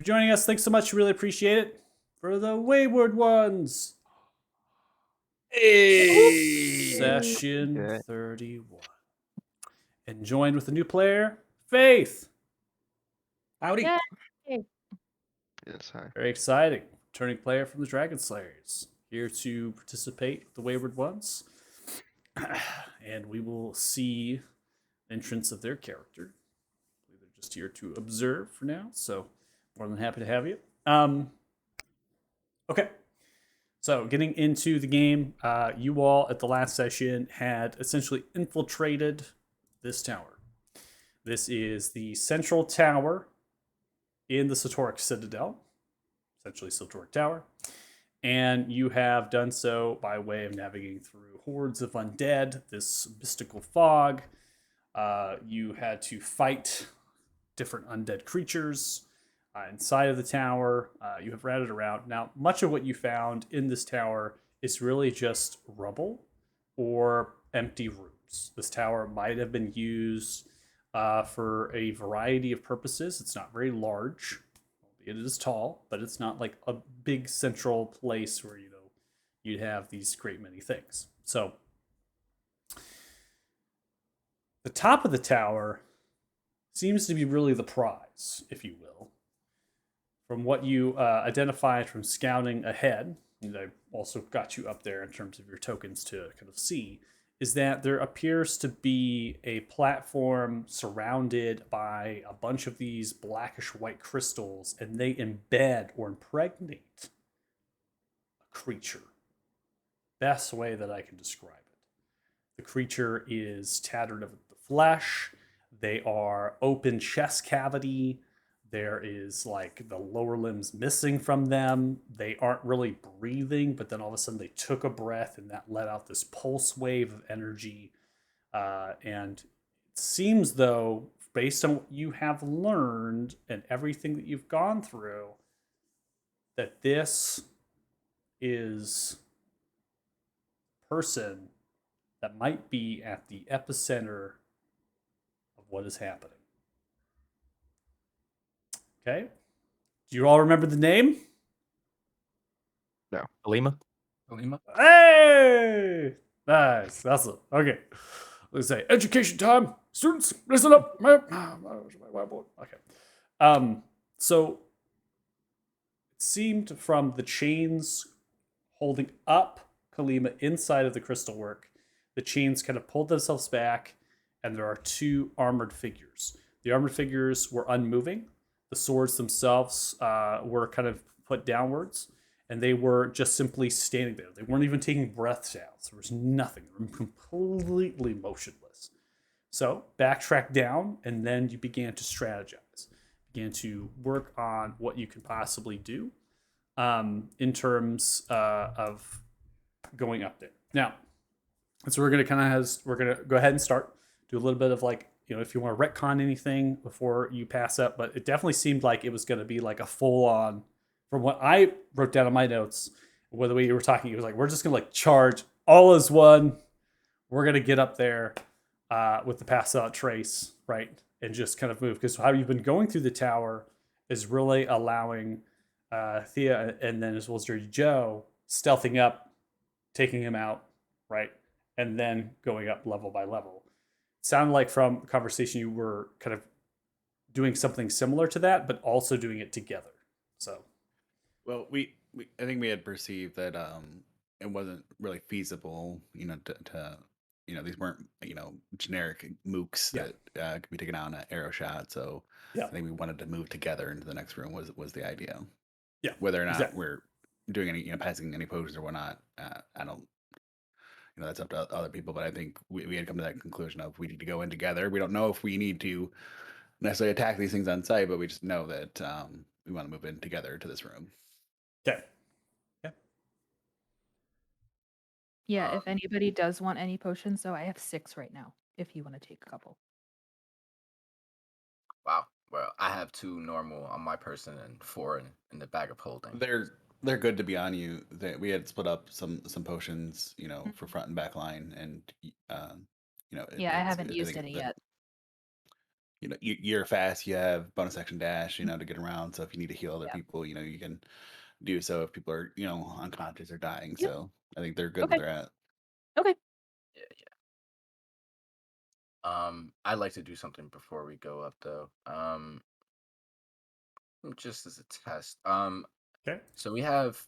for joining us. Thanks so much. Really appreciate it. For the Wayward ones. Hey! Session Okay. 31. And joined with a new player, Faith. Howdy. Yay. Yes, hi. Very exciting. Returning player from the Dragon Slayers. Here to participate with the Wayward ones. And we will see entrance of their character. They're just here to observe for now, so more than happy to have you. Okay. So, getting into the game, you all at the last session had essentially infiltrated this tower. This is the central tower in the Satoric Citadel, essentially Satoric Tower. And you have done so by way of navigating through hordes of undead, this mystical fog. You had to fight different undead creatures inside of the tower. You have ratted around. Now, much of what you found in this tower is really just rubble or empty rooms. This tower might have been used for a variety of purposes. It's not very large. It is tall, but it's not like a big central place where you'd have these great many things. So the top of the tower seems to be really the prize, if you will. From what you identified from scouting ahead, and I also got you up there in terms of your tokens to kind of see, is that there appears to be a platform surrounded by a bunch of these blackish white crystals, and they embed or impregnate a creature. Best way that I can describe it. The creature is tattered of the flesh. They are open chest cavity. There is like the lower limbs missing from them. They aren't really breathing, but then all of a sudden they took a breath and that let out this pulse wave of energy. And it seems though, based on what you have learned and everything that you've gone through, that this is a person that might be at the epicenter of what is happening. Okay. Do you all remember the name? Alima? Hey! Nice. That's it. Okay. Let's say education time. Students, listen up. Okay. So it seemed from the chains holding up Kalima inside of the crystal work, the chains kind of pulled themselves back, and there are two armored figures. The armored figures were unmoving. The swords themselves were kind of put downwards, and they were just simply standing there. They weren't even taking breaths out. There was nothing. They were completely motionless. So backtrack down, and then you began to strategize. Began to work on what you could possibly do in terms of going up there. Now, so we're gonna go ahead and start. Do a little bit of like, if you want to retcon anything before you pass up, but it definitely seemed like it was going to be like a full on, from what I wrote down in my notes, the way you were talking, it was like, we're just going to like charge all as one. We're going to get up there with the pass out trace, right? And just kind of move. Because how you've been going through the tower is really allowing Thea and then as well as Dirty Joe stealthing up, taking him out, right? And then going up level by level. Sounded like from conversation you were kind of doing something similar to that, but also doing it together. So, well, I think we had perceived that it wasn't really feasible, to these weren't generic mooks that could be taken out in an arrow shot. So I think we wanted to move together into the next room was the idea. Yeah, whether or not we're doing any passing any potions or whatnot, I don't. That's up to other people, but I think we had come to that conclusion of we need to go in together. We don't know if we need to necessarily attack these things on site, but we just know that we want to move in together to this room. Okay. Yeah. Yeah, if anybody does want any potions, though, I have 6 right now, if you want to take a couple. Wow. Well, I have 2 normal on my person and 4 in the bag of holding. They're good to be on you. We had split up some potions, for front and back line, and Yeah, I haven't used any yet. you're fast. You have bonus action dash, to get around. So if you need to heal other Yeah. people, you can do so if people are, unconscious or dying. Yep. So I think they're good Okay. where they're at. Okay. Yeah, yeah. I'd like to do something before we go up though. Just as a test. Okay. So we have.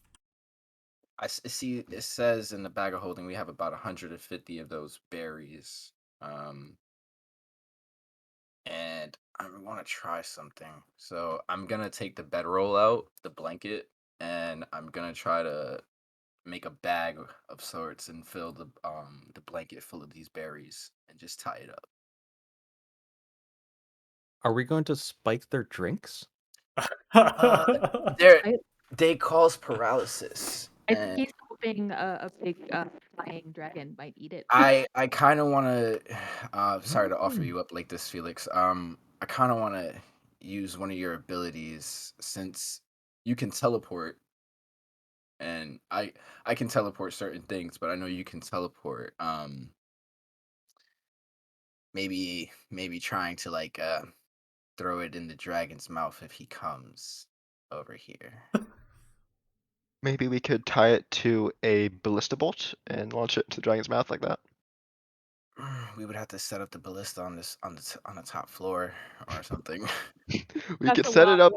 See. It says in the bag of holding we have about 150 of those berries. And I want to try something. So I'm gonna take the bedroll out, the blanket, and I'm gonna try to make a bag of sorts and fill the blanket full of these berries and just tie it up. Are we going to spike their drinks? They're I they cause paralysis, I think and he's hoping a big flying dragon might eat it. I kind of want to. Sorry to offer you up like this, Felix. I kind of want to use one of your abilities since you can teleport, and I can teleport certain things, but I know you can teleport. Maybe trying to like throw it in the dragon's mouth if he comes over here. Maybe we could tie it to a ballista bolt and launch it into the dragon's mouth like that. We would have to set up the ballista on the top floor or something. We That's could a set lot it up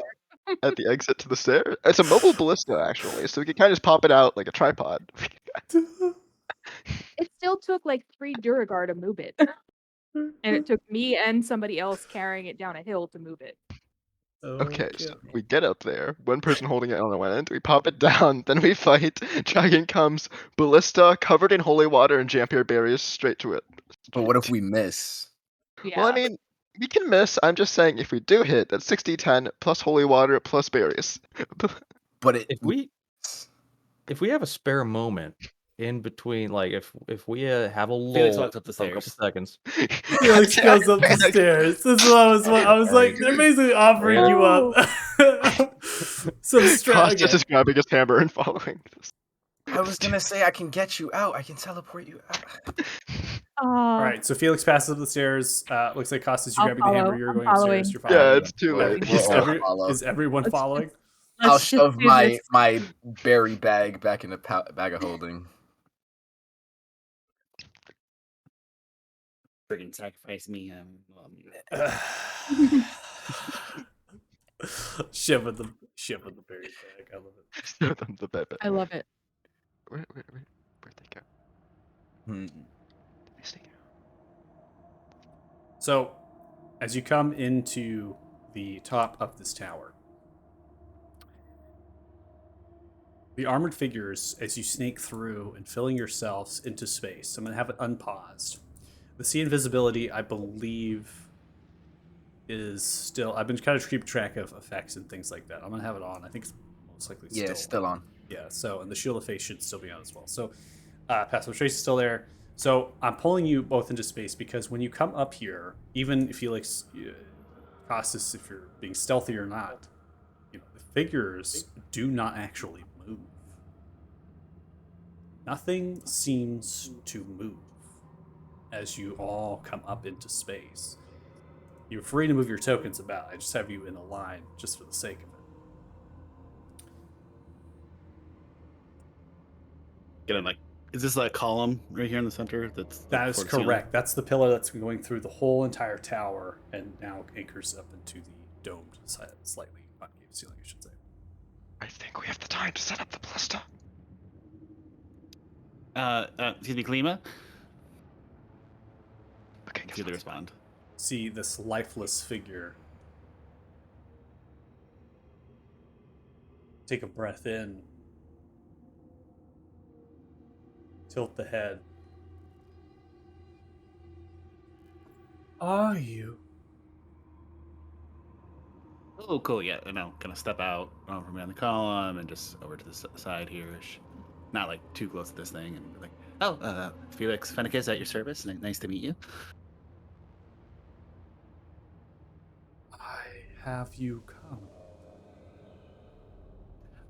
more. at the exit to the stairs. It's a mobile ballista actually, so we could kind of just pop it out like a tripod. It still took like 3 Duragar to move it. And it took me and somebody else carrying it down a hill to move it. Okay, so we get up there, one person holding it on one end, we pop it down, then we fight, dragon comes, ballista covered in holy water and Jampier berries straight to it. But what if we miss? Well, I Yeah. mean, we can miss, I'm just saying if we do hit, that's 60-10 plus holy water plus berries. But it If we have a spare moment in between, like if we have a Felix lull walks up the for a couple stairs. seconds, Felix goes up the stairs. This is what I was like, they're basically offering you up some Costas is grabbing his hammer and following this. I was gonna say I can get you out. I can teleport you out. All right, so Felix passes up the stairs. Looks like Costas, you I'll grabbing the hammer. follow. You're I'm going following. upstairs. You're following. Yeah, it's too We're- late. we're Is, all follow. is everyone Let's following? I'll Let's just shove do my this. my berry bag back in the bag of holding. Freaking sacrifice me. Shit with the berry bag. I love it. Show them the bed. I love it. Where'd they go? Hmm. Did they sneak out? So, as you come into the top of this tower, the armored figures, as you snake through and filling yourselves into space, I'm going to have it unpaused. The sea invisibility, I believe, is still. I've been kind of keeping track of effects and things like that. I'm going to have it on. I think it's most likely Yeah, still it's still on. Yeah, so, and the Shield of Faith should still be on as well. So, Passive Trace is still there. So, I'm pulling you both into space because when you come up here, even Felix, Costas, if you're being stealthy or not, the figures do not actually move. Nothing seems to move as you all come up into space. You're free to move your tokens about. I just have you in a line just for the sake of it. Is this like a column right here in the center? That is correct. That's the pillar that's going through the whole entire tower and now anchors up into the domed, slightly concave ceiling, I should say. I think we have the time to set up the ballista. Excuse me, Klima? Okay, See they respond. See this lifeless figure take a breath in, tilt the head. Are you? Oh, cool. Yeah, and I'll kind of step out from behind the column and just over to the side here. Not like too close to this thing. And be like, oh, Felix Fennicus at your service. Nice to meet you. I have you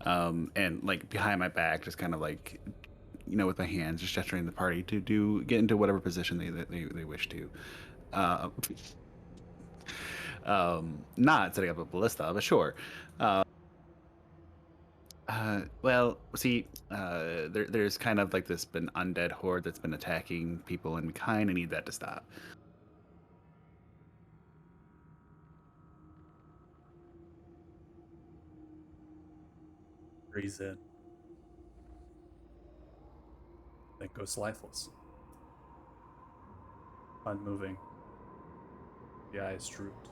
come. And like behind my back, just kind of like, with my hands, just gesturing the party to get into whatever position they wish to. Not setting up a ballista, but sure. Well, see, there's kind of like this been undead horde that's been attacking people, and we kind of need that to stop. Breathe in. Then goes lifeless. Unmoving. The eyes drooped.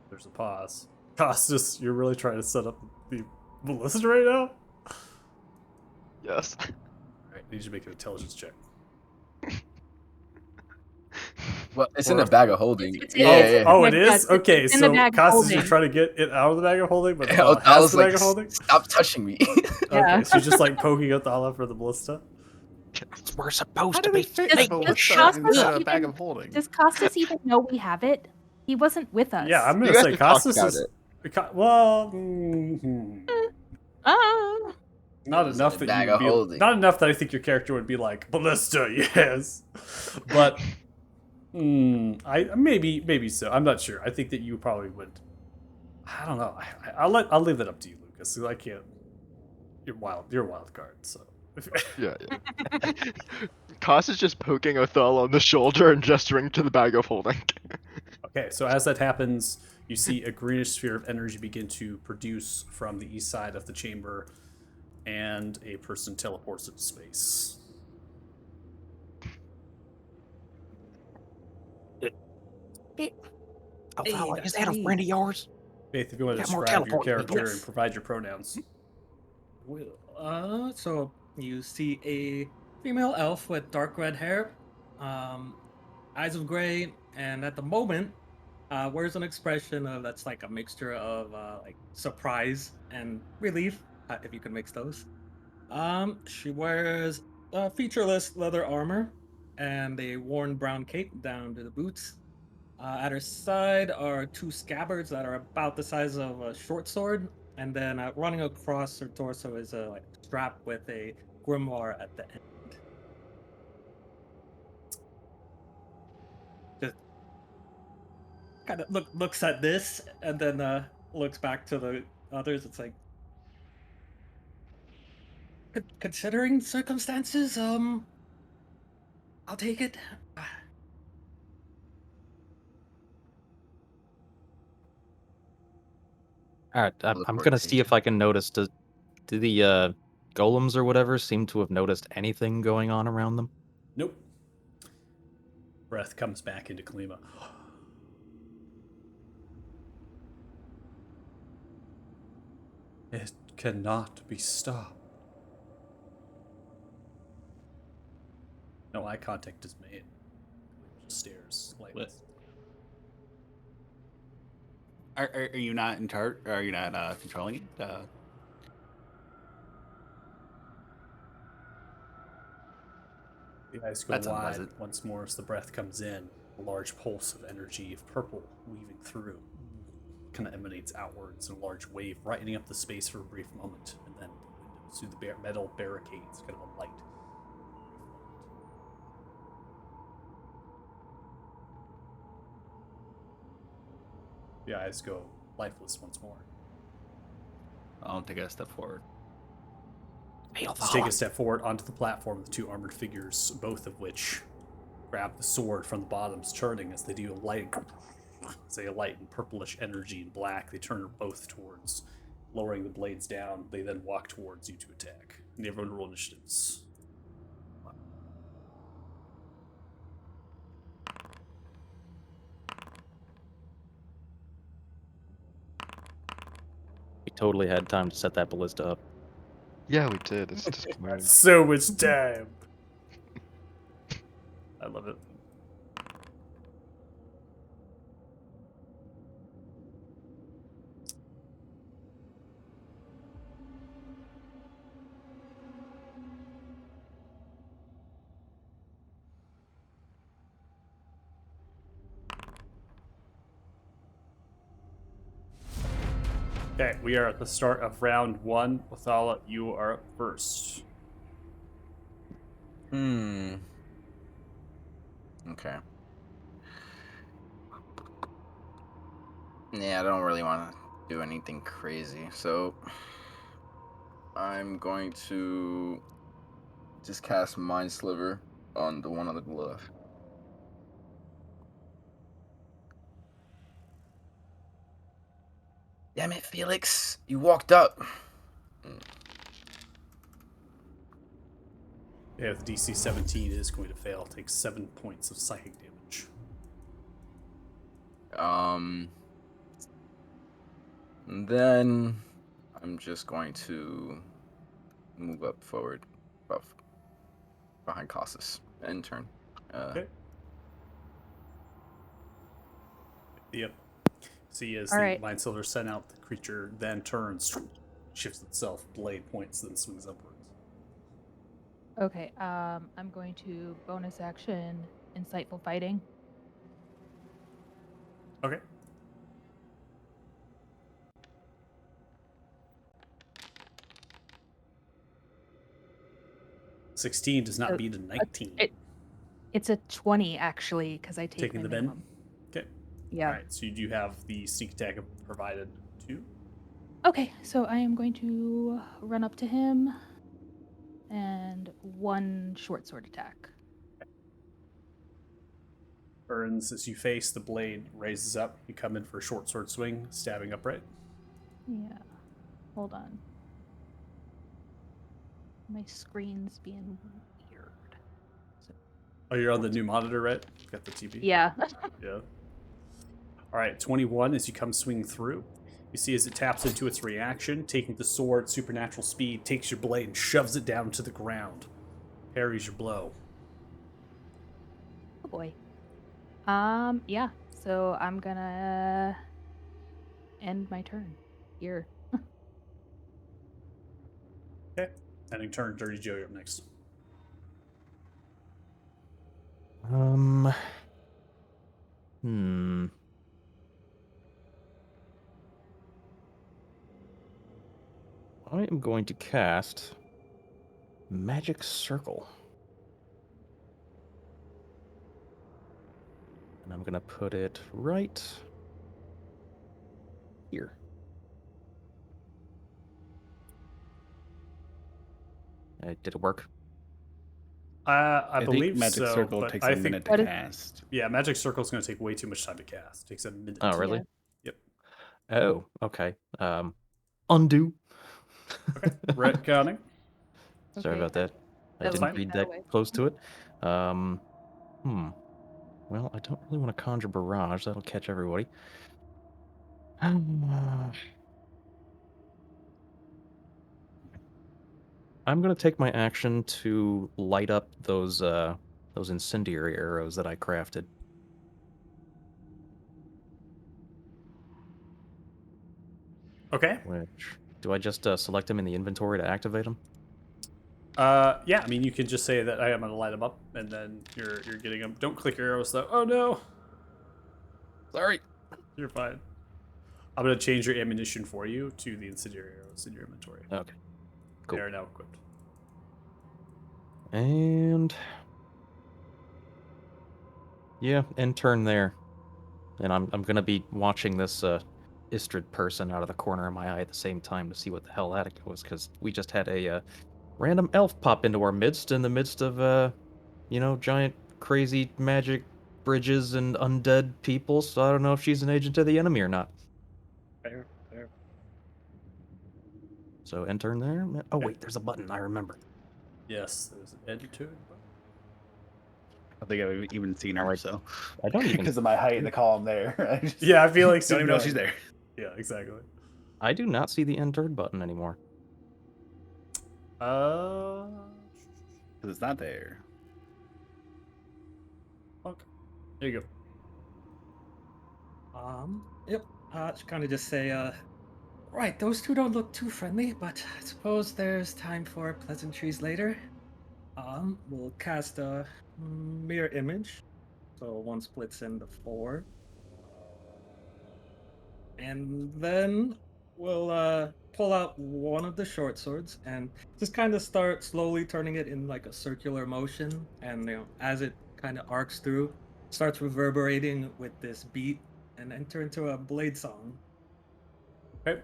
There's a pause. Costas, you're really trying to set up the ballista right now? Yes. Alright, I need you to make an intelligence check. Well, it's Or in a if- bag of holding. It's- Yeah, it's- yeah. Oh, it Yeah, is? it's Okay, in the so bag of Costas, you're holding. trying to get it out of the bag of holding, but I was has the like, bag of holding? stop touching me. Yeah. Okay, so you're just like poking out the hollow for the ballista? We're supposed How to do we be fit Does- a does ballista Costas into a bag even- of holding? Does Costas even know we have it? He wasn't with us. Yeah, I'm You gonna guys say have talked Costas about is. it. Well, Ah. not It's enough a that bag you would of be. holding. Not enough that I think your character would be like ballista, yes, but I maybe so. I'm not sure. I think that you probably would. I don't know. I'll leave that up to you, Lucas. 'Cause I can't. You're a wild card. So Yeah. Koss is just poking Othello on the shoulder and gesturing to the bag of holding. okay. So as that happens, you see a greenish sphere of energy begin to produce from the east side of the chamber, and a person teleports into space. Othello, Hey, is that's that a me. friend of yours? Faith, if you want to Got more describe your teleport character people. and provide your pronouns. So you see a female elf with dark red hair, eyes of gray, and at the moment, wears an expression of that's like a mixture of like surprise and relief, if you can mix those. She wears featureless leather armor and a worn brown cape down to the boots. At her side are two scabbards that are about the size of a short sword, and then running across her torso is a like strap with a grimoire at the end. Just kind of looks at this and then looks back to the others. It's like, considering circumstances, I'll take it. All right, I'm gonna see if I can notice. Do the golems or whatever seem to have noticed anything going on around them? Nope. Breath comes back into Kalima. It cannot be stopped. No eye contact is made. Just stares lightly. Are you not in charge? Are you not controlling it? The eyes go That's wide unpleasant. once more as the breath comes in. A large pulse of energy of purple weaving through. Kind of emanates outwards in a large wave, brightening up the space for a brief moment, and then the windows through the metal barricades, kind of a light. The eyes go lifeless once more. I'll take a step forward. Hey, Just take a step forward onto the platform with two armored figures, both of which grab the sword from the bottoms, turning as they do a light, say a light and purplish energy and black. They turn both towards, lowering the blades down. They then walk towards you to attack. And everyone roll initiatives. We totally had time to set that ballista up. Yeah, we did. It's disappointing. So much time. I love it. Okay, we are at the start of round one. Othala, you are up first. Hmm. Okay. Yeah, I don't really want to do anything crazy, so I'm going to just cast Mind Sliver on the one on the glove. Damn it, Felix! You walked up. Yeah, the DC 17 is going to fail. Takes 7 points of psychic damage. And then I'm just going to move up forward, behind Cassus, and turn. Okay. Yep. See, as All the right. Mind Silver sent out, the creature then turns, shifts itself, blade points, then swings upwards. Okay. I'm going to bonus action insightful fighting. Okay. $16 does not beat a 19. It's a 20 actually, because I take Taking my the bend? minimum. Okay. Yeah. All right, so you do have the sneak attack provided too. Okay, so I am going to run up to him and one short sword attack. Burns as you face the blade raises up. You come in for a short sword swing, stabbing upright. Yeah. Hold on. My screen's being weird. So, Oh, you're on the new monitor, right? Got the TV. yeah. Yeah. All right, 21 as you come swing through. You see as it taps into its reaction, taking the sword, supernatural speed, takes your blade and shoves it down to the ground. Parries your blow. Oh boy. Yeah. So I'm gonna end my turn here. Okay. Ending turn, Dirty Joe, you're up next. Hmm. I am going to cast Magic Circle. And I'm going to put it right here. Did it work? I believe think Magic so, Circle but takes I a think minute to What is- cast. yeah, Magic Circle is going to take way too much time to cast. It takes a minute. Oh, really? Yeah. Yep. Oh, okay. Undo. Okay. Retconning. Sorry Okay, about that. I That's didn't fine. read that that away. close to it. Well, I don't really want to conjure barrage. That'll catch everybody. I'm gonna take my action to light up those incendiary arrows that I crafted. Okay. Which do I just select them in the inventory to activate them? Yeah, I mean, you can just say that I am going to light them up, and then you're getting them. Don't click arrows, though. Oh, no. Sorry. You're fine. I'm going to change your ammunition for you to the incendiary arrows in your inventory. Okay. Cool. They are now equipped. And yeah, end turn there. And I'm gonna be watching this Istrid person out of the corner of my eye at the same time to see what the hell that was, because we just had a random elf pop into our midst in the midst of giant crazy magic bridges and undead people. So I don't know if she's an agent of the enemy or not. Fair, fair. So end turn there. Oh wait, there's a button. I remember. Yes, there's an end to it. I don't think I've even seen her, so I don't even. because of my height in the column there. Yeah, I feel like don't even know she's there. Yeah, exactly. I do not see the end turn button anymore. Because it's not there. Okay. There you go. Yep. Kind of just say, right, those two don't look too friendly, but I suppose there's time for pleasantries later. We'll cast a mirror image, so one splits into 4. And then we'll pull out one of the short swords and just kind of start slowly turning it in like a circular motion. And as it kind of arcs through, starts reverberating with this beat, and enter into a blade song. Okay.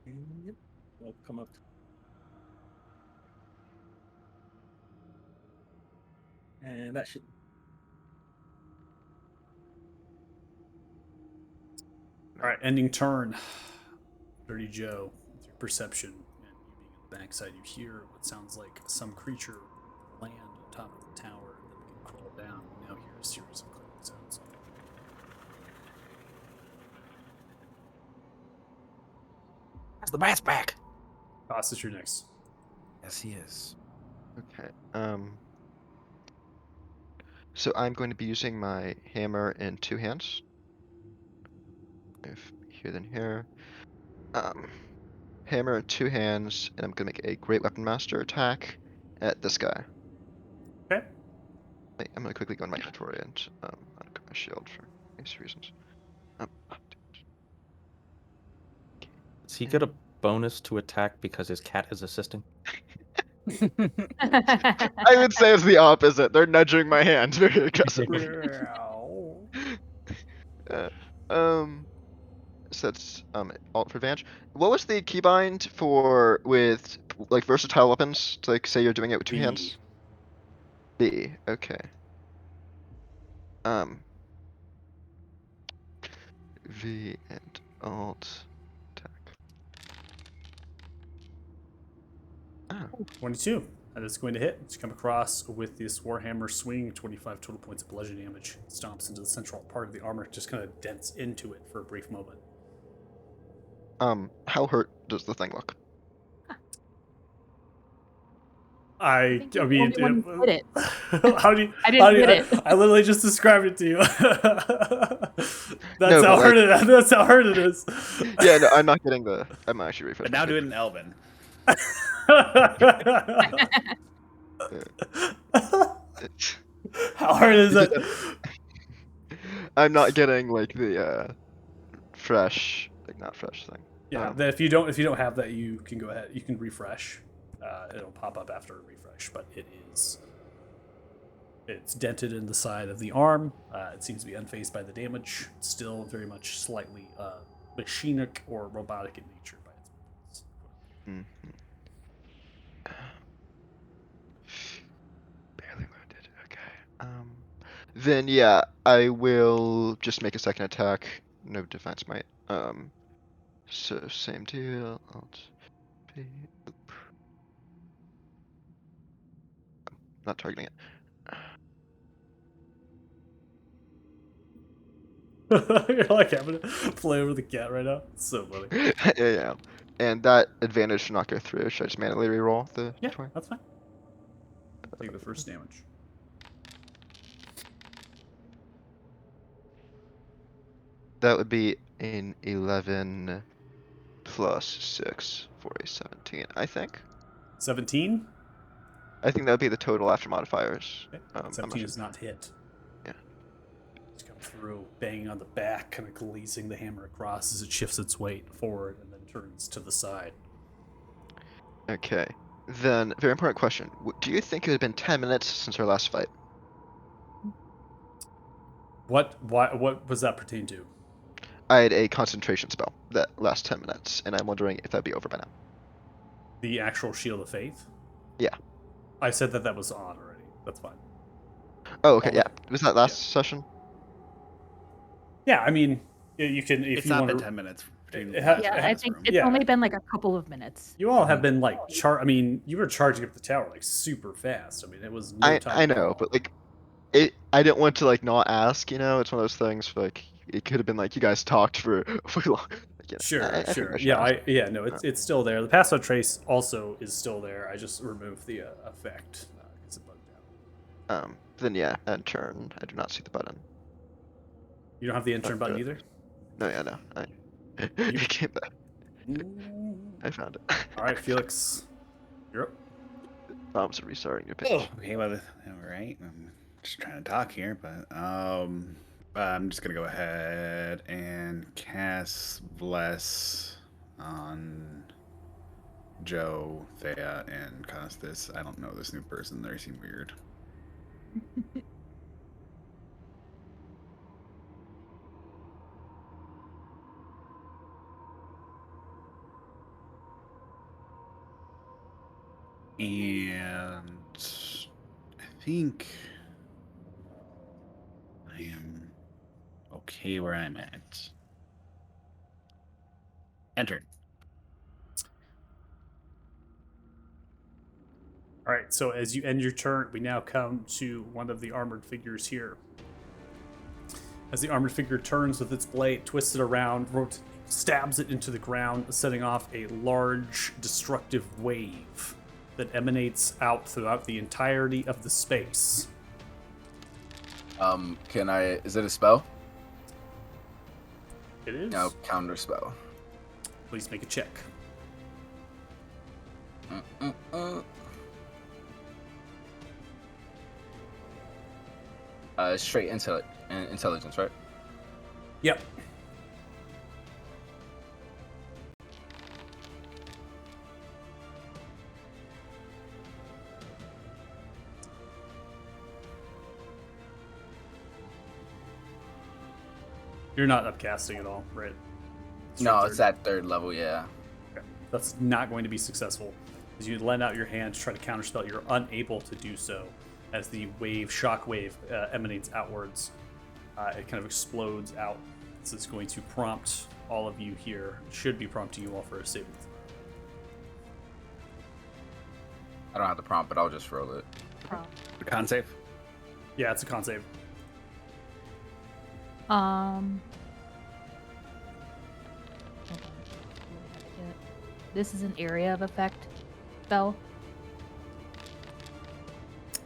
Yep. We'll come up. And that should. All right, ending turn. Dirty Joe, with your perception and you being on the backside, you hear what sounds like some creature land on top of the tower and then begin crawl down. You now hear a series of clicking sounds. Has the mask back. Boss, is your next. Yes, he is. Okay. So I'm going to be using my hammer in 2 hands. If here then here. Hammer in 2 hands, and I'm gonna make a Great Weapon Master attack at this guy. Okay. I'm gonna quickly go in my inventory and uncook my shield for these reasons. Does he get a bonus to attack because his cat is assisting? I would say it's the opposite. They're nudging my hand very aggressively. So that's alt for advantage. What was the keybind for with like versatile weapons? To, like say you're doing it with 2 B. hands. B. Okay. V and alt attack. Oh. 22. That is going to hit. You come across with this Warhammer swing, 25 total points of bludgeoning damage. Stomps into the central part of the armor, just kind of dents into it for a brief moment. How hurt does the thing look? I think you're the mean, only one who did it. how do you? I didn't get it. I literally just described it to you. That's No, how but, hurt it. That's how hurt it is. Yeah, no, I'm not getting the. I'm actually refreshing. But now do it in Elven. How hard is it? I'm not getting like the fresh, like not fresh thing. Yeah, then if you don't have that, you can go ahead. You can refresh. It'll pop up after a refresh, but it's dented in the side of the arm. It seems to be unfazed by the damage. It's still very much slightly machinic or robotic in nature by its movements. Barely wounded. Okay. Then yeah, I will just make a second attack. No defense might. So same deal. Alt B. Oop. Not targeting it. You're like having to play with the cat right now. It's so funny. Yeah. And that advantage should not go through. Should I just manually reroll the Yeah, 20? that's fine. Take the first damage. That would be an 11 plus 6 for a 17, I think. 17. I think that would be the total after modifiers. Okay. I'm not 17 sure. is not hit. Yeah. Just come through, banging on the back, kind of glazing the hammer across as it shifts its weight forward and then turns to the side. Okay. Then, very important question. Do you think it had been 10 minutes since our last fight? What was that pertain to? I had a concentration spell that lasts 10 minutes, and I'm wondering if that'd be over by now. The actual Shield of Faith? Yeah. I said that was on already. That's fine. Oh, okay, Oh, yeah. Was that last session? Yeah, I mean, you can if It's you not want been to. 10 minutes. Between Yeah, I think it's Yeah. only been like a couple of minutes. You all have been like I mean, you were charging up the tower like super fast. I mean, it was no time. I know, but like, I didn't want to like not ask. You know, it's one of those things. Like, it could have been like you guys talked for way long. Like, yeah, Sure, I think sure. I should Yeah, ask. no, it's still there. The pass without trace also is still there. I just removed the effect because it bugged out. Then yeah, end turn. I do not see the button. You don't have the intern button either. No, yeah, no. It came back. I found it. All right, Felix, you're up. Bombs are restarting your page. Oh, okay, well, all right. I'm just trying to talk here, but I'm just gonna go ahead and cast Bless on Joe, Thea, and Costas. I don't know this new person. They seem weird. And I think I am okay where I'm at. Enter. All right, so as you end your turn, we now come to one of the armored figures here. As the armored figure turns with its blade, twists it around, stabs it into the ground, setting off a large destructive wave that emanates out throughout the entirety of the space. Is it a spell? It is. No, counter spell. Please make a check. Straight intelligence, right? Yep. You're not upcasting at all, right? No, Straight it's third. at third level, yeah. Okay. That's not going to be successful. As you lend out your hand to try to counterspell, you're unable to do so. As the shock wave emanates outwards, it kind of explodes out. This is going to prompt all of you here. Should be prompting you all for a saving throw. I don't have the prompt, but I'll just roll it. The con save. Yeah, it's a con save. Hold on. This is an area of effect spell.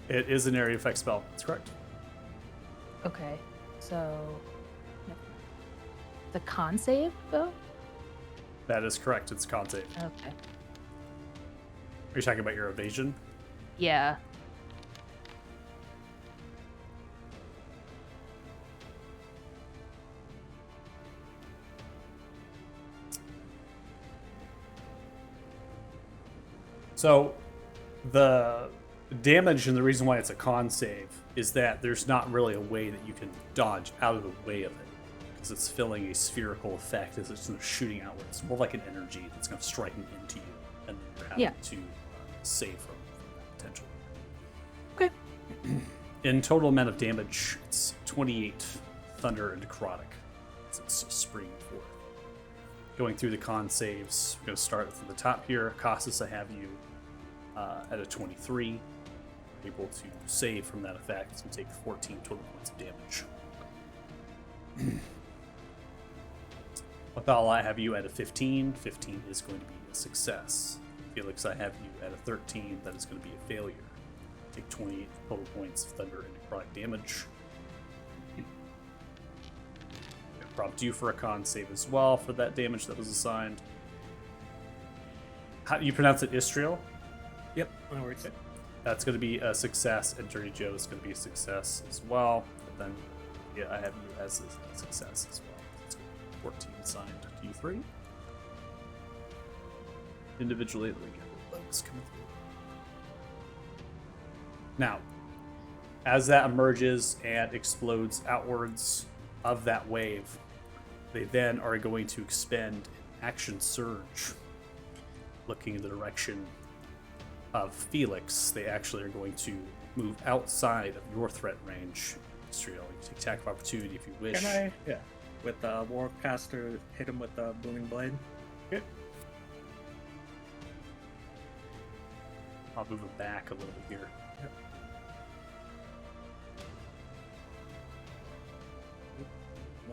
It is an area effect spell. That's correct. Okay, so the con save though. That is correct. It's a con save. Okay. Are you talking about your evasion? Yeah. So, the damage and the reason why it's a con save is that there's not really a way that you can dodge out of the way of it because it's filling a spherical effect as it's shooting outwards. It's more like an energy that's going to striking into you, and then you're having to save from that potential. Okay. In total amount of damage, it's 28 thunder and necrotic as it's springing forth. Going through the con saves, we're going to start from the top here. Costas, I have you at a 23. Able to save from that effect, so take 14 total points of damage. Athal, I have you at a 15. 15 is going to be a success. Felix, I have you at a 13. That is going to be a failure. Take 28 total points of thunder and necrotic damage. Prompt you for a con save as well for that damage that was assigned. How do you pronounce it? Istriel? Yep, no worries. That's going to be a success, and Dirty Joe is going to be a success as well. But then, yeah, I have you as a success as well. It's 14 assigned to you three. Individually, we get the bugs coming through. Now, as that emerges and explodes outwards of that wave, they then are going to expend an action surge, looking in the direction of Felix. They actually are going to move outside of your threat range. Israel, you take attack of opportunity if you wish. Can I? Yeah. With the Warcaster, hit him with the booming blade. Okay. I'll move it back a little bit here. Yep.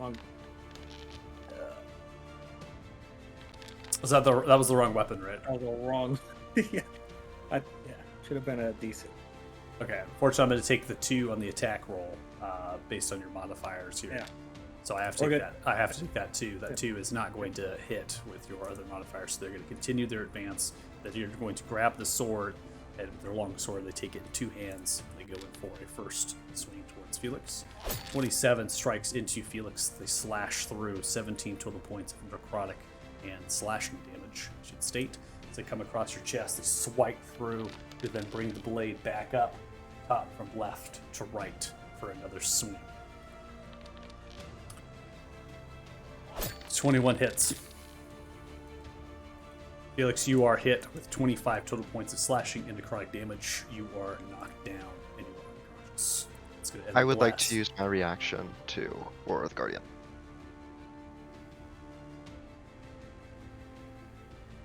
Long. That was the wrong weapon, right? I was wrong. Yeah. Should have been a decent. Okay. Unfortunately, I'm going to take the 2 on the attack roll based on your modifiers here. Yeah. So I have to We're take good. that. I have to take that 2. That Yeah. 2 is not going to hit with your other modifiers, so they're going to continue their advance. That you're going to grab the sword, and their long sword, they take it in 2 hands. They go in for a first swing towards Felix. 27 strikes into Felix. They slash through 17 total points of necrotic and slashing damage, I should state. As they come across your chest, they swipe through to then bring the blade back up from left to right for another swing. 21 hits. Felix, you are hit with 25 total points of slashing and necrotic damage. You are knocked down and you are unconscious. It's gonna end I the would like blast. to use my reaction to War of the Guardian.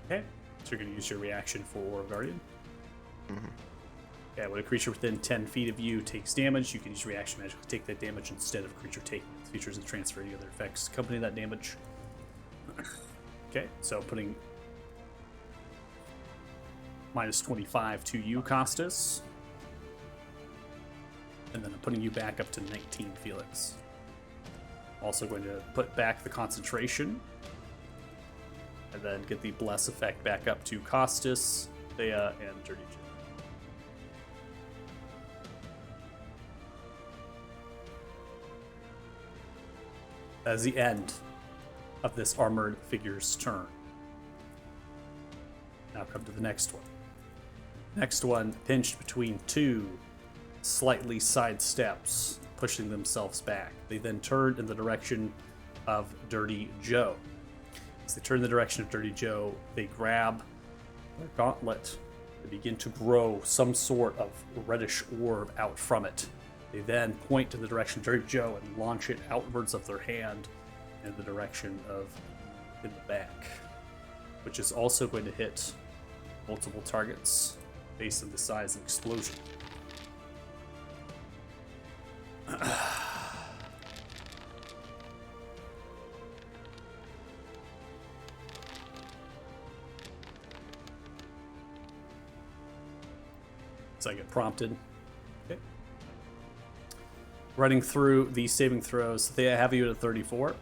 Okay, so you're going to use your reaction for War of Guardian. Mhm. Okay, when a creature within 10 feet of you takes damage, you can use reaction magic to take that damage instead of a creature taking it. Features and transfer any other effects accompany that damage. Okay, so putting minus 25 to you, Costas. And then I'm putting you back up to 19, Felix. Also going to put back the concentration. And then get the bless effect back up to Costas, Thea, and Dirty Joe. As the end of this armored figure's turn. Now come to the next one. Next one pinched between two slightly side steps, pushing themselves back. They then turned in the direction of Dirty Joe. As they turn in the direction of Dirty Joe, they grab their gauntlet. They begin to grow some sort of reddish orb out from it. They then point to the direction of Dirty Joe and launch it outwards of their hand in the direction of in the back, which is also going to hit multiple targets based on the size of the explosion. So I get prompted. Okay. Running through the saving throws, they have you at a 34.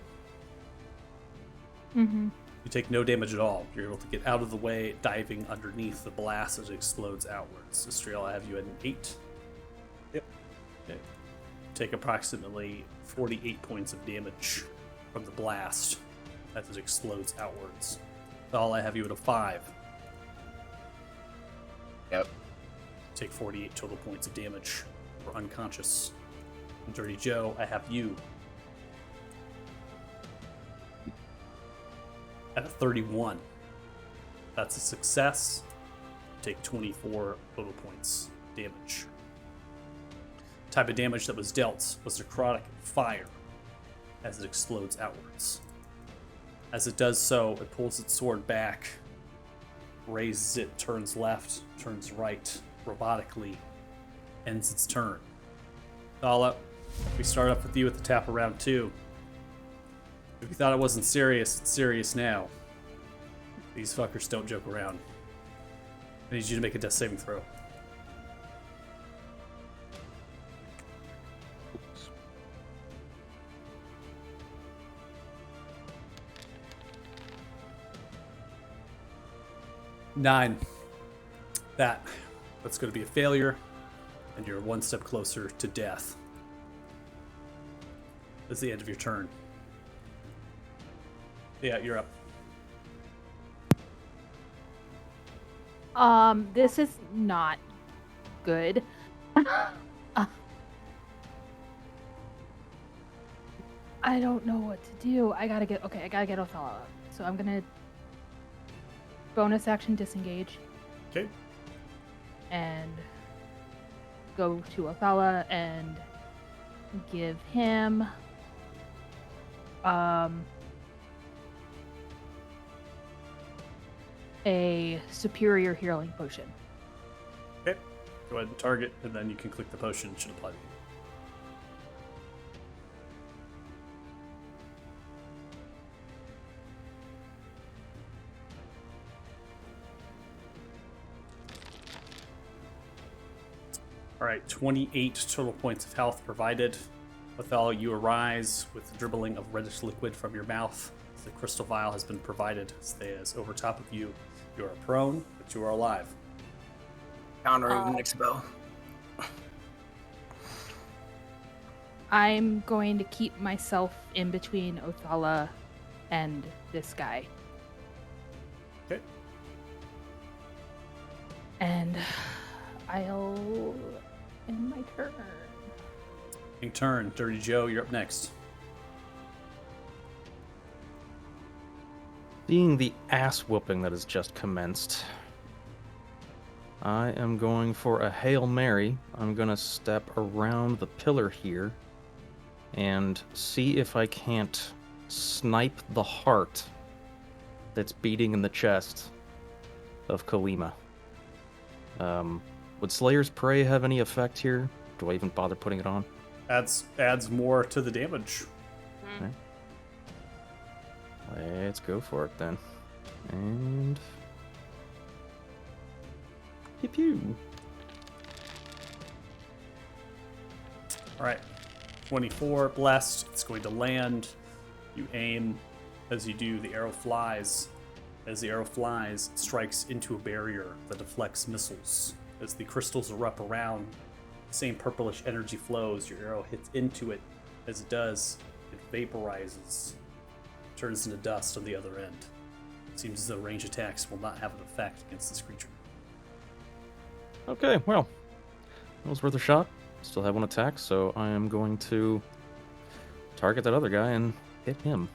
Mm-hmm. You take no damage at all. You're able to get out of the way, diving underneath the blast as it explodes outwards. Estriel, I have you at an 8. Yep. Okay. Take approximately 48 points of damage from the blast as it explodes outwards. All I have you at a 5. Yep. Take 48 total points of damage. We're unconscious. And Dirty Joe, I have you at a 31. That's a success. Take 24 total points damage. Type of damage that was dealt was necrotic fire as it explodes outwards. As it does so, it pulls its sword back, raises it, turns left, turns right, robotically, ends its turn. Thala, we start off with you at the top of round 2. If you thought it wasn't serious, it's serious now. These fuckers don't joke around. I need you to make a death saving throw. Nine. That's going to be a failure, and you're one step closer to death. That's the end of your turn. Yeah, you're up. This is not good. I don't know what to do. I gotta get Othello up. So I'm gonna bonus action disengage Okay. and go to Othello and give him a superior healing potion. Okay. Go ahead and target, and then you can click the potion. It should apply to you. All right, 28 total points of health provided. Othello, you arise with the dribbling of reddish liquid from your mouth. The crystal vial has been provided. Stays over top of you. You are prone, but you are alive. Countering the next spell. I'm going to keep myself in between Othala and this guy. Okay. And I'll end my turn. In turn, Dirty Joe, you're up next. Seeing the ass whooping that has just commenced, I am going for a Hail Mary. I'm going to step around the pillar here and see if I can't snipe the heart that's beating in the chest of Kalima. Would Slayer's Prey have any effect here? Do I even bother putting it on? Adds more to the damage. Okay. Let's go for it then. And pew pew. All right, 24 blessed. It's going to land. You aim. As you do, the arrow flies. As the arrow flies, it strikes into a barrier that deflects missiles. As the crystals erupt around, the same purplish energy flows. Your arrow hits into it. As it does, it vaporizes, turns into dust on the other end. It seems as though range attacks will not have an effect against this creature. Okay, well, that was worth a shot. Still have one attack, so I am going to target that other guy and hit him.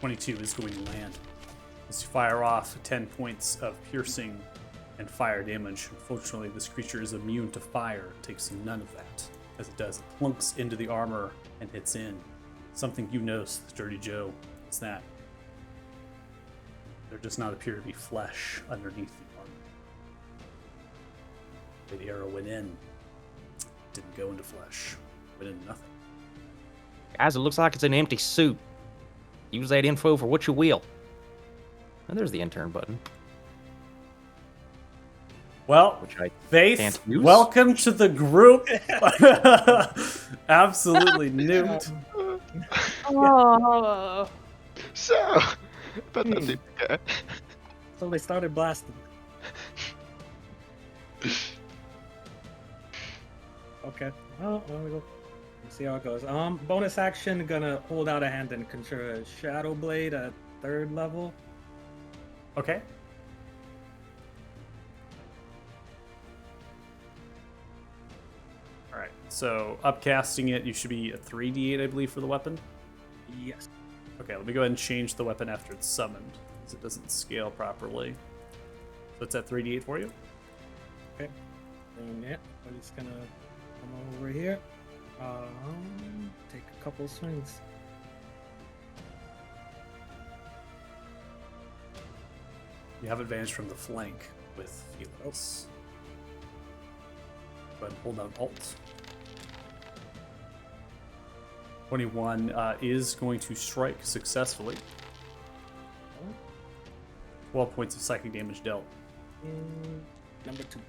.22 is going to land. As you fire off 10 points of piercing and fire damage. Unfortunately, this creature is immune to fire, takes none of that. As it does, it plunks into the armor and hits in. Something you notice, Dirty Joe, is that there does not appear to be flesh underneath the armor. Where the arrow went in, didn't go into flesh, went into nothing. Guys, it looks like it's an empty suit. Use that info for what you will. And there's the intern button. Well, Which I Faith, can't use. welcome to the group. Absolutely nuked. Oh. So, but that's it. Okay. So they started blasting. Okay. Well, we'll see how it goes. Bonus action, gonna hold out a hand and conjure a Shadow Blade at 3rd level. Okay. All right. So upcasting it, you should be a 3d8, I believe, for the weapon. Yes. Okay, let me go ahead and change the weapon after it's summoned, because it doesn't scale properly. So it's at 3d8 for you. Okay. And yeah, I'm just gonna come over here. Take a couple swings. You have advantage from the flank with Felix. Go ahead and hold down Alt. 21 is going to strike successfully. 12 points of psychic damage dealt. Number 2.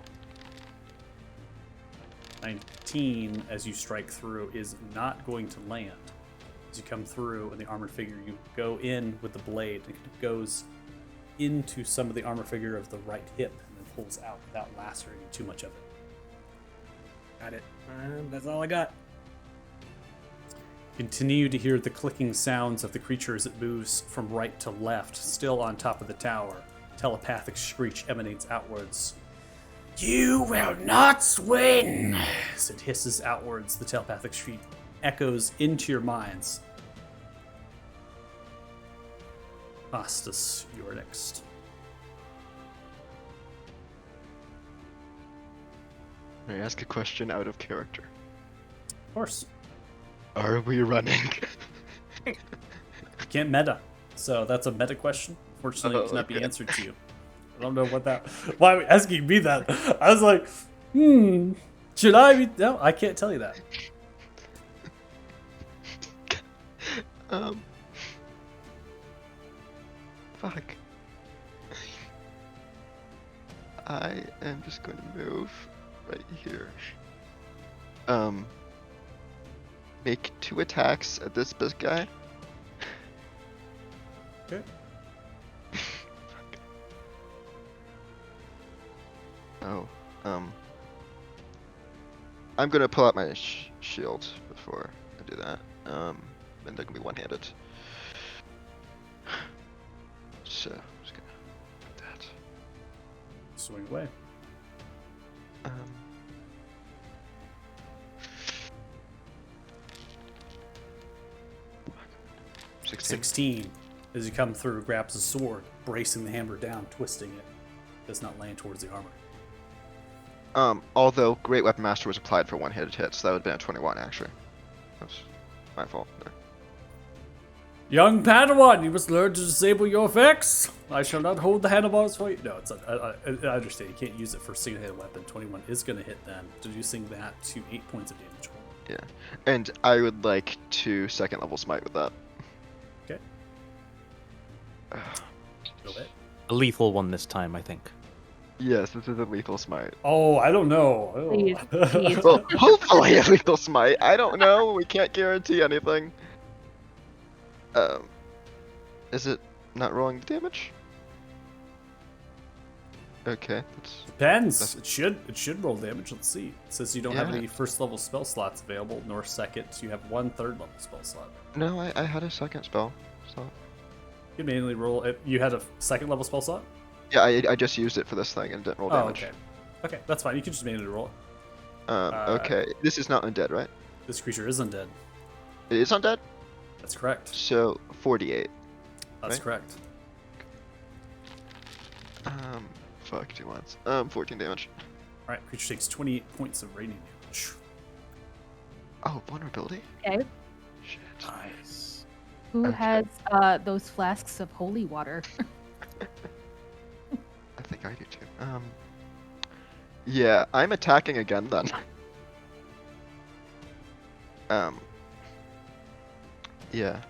19, as you strike through, is not going to land. As you come through and the armored figure, you go in with the blade, and it goes into some of the armor figure of the right hip and then pulls out without lacerating too much of it. Got it. That's all I got. Continue to hear the clicking sounds of the creature as it moves from right to left, still on top of the tower. Telepathic screech emanates outwards. You will not win! As it hisses outwards, the telepathic screech echoes into your minds. Bastus, you're next. May I ask a question out of character? Of course. Are we running? You can't meta. So that's a meta question. Unfortunately, it cannot be okay. answered to you. I don't know what that... Why are you asking me that? I was like, should I be... No, I can't tell you that. Fuck. I am just going to move right here. Make 2 attacks at this big guy. Okay. Oh, I'm gonna pull out my shield before I do that. And they're gonna be one-handed. So I'm just gonna put that. Swing away. Um, 16. 16. As you come through, grabs the sword, bracing the hammer down, twisting it. Does not land towards the armor. Although Great Weapon Master was applied for 1-hit hit, so that would have been a 21 actually. That's my fault. There. Young Padawan, you must learn to disable your effects. I shall not hold the handlebars for you. No, it's I understand. You can't use it for single-handed weapon. 21 is going to hit them, reducing that to 8 points of damage. Yeah, and I would like to second level smite with that. Okay. Go ahead. A lethal one this time, I think. Yes, this is a lethal smite. Oh, I don't know. Please, please. Well, hopefully a lethal smite. I don't know. We can't guarantee anything. Is it not rolling the damage? Okay, that's Depends. It should roll damage. Let's see. It says you don't have Yeah. any first level spell slots available, nor second. You have 1 third level spell slot. no. I had a second spell. So You can manually roll it. You had a second level spell slot? yeah, I just used it for this thing and didn't roll Oh, damage. okay. Okay, that's fine. You can just manually roll it. Okay, this is not undead, right? This creature is undead. It is undead. That's correct. So 48. That's Right? correct. Fuck 2 ones. 14 damage. All right, creature takes 28 points of radiant damage. Oh, vulnerability. Okay. Shit. Nice. Who Okay. has those flasks of holy water? I think I do too. Yeah, I'm attacking again then. Yeah,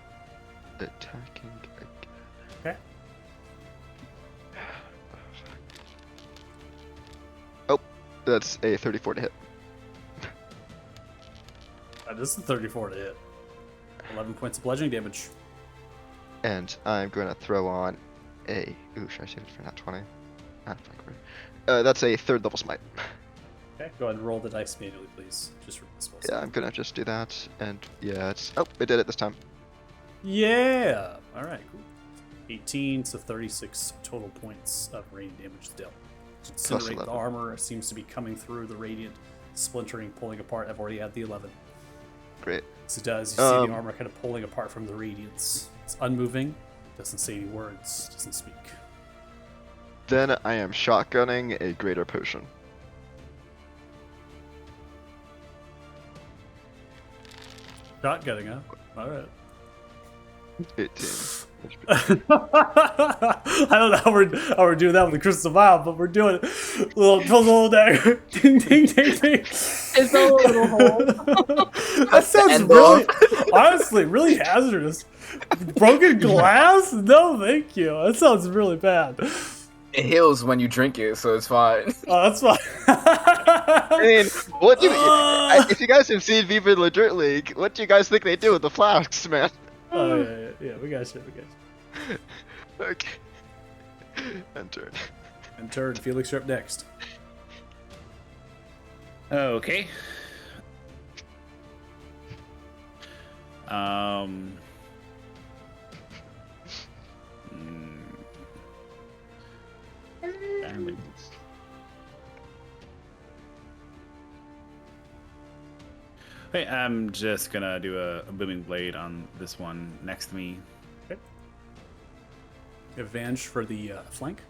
attacking again. Okay. Oh, that's a 34 to hit. This is a 34 to hit. 11 points of bludgeoning damage. And I'm going to throw on a... Ooh, should I save it for nat 20? Ah, fuck, that's a 3rd level smite. Okay, go ahead and roll the dice manually, please. Just for this spell. Yeah, I'm going to just do that. And yeah, it's... Oh, it did it this time. Yeah. All right, cool. 18 to 36 total points of radiant damage dealt. Incinerate the 11. armor. It seems to be coming through the radiant, splintering, pulling apart. I've already had the 11. Great. So it does. You see the armor kind of pulling apart from the radiance. It's unmoving. Doesn't say any words. Doesn't speak. Then I am shotgunning a greater potion. Shotgunning, huh? All right. 18. I don't know how we're doing that with the crystal vial, but we're doing it. Little dagger. Ding ding ding ding. It's a little hole. That sounds End really, off. honestly, really hazardous. Broken glass? No, thank you. That sounds really bad. It heals when you drink it, so it's fine. Oh, that's fine. I mean, what do if you guys have seen Viva La Dirt League, what do you guys think they do with the flasks, man? Oh yeah, we got you. Okay. Enter. And turn, Felix, you're up next. Okay. Damn. Okay, I'm just gonna do a booming blade on this one next to me. Okay. Advantage for the flank.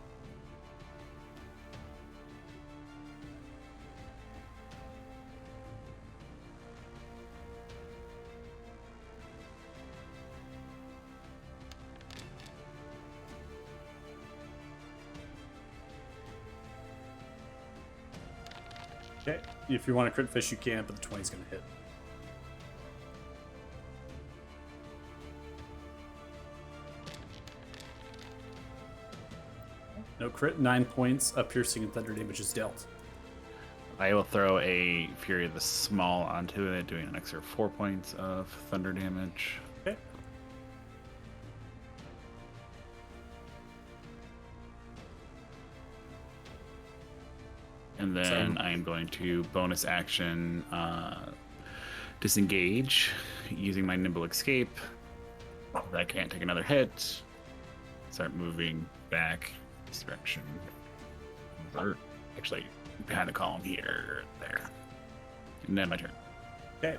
Okay, if you want to crit fish, you can, but the 20's going to hit. No crit, 9 points of piercing and thunder damage is dealt. I will throw a Fury of the Small onto it, doing an extra 4 points of thunder damage. Okay. And then I am going to bonus action disengage using my nimble escape. I can't take another hit. start moving back this direction. Or actually, behind the column here, there. And then my turn. Okay.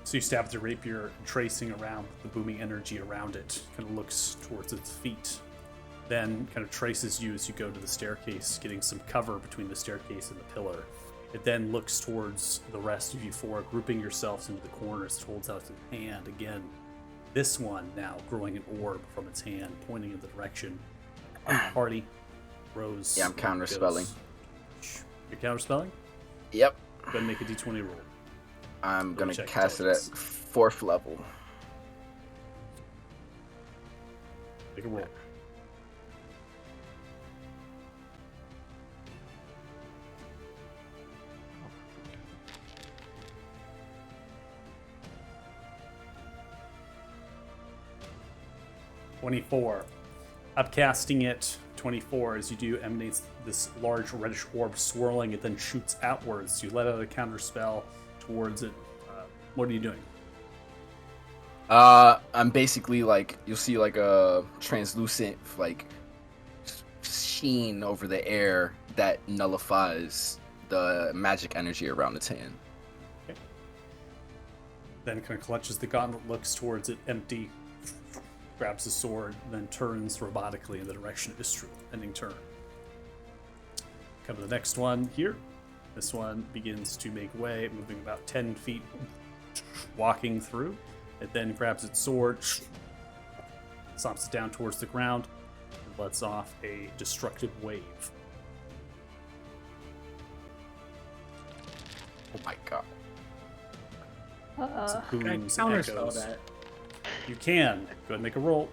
So you stab with your rapier, tracing around the booming energy around it. Kind of looks towards its feet. Then kind of traces you as you go to the staircase, getting some cover between the staircase and the pillar. It then looks towards the rest of you four, grouping yourselves into the corners. It holds out its hand again. This one now growing an orb from its hand, pointing in the direction of the party. Rose. Yeah, I'm counterspelling. You're counterspelling? Yep. Go ahead and make a d20 roll. I'm gonna check cast it at intelligence. 4th level. Make a roll. "24. Upcasting it, 24, as you do, emanates this large reddish orb swirling. It then shoots outwards. You let out a counter spell towards it. What are you doing? I'm basically like, you'll see like a translucent like sheen over the air that nullifies the magic energy around its hand. Then kind of clutches the gauntlet, looks towards it, empty, grabs the sword, then turns robotically in the direction of Istru, ending turn. Come to the next one here. This one begins to make way, moving about 10 feet, walking through. It then grabs its sword, stomps it down towards the ground, and lets off a destructive wave. Oh my god. Some Can I booms and counterspell echoes. that? You can. Go ahead and make a roll.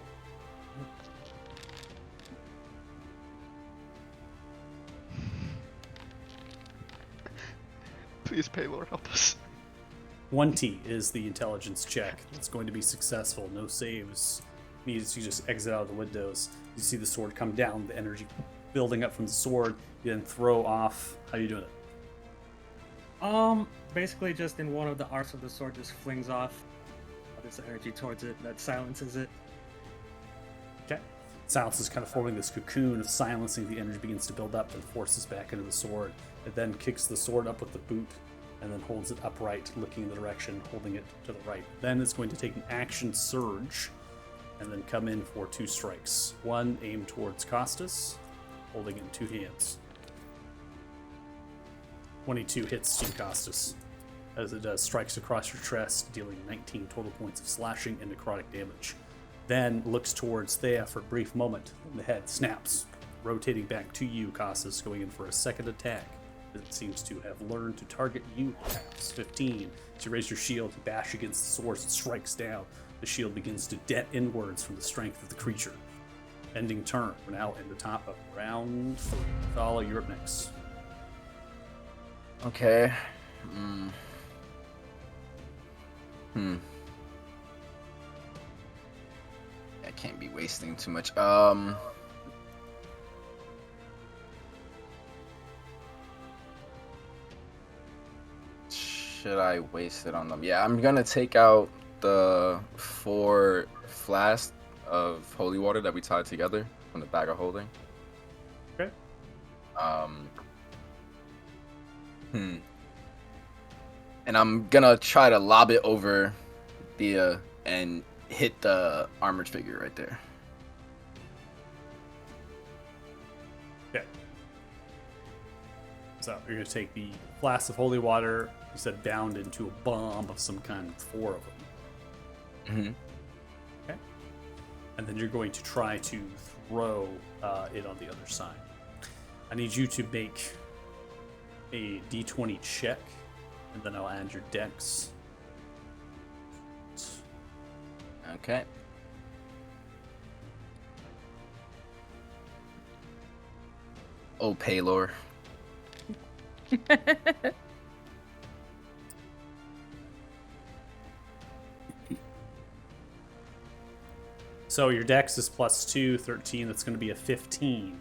Please, Paylor, help us. 20 is the intelligence check. It's going to be successful. No saves needed. So you just exit out of the windows. You see the sword come down, the energy building up from the sword. You then throw off. How are you doing it? Basically just in one of the arcs of the sword just flings off this energy towards it that silences it. Okay. Silence is kind of forming this cocoon of silencing. The energy begins to build up and forces back into the sword. It then kicks the sword up with the boot and then holds it upright, looking in the direction, holding it to the right. Then it's going to take an action surge and then come in for 2 strikes. One aimed towards Costas, holding it in 2 hands. 22 hits you, Costas. As it does, strikes across your chest, dealing 19 total points of slashing and necrotic damage. Then looks towards Thea for a brief moment, and the head snaps, rotating back to you, Costas, going in for a second attack. It seems to have learned to target you, perhaps. 15. As you raise your shield, you bash against the sword, it strikes down. The shield begins to dent inwards from the strength of the creature. Ending turn. We're now in the top of round 3. Thala, you're up next. Okay. I can't be wasting too much. Should I waste it on them? Yeah, I'm gonna take out the 4 flasks of holy water that we tied together from the bag of holding. Okay. And I'm gonna try to lob it over Thea and hit the armored figure right there. Okay. So you're going to take the flask of holy water, you said bound into a bomb of some kind, 4 of them. Mm-hmm. Okay. And then you're going to try to throw it on the other side. I need you to make a d20 check, and then I'll add your dex. Okay. Oh, Paylor. So your dex is +2, 13. That's going to be a 15.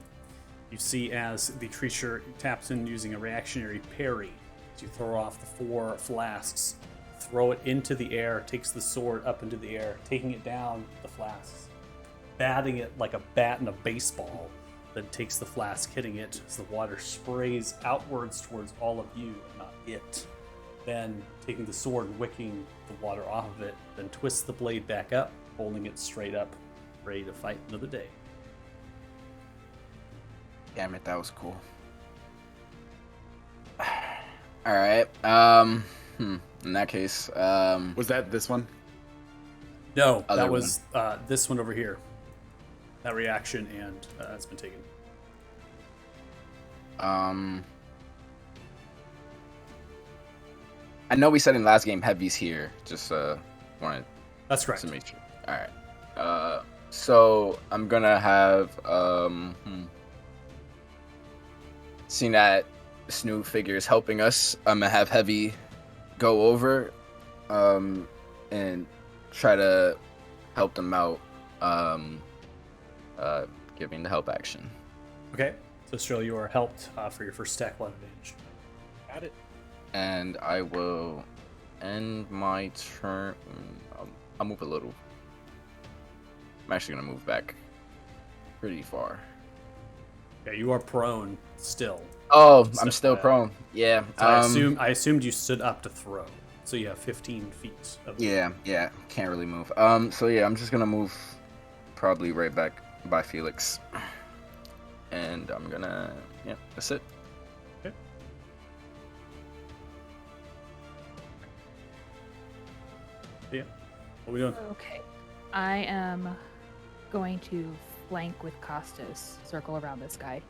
You see as the creature taps in using a reactionary parry. As you throw off the 4 flasks, throw it into the air, takes the sword up into the air, taking it down, the flasks batting it like a bat in a baseball, then takes the flask, hitting it as the water sprays outwards towards all of you, and not it. Then taking the sword and wicking the water off of it, then twists the blade back up, holding it straight up, ready to fight another day. Damn it, that was cool. All right. In that case, Was that this one? No, Other that was this one over here. That reaction and it's been taken. I know we said in last game heavy's here. Just wanted That's correct. to make sure. All right. So I'm gonna have seeing that Snoop figure is helping us, I'm gonna have heavy go over and try to help them out, giving the help action. Okay, so Strill, you are helped for your first stack one advantage. Got it. And I will end my turn. I'll move a little. I'm actually gonna move back pretty far. Yeah, you are prone still. Oh, Step I'm still back. prone. Yeah. So I assumed you stood up to throw. So you have 15 feet of Yeah. Can't really move. So yeah, I'm just gonna move probably right back by Felix. And I'm gonna that's it. Okay. Yeah. What are we doing? Okay. I am going to flank with Costas, circle around this guy.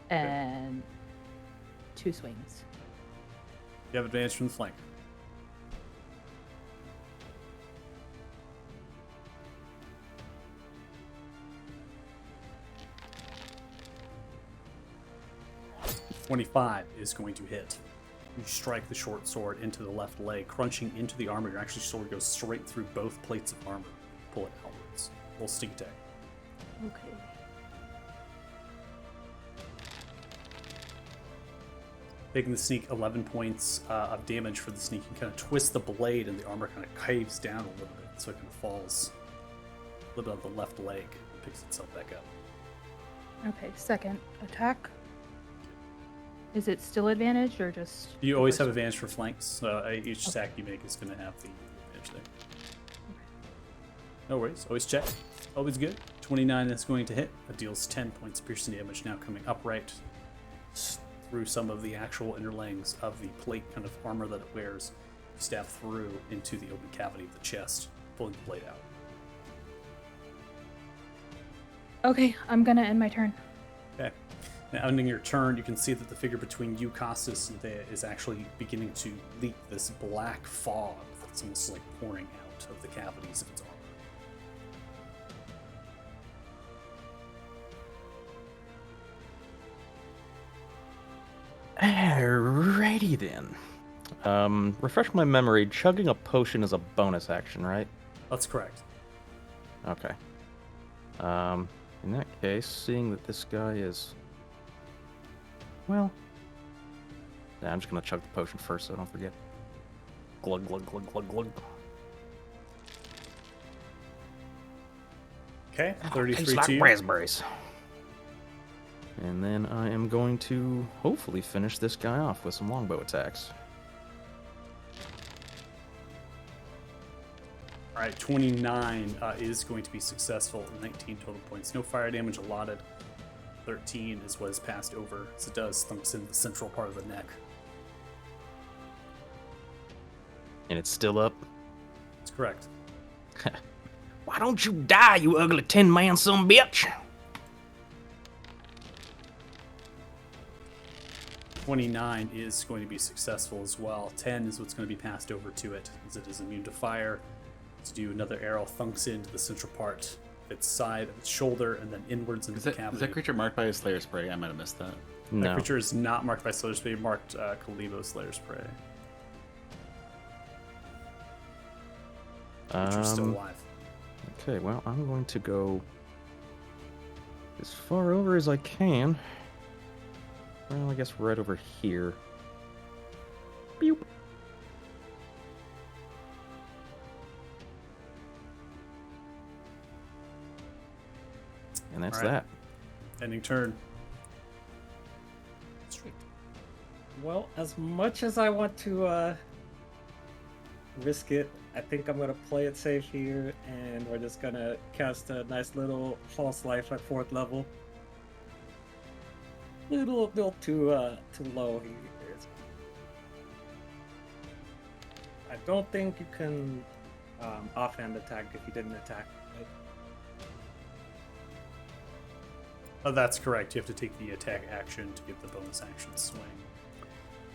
And 2 swings. You have advantage from the flank. .25 is going to hit. You strike the short sword into the left leg, crunching into the armor. Your actual sword goes straight through both plates of armor. Pull it outwards. Roll sneak attack. Okay. Taking the sneak 11 points of damage for the sneak. You kind of twist the blade and the armor kind of caves down a little bit, so it kind of falls a little bit on the left leg and picks itself back up. Okay, second attack. Is it still advantage or just... You always have first- advantage for flanks. Each attack you make is going to have the advantage there. No worries. Always check. Always good. 29 is going to hit. It deals 10 points of piercing damage, now coming upright through some of the actual interlayings of the plate kind of armor that it wears. Stab through into the open cavity of the chest, pulling the blade out. Okay, I'm gonna end my turn. Okay. Now, ending your turn, you can see that the figure between you, Costas, and Thea is actually beginning to leak this black fog that's almost like pouring out of the cavities of its armor. Alrighty then. Refresh my memory. Chugging a potion is a bonus action, right? That's correct. Okay. In that case, seeing that this guy is... Well... Yeah, I'm just gonna chug the potion first so I don't forget. Glug, glug, glug, glug, glug. Okay, Tastes 33 like to you. raspberries. And then I am going to hopefully finish this guy off with some longbow attacks. All right, 29 is going to be successful. 19 total points. No fire damage allotted. 13 is what is passed over, as it does thumps in the central part of the neck. And it's still up. That's correct. Why don't you die, you ugly tin-man son bitch? 29 is going to be successful as well. 10 is what's going to be passed over to it, as it is immune to fire. To do another arrow thunks into the central part of its side, of its shoulder, and then inwards into Is the that, cavity. is that creature marked by a Slayer spray? I might have missed that. That No. creature is not marked by Slayer's Prey, marked Kalibo Slayer's Prey. Creature's still alive. Okay, well, I'm going to go as far over as I can. Well, I guess right over here. Beep. And that's All right. that. Ending turn. Sweet. Well, as much as I want to risk it, I think I'm gonna play it safe here, and we're just gonna cast a nice little false life at 4th level. Little too low here. I don't think you can offhand attack if you didn't attack. Right? Oh, that's correct. You have to take the attack action to get the bonus action swing.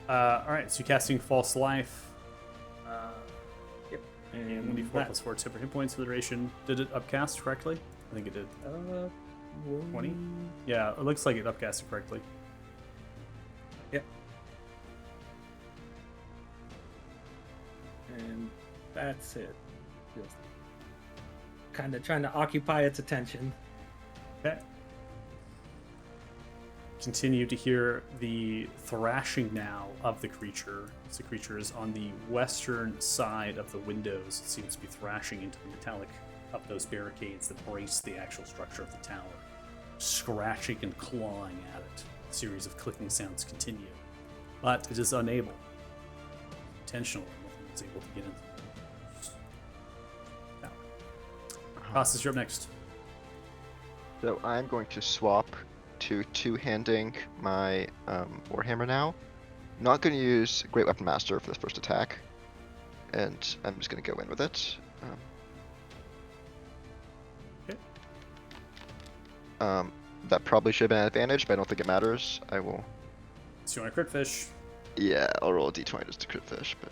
All right, so you're casting False Life. Yep. And 1d4 plus 4 temporary hit points for the duration. Did it upcast correctly? I think it did. 20? Yeah, it looks like it upcasted correctly. Yep. And that's it. Just kind of trying to occupy its attention. Okay. Continue to hear the thrashing now of the creature. So the creature is on the western side of the windows. It seems to be thrashing into the metallic of those barricades that brace the actual structure of the tower, scratching and clawing at it. A series of clicking sounds continue, but it is unable. Intentionally, nothing is able to get into the tower. Costas, you're up next. So I'm going to swap to two-handing my Warhammer now. Not going to use Great Weapon Master for this first attack, and I'm just going to go in with it. Okay. That probably should have been an advantage, but I don't think it matters. I will. So you want to crit fish? Yeah, I'll roll a d20 just to crit fish, but.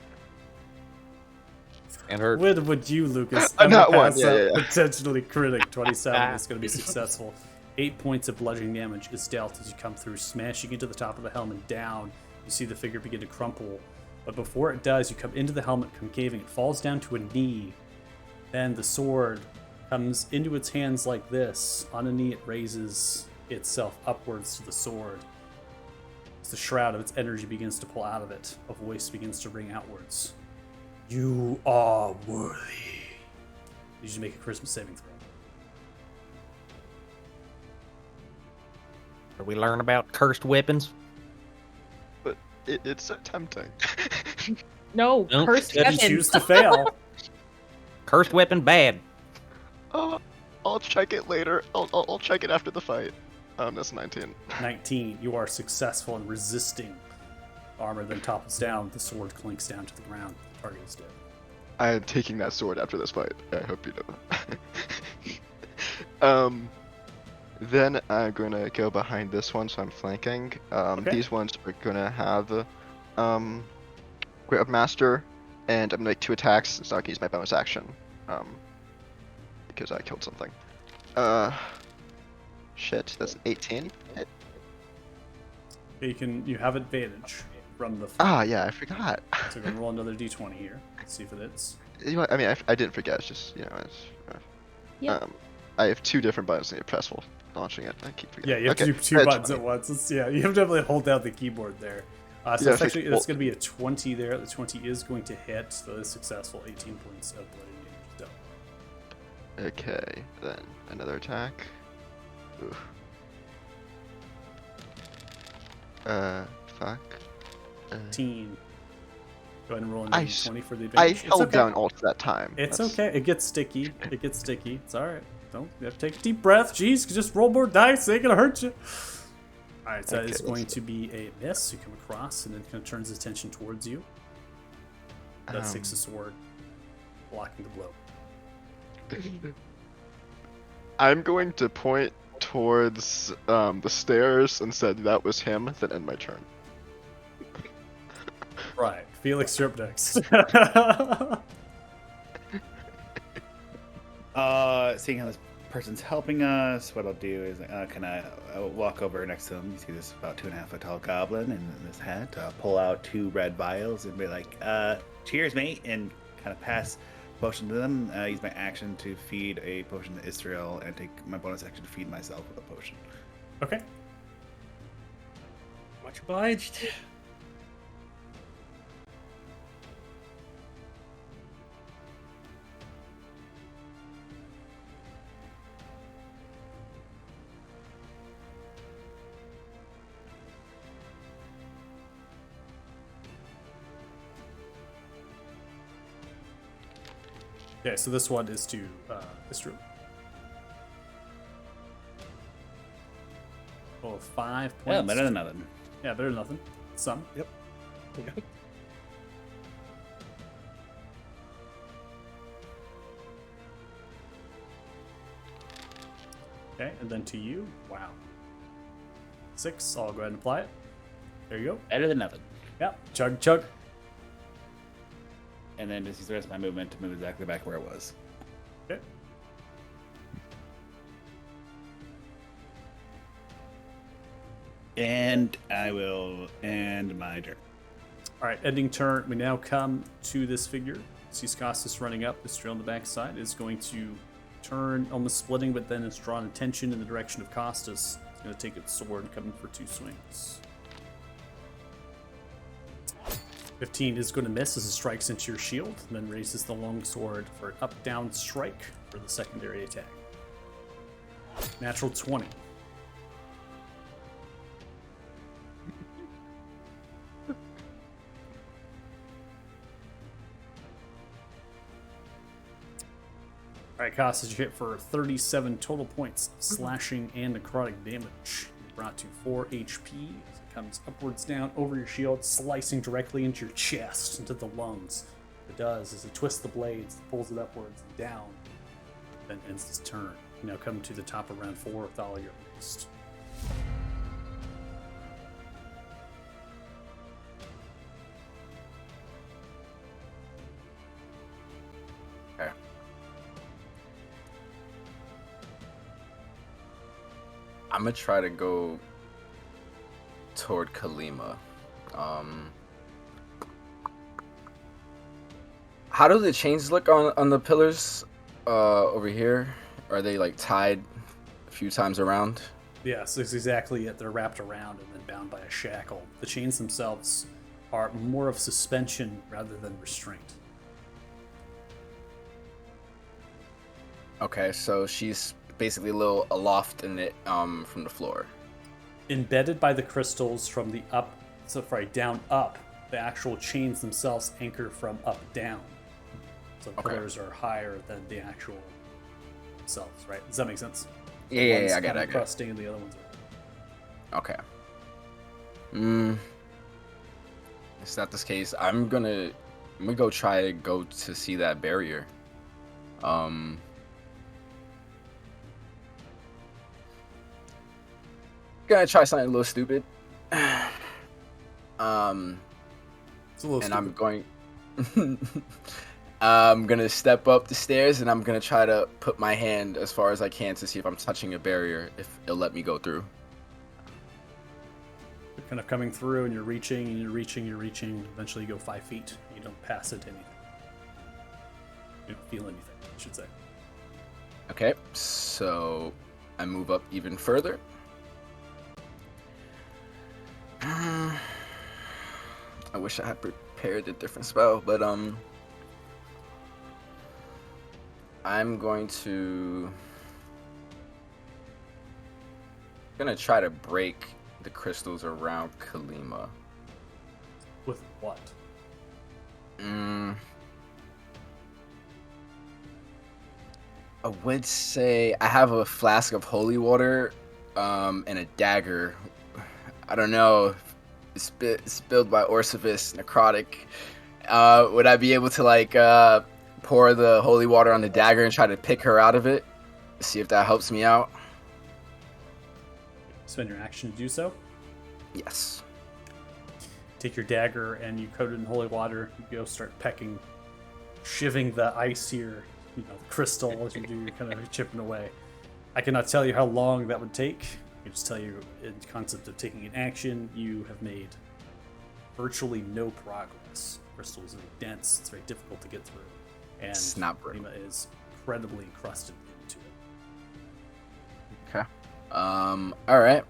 And her. Would you, Lucas, Not ever one, pass yeah, up yeah. potentially critting 27 is going to be successful. 8 points of bludgeoning damage is dealt as you come through, smashing into the top of the helmet down. You see the figure begin to crumple, but before it does, you come into the helmet concaving. It falls down to a knee. Then the sword comes into its hands like this. On a knee, it raises itself upwards to the sword. As the shroud of its energy begins to pull out of it, a voice begins to ring outwards. You are worthy. You should make a charisma saving throw. Did we learn about cursed weapons? But it's so tempting. No, Nope. cursed If you weapons. choose to fail, Cursed weapon bad. I'll check it later. I'll check it after the fight. That's 19. 19, you are successful in resisting. Armor then topples down. The sword clinks down to the ground. The target is dead. I am taking that sword after this fight. I hope you know that. Then I'm gonna go behind this one, so I'm flanking. Okay. These ones are gonna have Great Weapon Master, and I'm gonna make 2 attacks, so I can use my bonus action. Because I killed something. Shit, that's an 18. You have advantage from the. Ah, yeah, I forgot. So go and roll another d20 here. Let's see if it is. You know what, I mean, I didn't forget. It's just Yep. I have 2 different buttons I need to press while launching it. I keep forgetting. Yeah, you have to do 2 buttons at once. You have to definitely hold down the keyboard there. So Yeah, it's it's like- actually it's going to be a 20 there. The 20 is going to hit, so it's successful. 18 points of bludgeoning damage dealt. Okay, then another attack. Oof. Fuck. 18. Go ahead and roll I another s- 20 for the I advantage. It's held okay. down alt that time. It's That's- okay. It gets sticky. It gets sticky. It's all right. Don't you have to take a deep breath. Jeez, just roll more dice. They ain't gonna hurt you. All right, so Okay, it's let's going see. to be a miss. You come across and then kind of turns his attention towards you. That takes the sword, blocking the blow. I'm going to point towards the stairs and said that was him, then end my turn. Right, Felix, you're up next. Seeing how this person's helping us, what I'll do is I'll walk over next to him. You see this about 2.5 foot tall goblin in this hat. Pull out 2 red vials and be like, cheers, mate, and kind of pass potion to them. Use my action to feed a potion to Israel and take my bonus action to feed myself with a potion. Okay. Much obliged. Okay, so this one is to Istru. Oh, 5 points. Well, better than nothing. Yeah, better than nothing. Some. Yep. Okay, and then to you. Wow. 6. I'll go ahead and apply it. There you go. Better than nothing. Yep. Chug, chug. And then just use the rest of my movement to move exactly back where it was. Okay. And I will end my turn. All right, ending turn. We now come to this figure. Sees Costas running up. This trail on the backside is going to turn, almost splitting, but then it's drawn attention in the direction of Costas. It's going to take its sword and come in for 2 swings. 15 is going to miss as it strikes into your shield, and then raises the long sword for an up-down strike for the secondary attack. Natural 20. Alright, Costas, you hit for 37 total points of slashing and necrotic damage. You're brought to 4 HP as it comes upwards down over your shield, slicing directly into your chest, into the lungs. What it does is it twists the blades, pulls it upwards and down, then ends its turn. You now come to the top of round 4 with all your rest. Okay. I'm gonna try to go toward Kalima. How do the chains look on the pillars over here? Are they like tied a few times around? Yes, that's exactly it. They're wrapped around and then bound by a shackle. The chains themselves are more of suspension rather than restraint. Okay, so she's basically a little aloft in it from the floor. Embedded by the crystals from the down up, the actual chains themselves anchor from up down. So the pillars are higher than the actual themselves, right? Does that make sense? Yeah, I got it. Crusting and the other ones are. Okay. If that's the case, I'm gonna go try to go to see that barrier. Gonna try something a little stupid. It's a little And stupid. I'm gonna step up the stairs and I'm gonna try to put my hand as far as I can to see if I'm touching a barrier, if it'll let me go through. You're kind of coming through and you're reaching and you're reaching. Eventually you go 5 feet. You don't pass it anything. You don't feel anything, I should say. Okay, so I move up even further. I wish I had prepared a different spell, but I'm gonna try to break the crystals around Kalima. With what? I would say I have a flask of holy water and a dagger. I don't know if it's spilled by Orcivis, necrotic. Would I be able to like pour the holy water on the dagger and try to pick her out of it? See if that helps me out. Spend your action to do so. Yes. Take your dagger and you coat it in holy water. You go start pecking, shivving the ice here, the crystal as you do. You're kind of chipping away. I cannot tell you how long that would take. I can just tell you, in the concept of taking an action, you have made virtually no progress. Crystal is very dense. It's very difficult to get through. And It's not brittle. Kalima is incredibly encrusted into it. Okay. All right.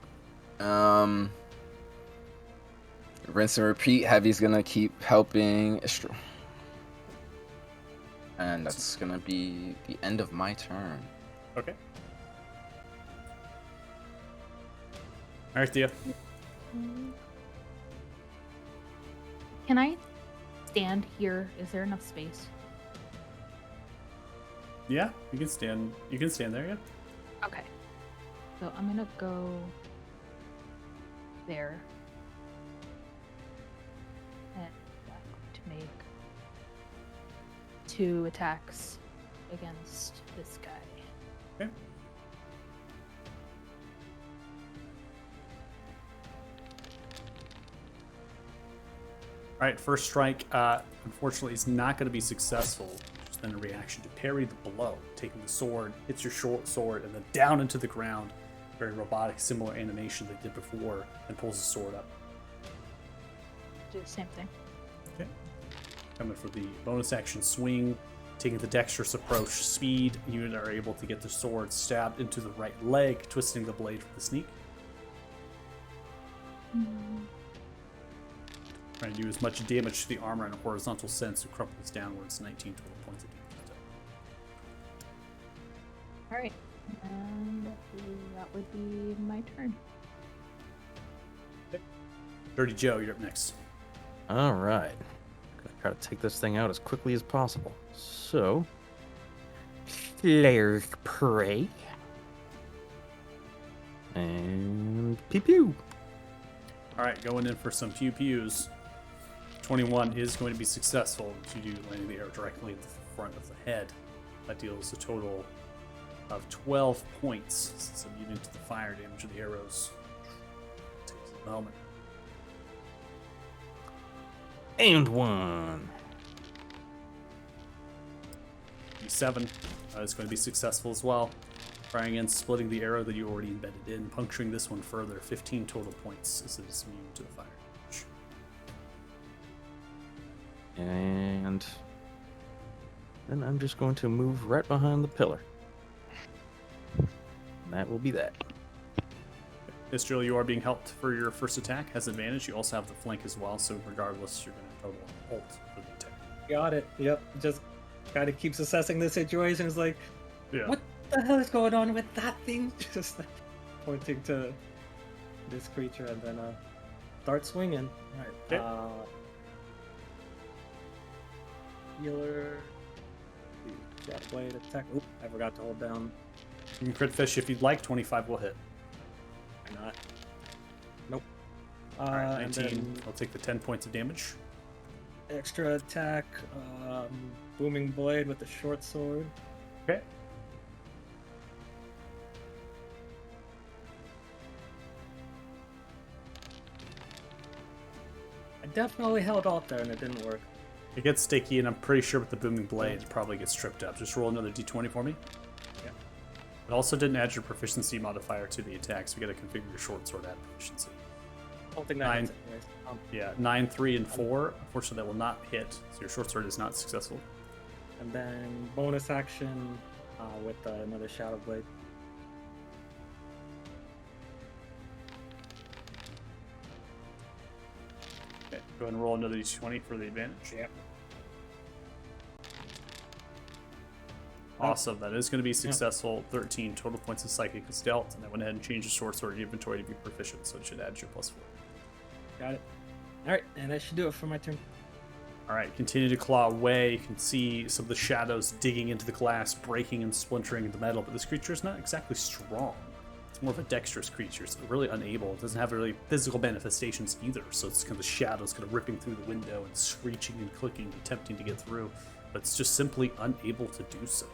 Rinse and repeat. Heavy's gonna keep helping Istra. And that's gonna be the end of my turn. Okay. All right, Thea. Can I stand here? Is there enough space? Yeah, you can stand. You can stand there. Yeah. Okay. So I'm gonna go there. And I'm going to make 2 attacks against this guy. Okay. All right, first strike, unfortunately, is not going to be successful. Just then a reaction to parry the blow, taking the sword, hits your short sword, and then down into the ground. Very robotic, similar animation they did before, and pulls the sword up. Do the same thing. Okay. Coming for the bonus action swing, taking the dexterous approach, speed. You are able to get the sword stabbed into the right leg, twisting the blade for the sneak. Trying to do as much damage to the armor in a horizontal sense, it crumples downwards, 19 total points of damage. Alright. And that would be my turn. Dirty Joe, you're up next. All right. Gonna try to take this thing out as quickly as possible. So, Flare's Prey. And pew pew. All right, going in for some pew pews. 21 is going to be successful due to landing the arrow directly in the front of the head. That deals a total of 12 points, since I'm immune to the fire damage of the arrows. Takes a moment. And 1. 7 is going to be successful as well. Trying and splitting the arrow that you already embedded in, puncturing this one further. 15 total points as it is immune to the fire damage. And then I'm just going to move right behind the pillar. And that will be that. Mistral, you are being helped for your first attack. Has advantage. You also have the flank as well, so regardless, you're going to total an ult for the attack. Got it. Yep. Just kind of keeps assessing the situation. It's like, Yeah. what the hell is going on with that thing? Just pointing to this creature and then start swinging. All right. Okay. Healer. Got blade attack. Oop, I forgot to hold down. You can crit fish if you'd like. 25 will hit. Why not? Nope. All right, And 19. then I'll take the 10 points of damage. extra attack. Booming blade with the short sword. Okay. I definitely held out there and it didn't work. It gets sticky, and I'm pretty sure with the booming blade, it probably gets stripped up. Just roll another d20 for me. Yeah. It also didn't add your proficiency modifier to the attack, so we got to configure your short sword add proficiency. I don't think that Nine. hits anyways. Yeah, 9, 3, and 4. Unfortunately, that will not hit, so your short sword is not successful. And then bonus action with another Shadow Blade. Okay, go ahead and roll another d20 for the advantage. Yep. Awesome, that is going to be successful. 13 total points of psychic is dealt, and I went ahead and changed the short sword in your inventory to be proficient, so it should add your +4. Got it. Alright, and that should do it for my turn. Alright, continue to claw away. You can see some of the shadows digging into the glass, breaking and splintering the metal, but this creature is not exactly strong. It's more of a dexterous creature. It's really unable. It doesn't have really physical manifestations either, so it's kind of the shadows kind of ripping through the window and screeching and clicking, attempting to get through, but it's just simply unable to do so.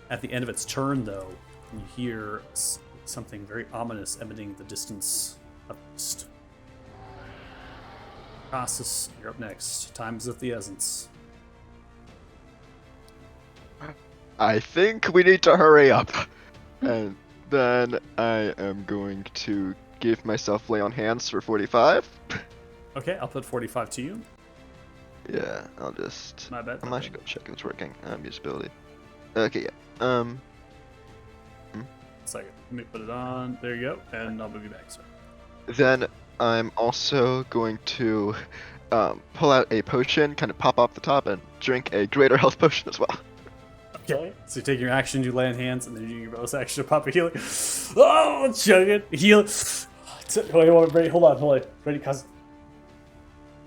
At the end of its turn, though, you hear something very ominous emanating in the distance up east. Cassus, you're up next. Time is of the essence. I think we need to hurry up. And then I am going to give myself lay on hands for 45. Okay, I'll put 45 to you. Yeah, I'll just... My bad. I'm actually gonna check if it's working. Usability. Okay, yeah. Second. Let me put it on. There you go. And I'll move you back, sir. Then I'm also going to pull out a potion, kind of pop off the top, and drink a greater health potion as well. Okay. So you take your action, you land hands, and then you do your bonus action to pop a healing. Oh, chug it. Heal. Wait, hold on. Ready, cousin?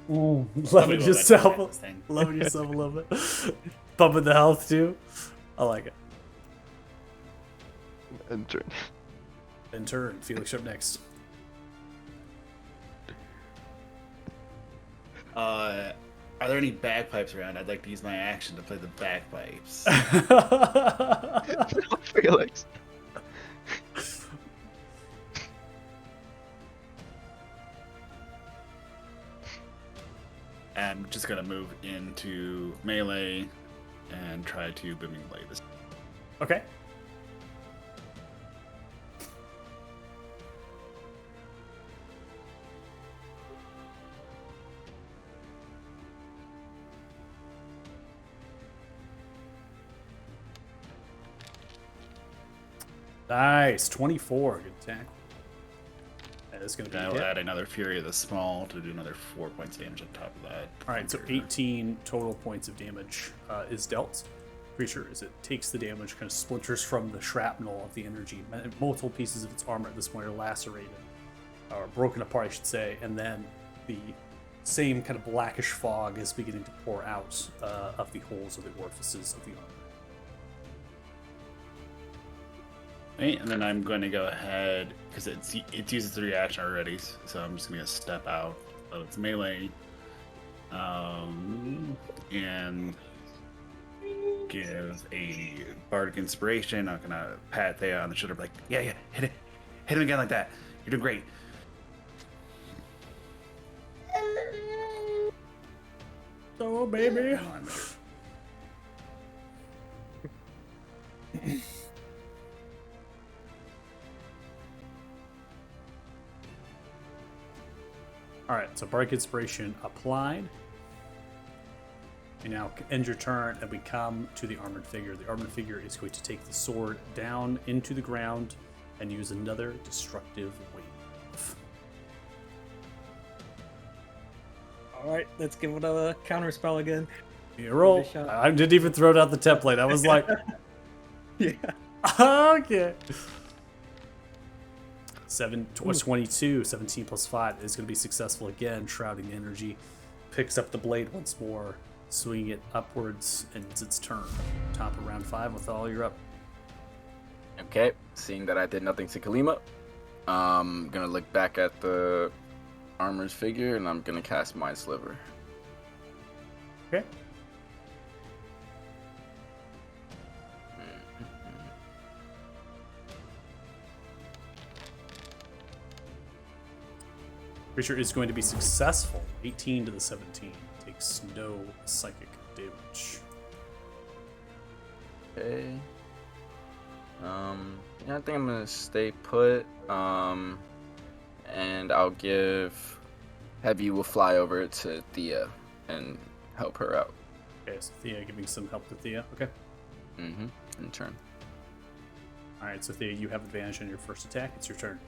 Loving yourself. Loving yourself a little bit. Pumping the health, too. I like it. And turn. In turn, Felix, you're up next. Are there any bagpipes around? I'd like to use my action to play the bagpipes. Felix. I'm just gonna move into melee and try to booming blade this. Okay. Nice, 24. Good attack. That is going to be a I'll hit. add another Fury of the Small to do another 4 points damage on top of that. All right, so 18 total points of damage is dealt. Creature, as it takes the damage, kind of splinters from the shrapnel of the energy. Multiple pieces of its armor at this point are lacerated, or broken apart, I should say, and then the same kind of blackish fog is beginning to pour out of the holes of the orifices of the armor. Right, and then I'm going to go ahead because it uses the reaction already, so I'm just going to step out of its melee, and give a bardic inspiration. I'm gonna pat Thea on the shoulder, like, yeah, hit him again like that. You're doing great. Oh, baby. Come on, All right, so Bardic Inspiration applied. You now end your turn, and we come to the armored figure. The armored figure is going to take the sword down into the ground and use another destructive wave. All right, let's give it a counter spell again. You roll. Give it a shot. I didn't even throw out the template. I was like, Yeah. okay. 22, 17 plus 5 is going to be successful again. Shrouding energy picks up the blade once more, swinging it upwards, and it's its turn. Top of round 5 with all, you're up. Okay, seeing that I did nothing to Kalima, I'm gonna look back at the armor's figure and I'm gonna cast Mind Sliver. Okay. Creature is going to be successful. 18 to the 17. Takes no psychic damage. Okay. Yeah, I think I'm gonna stay put. And I'll give Heavy will fly over to Thea and help her out. Okay, so Thea giving some help to Thea. Okay. In turn. Alright, so Thea, you have advantage on your first attack. It's your turn.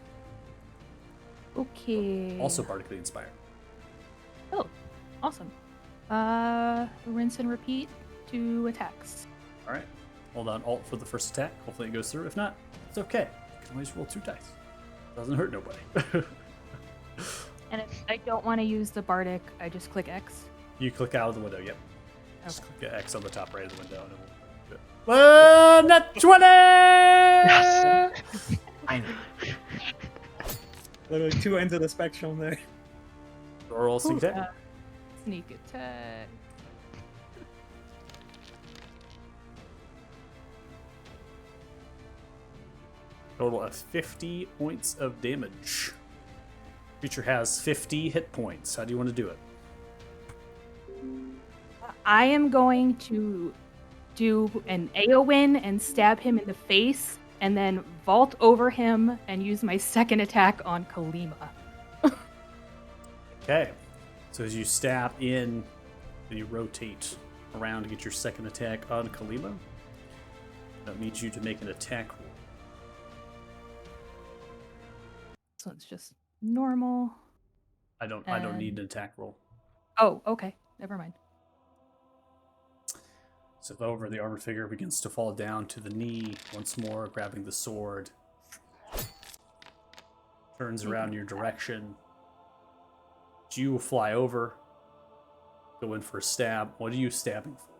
Okay. Also bardically inspired. Oh, awesome. Rinse and repeat 2 attacks. Alright. Hold on Alt for the first attack. Hopefully it goes through. If not, it's okay. You can always roll 2 dice. Doesn't hurt nobody. And if I don't want to use the Bardic, I just click X. You click out of the window, yep. Just Okay. click X on the top right of the window and it will do it. Well, not 20! Yes! I know. Literally 2 ends of the spectrum there. Roll sneak attack. Sneak attack. Total of 50 points of damage. Creature has 50 hit points. How do you want to do it? I am going to do an Aowen and stab him in the face, and then vault over him and use my second attack on Kalima. Okay. So as you stab in, you rotate around to get your second attack on Kalima. That needs you to make an attack roll. So it's just normal. I don't need an attack roll. Oh, okay. Never mind. So over, the armored figure begins to fall down to the knee once more, grabbing the sword. Turns around your direction. You fly over. Go in for a stab. What are you stabbing for?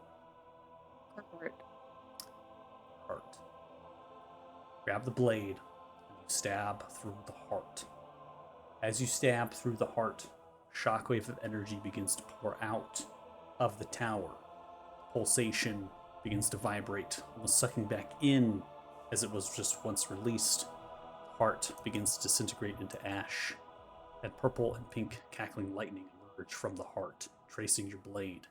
Grab the blade, and you stab through the heart. As you stab through the heart, a shockwave of energy begins to pour out of the tower. Pulsation begins to vibrate, almost sucking back in as it was just once released. The heart begins to disintegrate into ash, and purple and pink cackling lightning emerge from the heart, tracing your blade.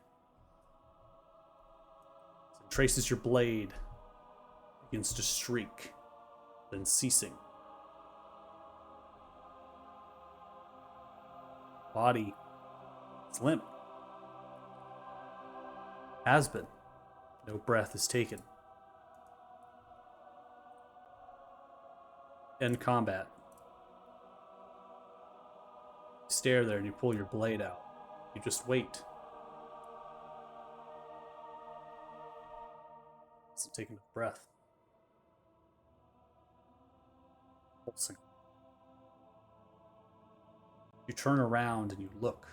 As it traces your blade, it begins to streak, then ceasing. Body is limp. Has been. No breath is taken. End combat. You stare there and you pull your blade out. You just wait. Doesn't take enough breath. Pulsing. You turn around and you look.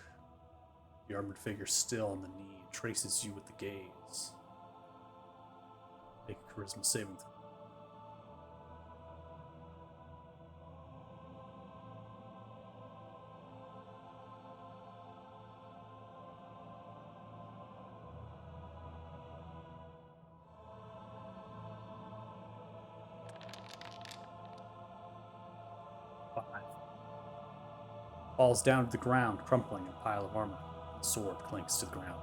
The armored figure still on the knee traces you with the gaze. Make a charisma saving throw. Falls down to the ground, crumpling in a pile of armor. The sword clinks to the ground.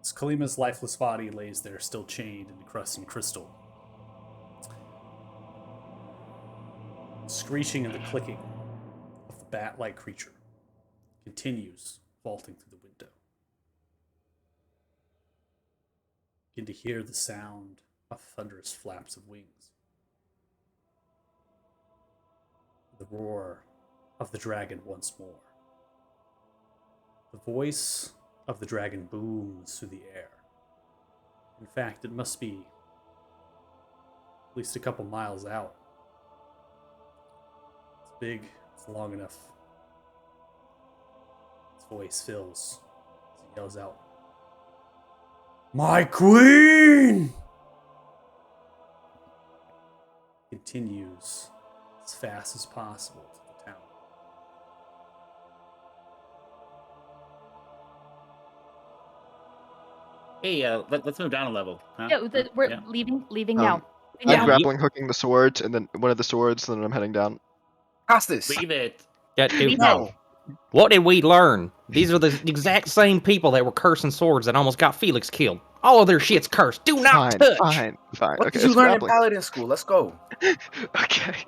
As Kalima's lifeless body lays there, still chained in crusted crystal. The screeching and the clicking of the bat-like creature continues, vaulting through the window. Begin to hear the sound of thunderous flaps of wings. The roar of the dragon once more. The voice of the dragon booms through the air. In fact, it must be at least a couple miles out. It's big, it's long enough. Its voice fills as he yells out, "My queen!" Continues as fast as possible to the town. Hey, let's move down a level. Huh? Yeah, we're Yeah. leaving now. I'm Yeah. grappling hooking the swords, and then one of the swords, and then I'm heading down. Costas! Leave it. No! What did we learn? These are the exact same people that were cursing swords that almost got Felix killed. All of their shit's cursed. Do not Fine, touch. fine. What Okay, did you it's learn in grappling. Paladin school? Let's go. Okay.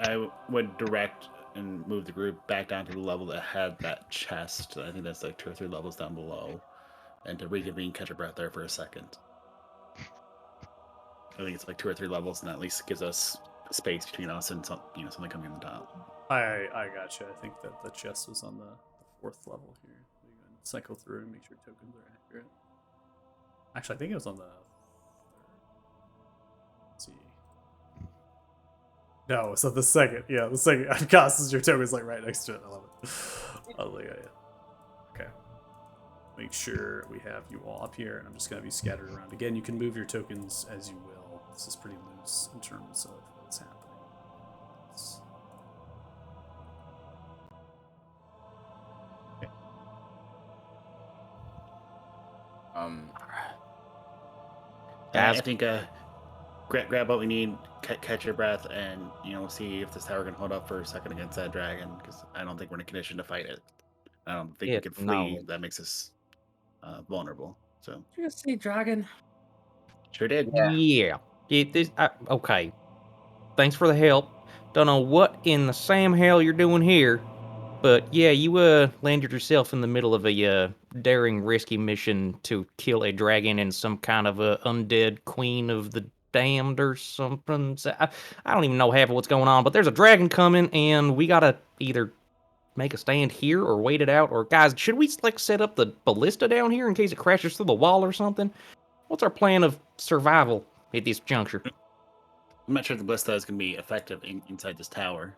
I would direct and move the group back down to the level that had that chest. I think that's like 2 or 3 levels down below. And to reconvene, catch your breath there for a second. I think it's like 2 or 3 levels, and that at least gives us space between us and something coming in the top. I gotcha. I think that the chest was on the 4th level here. So you can cycle through and make sure tokens are accurate. Actually, I think it was on the 3rd. Let's see. No, so the 2nd. Yeah, the 2nd. Costas, your token's like right next to it. I love it. I was like, yeah. Okay. Make sure we have you all up here, and I'm just going to be scattered around. Again, you can move your tokens as you will. This is pretty loose in terms of what's happening. Okay. Guys, I think grab what we need, catch your breath, and see if this tower can hold up for a second against that dragon. Because I don't think we're in a condition to fight it. I don't think we can flee. no. That makes us vulnerable. So Did you just say dragon? sure did. Yeah. Okay. Thanks for the help. Don't know what in the Sam hell you're doing here, but yeah, you landed yourself in the middle of a daring, risky mission to kill a dragon and some kind of a undead queen of the damned or something. So I don't even know half of what's going on, but there's a dragon coming, and we gotta either make a stand here or wait it out. Or guys, should we like set up the ballista down here in case it crashes through the wall or something? What's our plan of survival at this juncture? I'm not sure if the ballista is going to be effective inside this tower.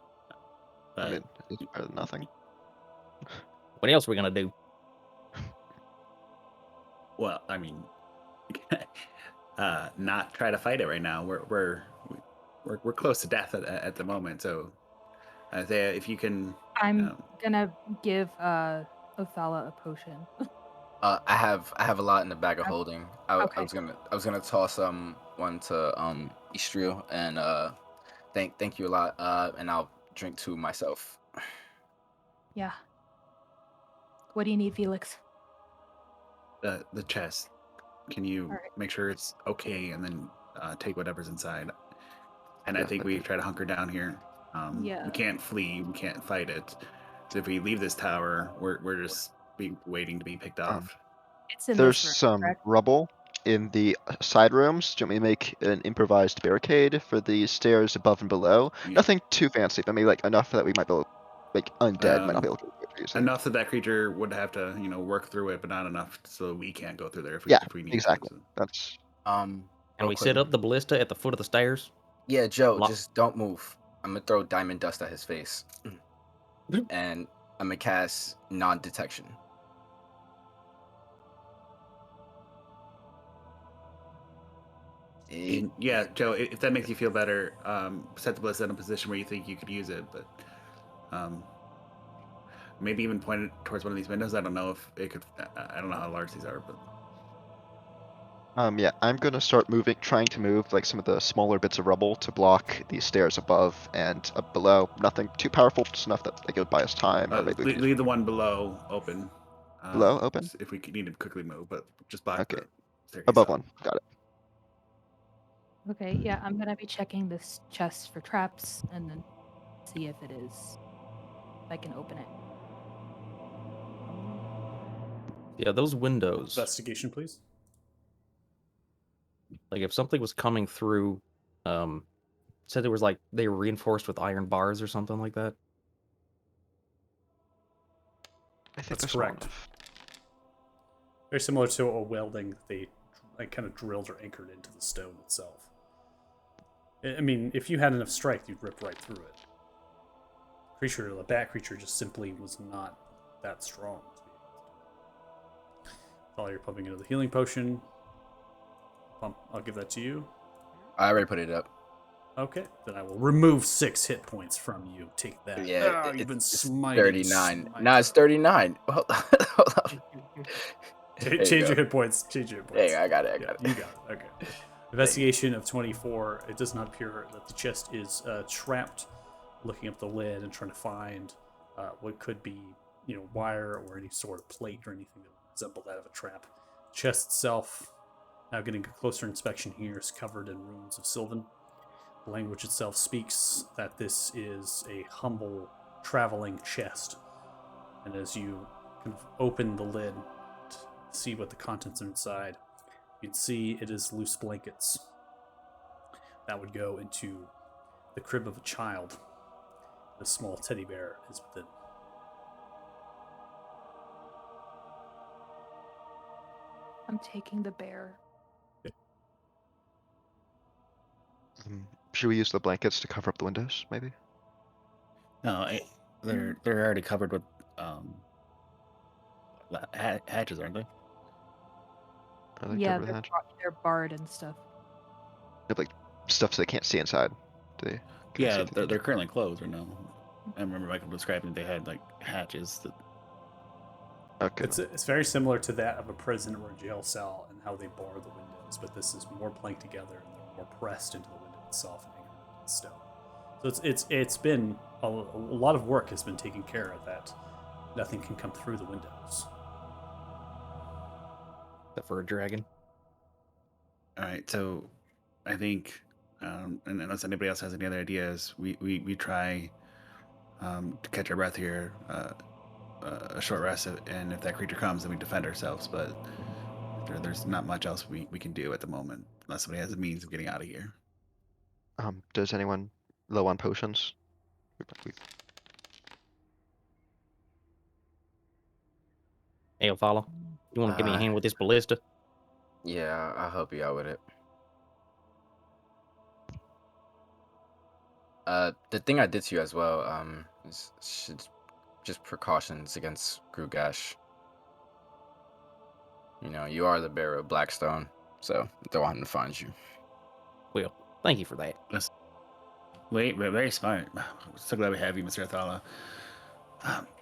But I mean, it's better than nothing. What else are we gonna do? Well, I mean, not try to fight it right now. We're close to death at the moment. So, Isaiah, if you can, I'm gonna give Othala a potion. I have a lot in the bag of Okay. holding. I Okay. was gonna toss one to Istrio and thank you a lot. And I'll drink two myself. Yeah. What do you need, Felix? the chest. Can you All right. make sure it's okay, and then take whatever's inside? And I Yeah, think we try to hunker down here. Yeah. We can't flee. We can't fight it. So if we leave this tower, we're just waiting to be picked off. It's in There's this room, some correct? rubble in the side rooms. Do you want me to make an improvised barricade for the stairs above and below? Yeah. Nothing too fancy, but maybe like enough that we might be able, like undead might not be able to do it easily. Enough that creature would have to, work through it, but not enough so we can't go through there if we need Exactly. to. So. That's Can real we quick. set up the ballista at the foot of the stairs? Yeah, Joe, Lo- just don't move. I'm gonna throw diamond dust at his face, and I'm gonna cast non-detection. And yeah, Joe, if that makes you feel better, set the ballista in a position where you think you could use it, but maybe even point it towards one of these windows. I don't know if it could. I don't know how large these are, but yeah, I'm gonna start trying to move like some of the smaller bits of rubble to block the stairs above and up below. Nothing too powerful, just enough that it would buy us time. Or maybe we could leave the one below open. below open. If we need to quickly move, but just block Okay, the staircase above up. one. Got it. Okay, yeah, I'm gonna be checking this chest for traps and then see if I can open it. Yeah, those windows. Investigation, please. Like if something was coming through, said it was like they were reinforced with iron bars or something like that. I think That's they're small correct. enough. Very similar to a welding, they kind of drilled or anchored into the stone itself. I mean, if you had enough strength, you'd rip right through it. The bat creature just simply was not that strong. While you're pumping into the healing potion, I'll give that to you. I already put it up. Okay, then I will remove 6 hit points from you. Take that. Yeah, You've been it's smited. 39. Nah, it's 39. Hold on. Change your hit points. Change your hit points. Hey, I got it. You got it. Okay. Investigation of 24. It does not appear that the chest is trapped. Looking up the lid and trying to find what could be, wire or any sort of plate or anything that would resemble that of a trap. The chest itself, now getting a closer inspection here, is covered in runes of Sylvan. The language itself speaks that this is a humble traveling chest. And as you kind of open the lid to see what the contents are inside, you can see it is loose blankets that would go into the crib of a child. The small teddy bear is within. I'm taking the bear. Should we use the blankets to cover up the windows, maybe? No, they're already covered with hatches, aren't they? Are they Yeah, covered with hatch? they're barred and stuff. They have like stuff so they can't see inside. Do they? Can they see Yeah, through they're currently closed right now. I remember Michael describing they had like hatches that. Okay. It's very similar to that of a prison or a jail cell and how they bar the windows, but this is more planked together and they're more pressed into the window itself and anchored into the stone. So it's been a lot of work has been taken care of that nothing can come through the windows. Except for a dragon. All right, so I think, and unless anybody else has any other ideas, we try to catch our breath here, a short rest, and if that creature comes, then we defend ourselves. But there's not much else we can do at the moment, unless somebody has a means of getting out of here. Does anyone low on potions? Hey, Othala, you want to give me a hand with this ballista? Yeah, I'll help you out with it. The thing I did to you as well, should just precautions against Grugash. You know, you are the bearer of Blackstone, so don't want him to find you. Well, thank you for that. Wait, very smart. So glad we have you, Mr. Athala.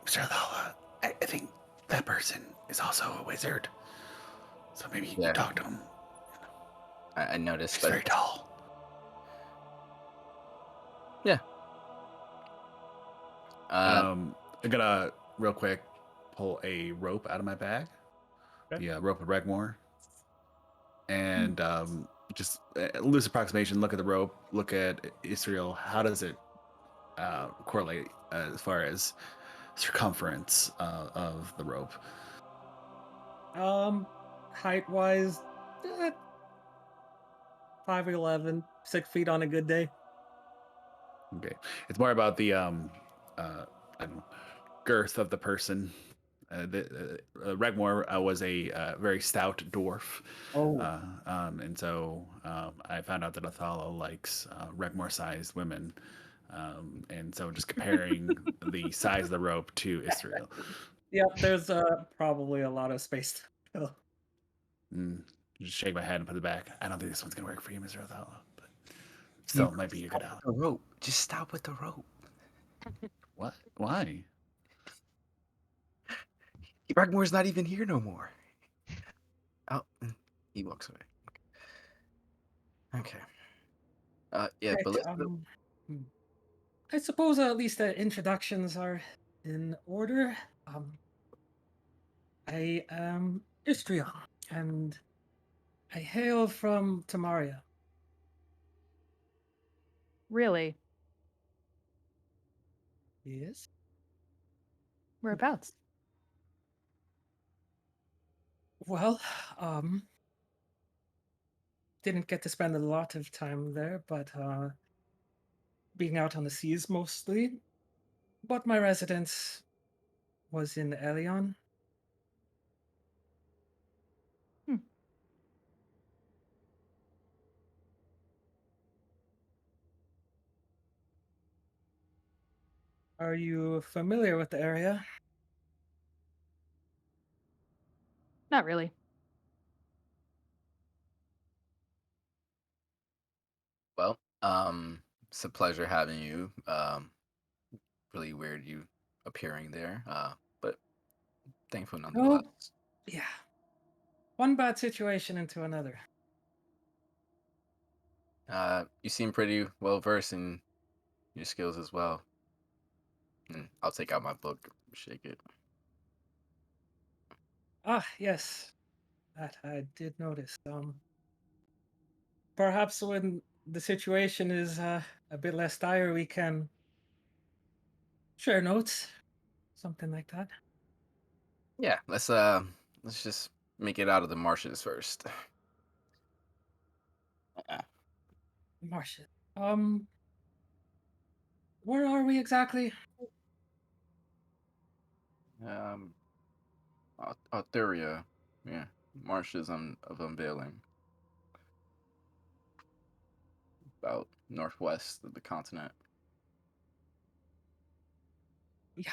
Mr. Athala, I think that person is also a wizard. So maybe you Yeah. can talk to him. I noticed He's that. very tall. Yeah. I'm gonna real quick pull a rope out of my bag. Okay. The rope of Regmore. And just a loose approximation. Look at the rope. Look at Israel. How does it correlate as far as circumference of the rope? Height wise, 5'11", 6 feet on a good day. Okay, it's more about the I don't know, girth of the person. Regmore was a very stout dwarf. Oh. And so I found out that Othala likes Regmore-sized women. And so just comparing the size of the rope to Israel. Yep, there's probably a lot of space to fill. Just shake my head and put it back. I don't think this one's going to work for you, Mr. Othala. But still, it might be a good ally. The rope. Just stop with the rope. What? Why? Ragmore's not even here no more. Oh, he walks away. Okay. Yeah, Right, but I suppose at least the introductions are in order. I am Istrion, and I hail from Tamaria. Really? Yes. Whereabouts? Well, didn't get to spend a lot of time there, but being out on the seas mostly. But my residence was in Elion. Hmm. Are you familiar with the area? Not really. well, it's a pleasure having you. Really weird you appearing there. But thankful nonetheless. Oh, yeah. One bad situation into another. You seem pretty well versed in your skills as well. I'll take out my book, shake it. Ah, yes. That I did notice. Perhaps when the situation is a bit less dire, we can share notes, something like that. Yeah, let's just make it out of the marshes first. Marcia, where are we exactly? Um, Arthuria, yeah, marshes of unveiling, about northwest of the continent. Yeah,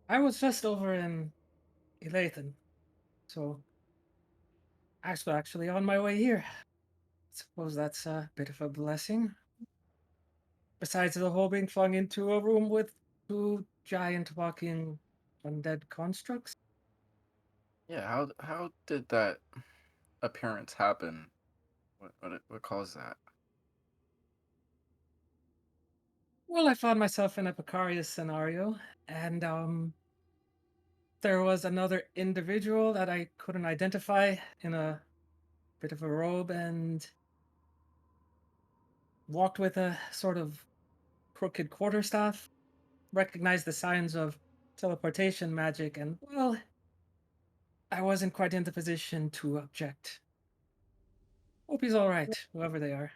I was just over in Elathan, so I was actually on my way here. Suppose that's a bit of a blessing. Besides the whole being flung into a room with two giant walking undead constructs. Yeah, how did that appearance happen? What caused that? Well, I found myself in a precarious scenario, and there was another individual that I couldn't identify in a bit of a robe and walked with a sort of crooked quarterstaff, recognized the signs of teleportation magic, and, well, I wasn't quite in the position to object. Hope he's alright, whoever they are.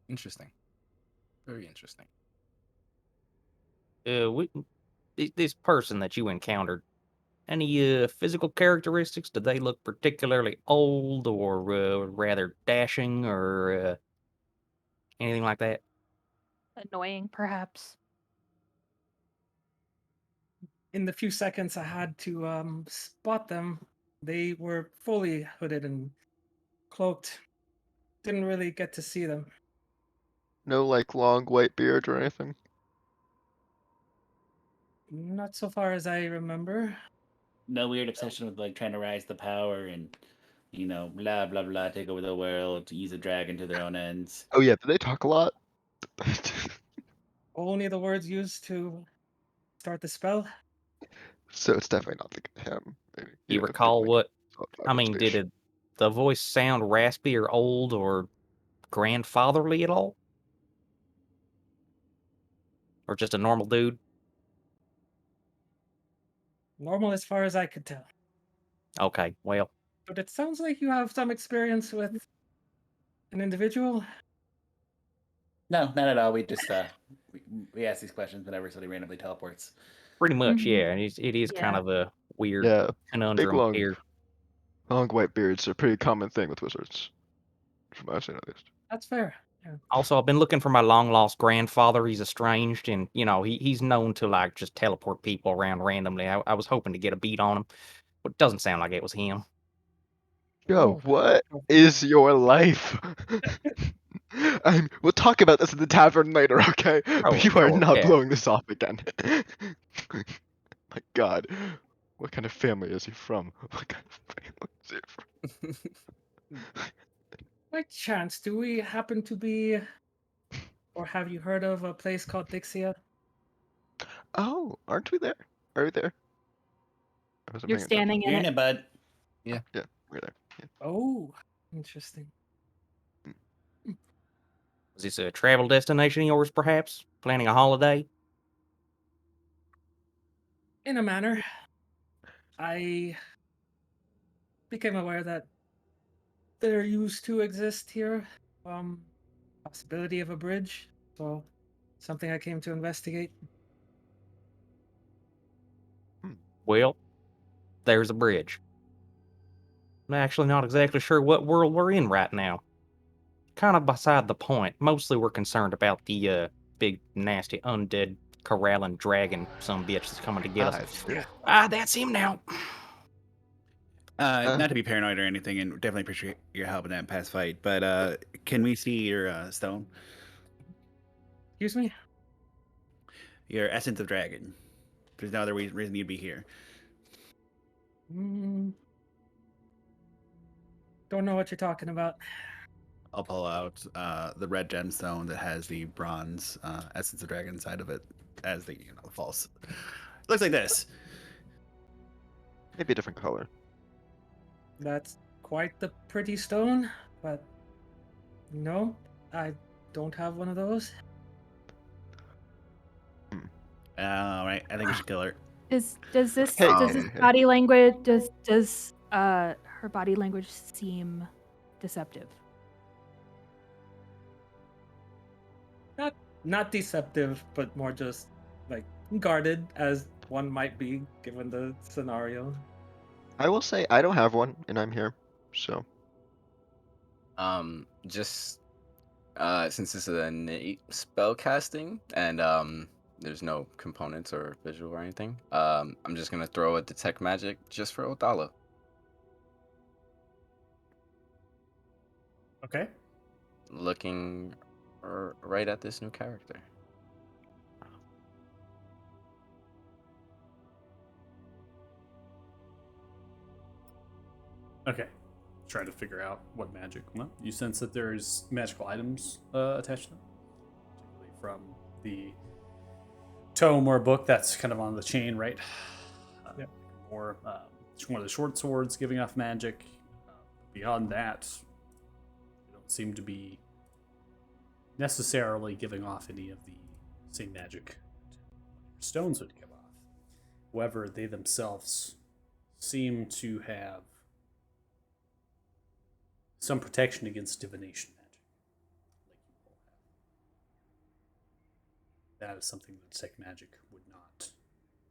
Interesting, very interesting. This person that you encountered, any physical characteristics? Do they look particularly old or rather dashing or anything like that? annoying, perhaps. In the few seconds I had to spot them, they were fully hooded and cloaked. Didn't really get to see them. No, like, long white beard or anything? Not so far as I remember. No weird obsession with like trying to rise to power and blah blah blah, take over the world, use a dragon to their own ends. Oh yeah, do they talk a lot? Only the words used to start the spell. So it's definitely not him. Maybe, You it recall didn't what? talk I on mean, did stage. the voice sound raspy or old or grandfatherly at all, or just a normal dude? Normal as far as I could tell. Okay, well, But it sounds like you have some experience with an individual. No, not at all. We just we ask these questions whenever somebody randomly teleports. pretty much, Mhm. yeah. And it is kind Yeah. of a weird Yeah, big conundrum here. long white beards are a pretty common thing with wizards, from what I've seen at least. That's fair. Yeah. Also, I've been looking for my long lost grandfather. He's estranged, and he's known to like just teleport people around randomly. I was hoping to get a beat on him, but it doesn't sound like it was him. Yo, Oh, what oh, is your life? We'll talk about this at the tavern later, okay? But Oh, you are sure, not yeah. blowing this off again. My God, what kind of family is he from? What kind of family is he from? by chance, do we happen to be, or have you heard of a place called Dixia? Oh, aren't we there? Are we there? I wasn't You're paying attention. standing in You're in it. it, bud. Yeah, we're there. Yeah. Oh, interesting. Is this a travel destination of yours, perhaps? Planning a holiday? In a manner, I became aware that there used to exist here possibility of a bridge. So something I came to investigate. Well, there's a bridge. I'm actually not exactly sure what world we're in right now. Kind of beside the point. Mostly we're concerned about the big, nasty, undead, corralling dragon some bitch that's coming to get us. Yeah. That's him now. Not to be paranoid or anything, and definitely appreciate your help in that past fight. But can we see your stone, Excuse me? your essence of dragon? There's no other reason you'd be here. Mm, don't know what you're talking about. I'll pull out the red gemstone that has the bronze essence of dragon inside of it as the false. Looks like this. Maybe a different color. That's quite the pretty stone, but no, I don't have one of those. All right, I think we should kill her. Does this Hey, does hey, this hey. body language does her body language seem deceptive? Not deceptive, but more just like guarded as one might be given the scenario. I will say I don't have one, and I'm here, so. Just since this is an innate spell casting and there's no components or visual or anything, I'm just gonna throw a detect magic just for Othala. Okay. Looking right at this new character. Okay. Trying to figure out what magic. Well, you sense that there's magical items attached to them, particularly from the tome or book that's kind of on the chain, right? Yep. Or one of the short swords giving off magic. Beyond that, they don't seem to be necessarily giving off any of the same magic stones would give off. However, they themselves seem to have some protection against divination magic, like you all have. That is something that detect magic would not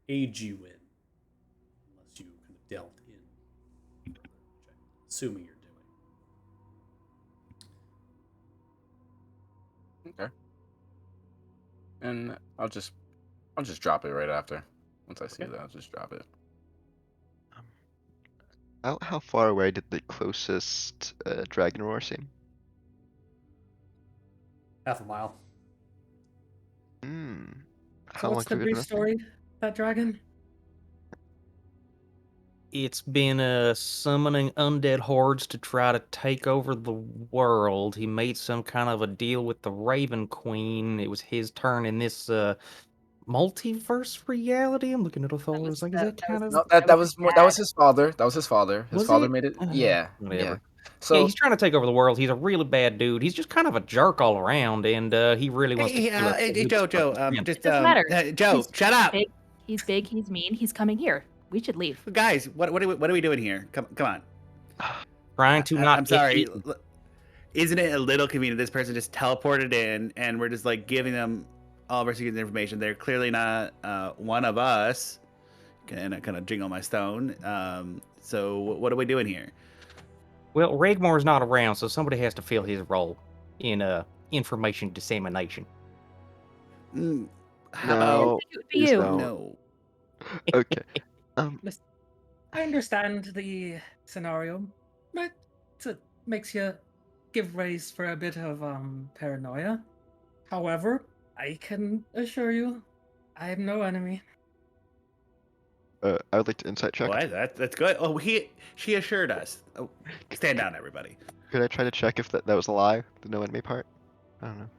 aid you in, unless you kind of delved in, which I'm assuming you're doing. Okay. And I'll just drop it right after. Once I see Okay. that, I'll just drop it. How far away did the closest dragon roar seem? Half a mile. Hmm. So How long what's the could we brief been story? That dragon? It's been summoning undead hordes to try to take over the world. He made some kind of a deal with the Raven Queen. It was his turn in this multiverse reality. I'm looking at Author's like, is that kind of No, that that was was more. That was his father. That was his father. His Was father it? made it. Yeah, Whatever. yeah. Yeah, So he's trying to take over the world. He's a really bad dude. He's just kind of a jerk all around, and he really wants to Hey, kill us. hey, He Joe, wants us Joe, to win. just Doesn't matter. Joe, shut up, Big. He's big. He's mean. He's coming here. We should leave. guys. What are we doing here? Come on. Trying to not I'm get sorry. eaten. Isn't it a little convenient? This person just teleported in, and we're just like giving them all of our secret information. They're clearly not one of us. And I kind of jingle my stone. So what are we doing here? Well, Regmore's not around, so somebody has to fill his role in information dissemination. Mm, I how No, think it would be please you. don't. no? Okay. I understand the scenario, but it makes you give raise for a bit of paranoia. However, I can assure you, I am no enemy. I would like to insight check. Well, that's good. Oh, she assured us. Oh, stand down, everybody. Could I try to check if that was a lie, the no enemy part? I don't know.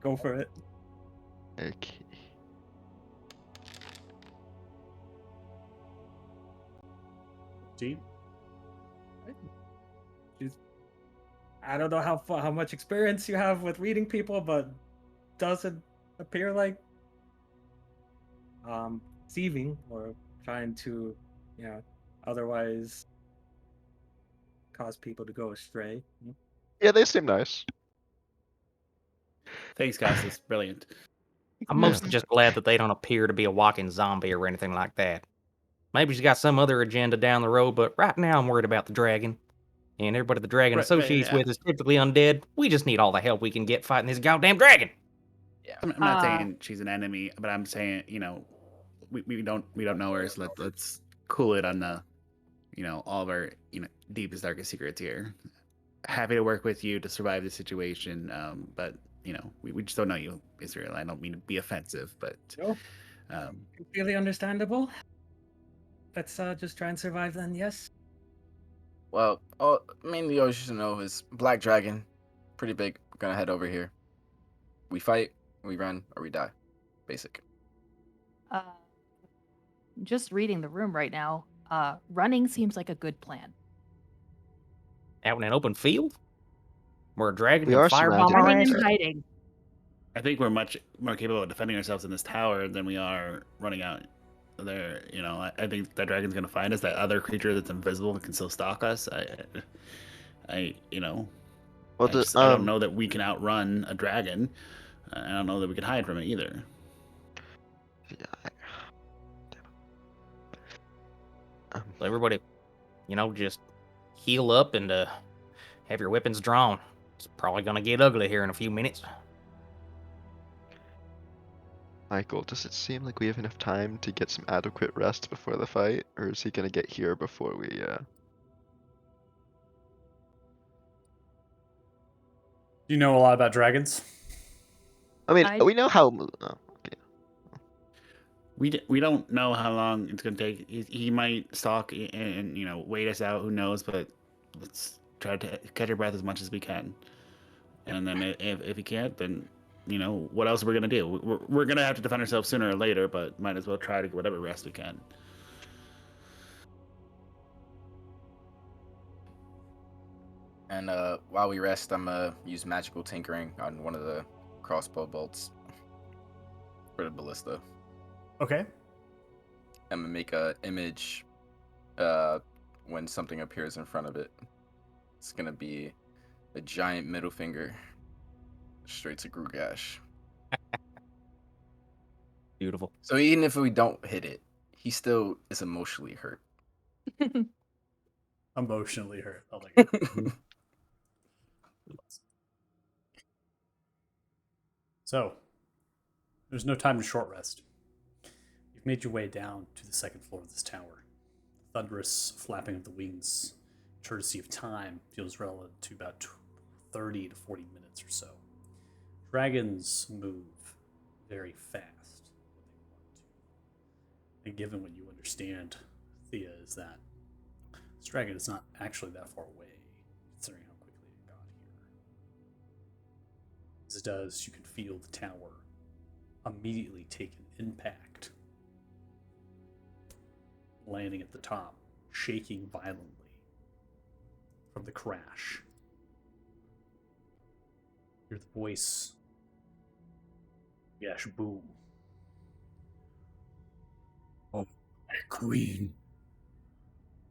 Go for it. Okay. Team. I don't know how much experience you have with reading people, but doesn't appear like deceiving or trying to, otherwise cause people to go astray. Yeah, they seem nice. Thanks, guys. It's brilliant. I'm mostly just glad that they don't appear to be a walking zombie or anything like that. Maybe she's got some other agenda down the road, but right now I'm worried about the dragon. And everybody the dragon Right, associates yeah. with is typically undead. We just need all the help we can get fighting this goddamn dragon. yeah. I'm not saying she's an enemy, but I'm saying we don't know her, so let's cool it on the all of our deepest darkest secrets here. Happy to work with you to survive the situation, but we just don't know you, Israel. I don't mean to be offensive, but No, completely understandable. Let's just try and survive then. Yes. Well, mainly all you should know is Black Dragon, pretty big. We're gonna head over here. We fight, we run, or we die. Basic. Just reading the room right now. Running seems like a good plan. Out in an open field? Where a dragon We can are firebomb surrounded our by Running asses? and hiding. I think we're much more capable of defending ourselves in this tower than we are running out there. I think that dragon's gonna find us. That other creature that's invisible and can still stalk us. I Well, I don't know that we can outrun a dragon. I don't know that we can hide from it either. Yeah, So everybody, just heal up and have your weapons drawn. It's probably gonna get ugly here in a few minutes. Michael, does it seem like we have enough time to get some adequate rest before the fight, or is he gonna get here before we? Do you know a lot about dragons? I mean, I- we know how. Okay. We don't know how long it's gonna take. He might stalk and wait us out. Who knows? But let's try to catch our breath as much as we can. And then if he can't, then what else are we gonna do? We're gonna have to defend ourselves sooner or later. But might as well try to get whatever rest we can. And while we rest, I'm gonna use magical tinkering on one of the crossbow bolts for the ballista. Okay. I'm gonna make a image when something appears in front of it. It's gonna be a giant middle finger straight to Grugash. Beautiful. So even if we don't hit it, he still is emotionally hurt. Emotionally hurt. I like it. So, there's no time to short rest. You've made your way down to the second floor of this tower. The thunderous flapping of the wings, courtesy of time, feels relevant to about 30 to 40 minutes or so. Dragons move very fast when they want to. And given what you understand, Thea, is that this dragon is not actually that far away, considering how quickly it got here. As it does, you can feel the tower immediately take an impact, landing at the top, shaking violently from the crash. Hear the voice, Yash boom. Oh, my queen,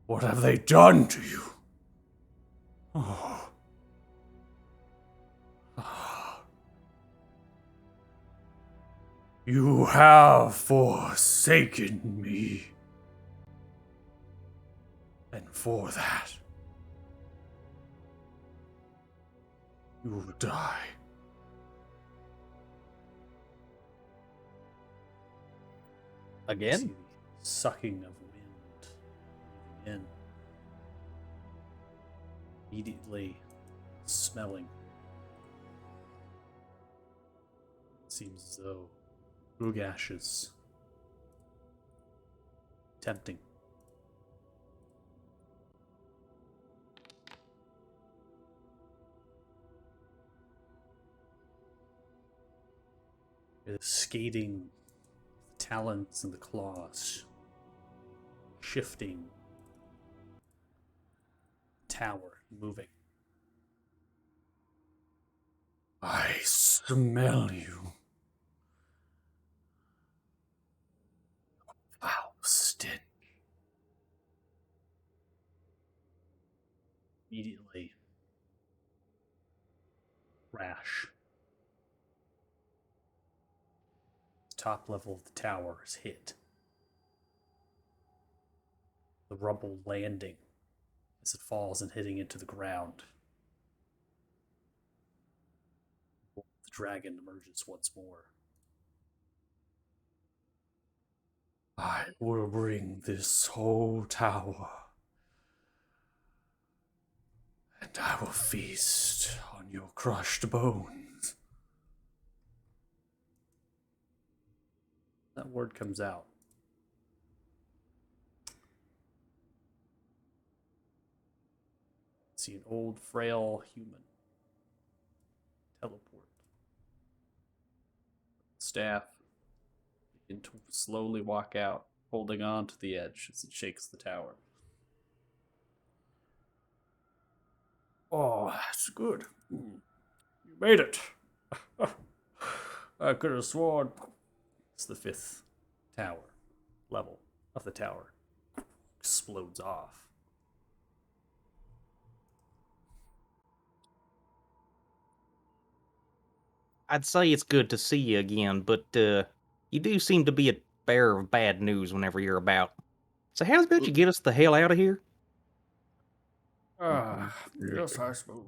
what have they done to you? Oh. Ah. You have forsaken me. And for that, you will die. You Again? see the sucking of wind breathing in, immediately smelling. It seems as though Rugash is tempting. The skating talons and the claws shifting, tower moving. I smell you. Foul stench. Immediately, crash. The top level of the tower is hit. The rubble landing as it falls and hitting into the ground. The dragon emerges once more. I will bring this whole tower, and I will feast on your crushed bones. That word comes out. See an old, frail human teleport. Staff begin to slowly walk out, holding on to the edge as it shakes the tower. Oh, that's good. You made it. I could have sworn. It's the fifth tower level of the tower. Explodes off. I'd say it's good to see you again, but you do seem to be a bearer of bad news whenever you're about. So how's about you get us the hell out of here? Yes, I suppose.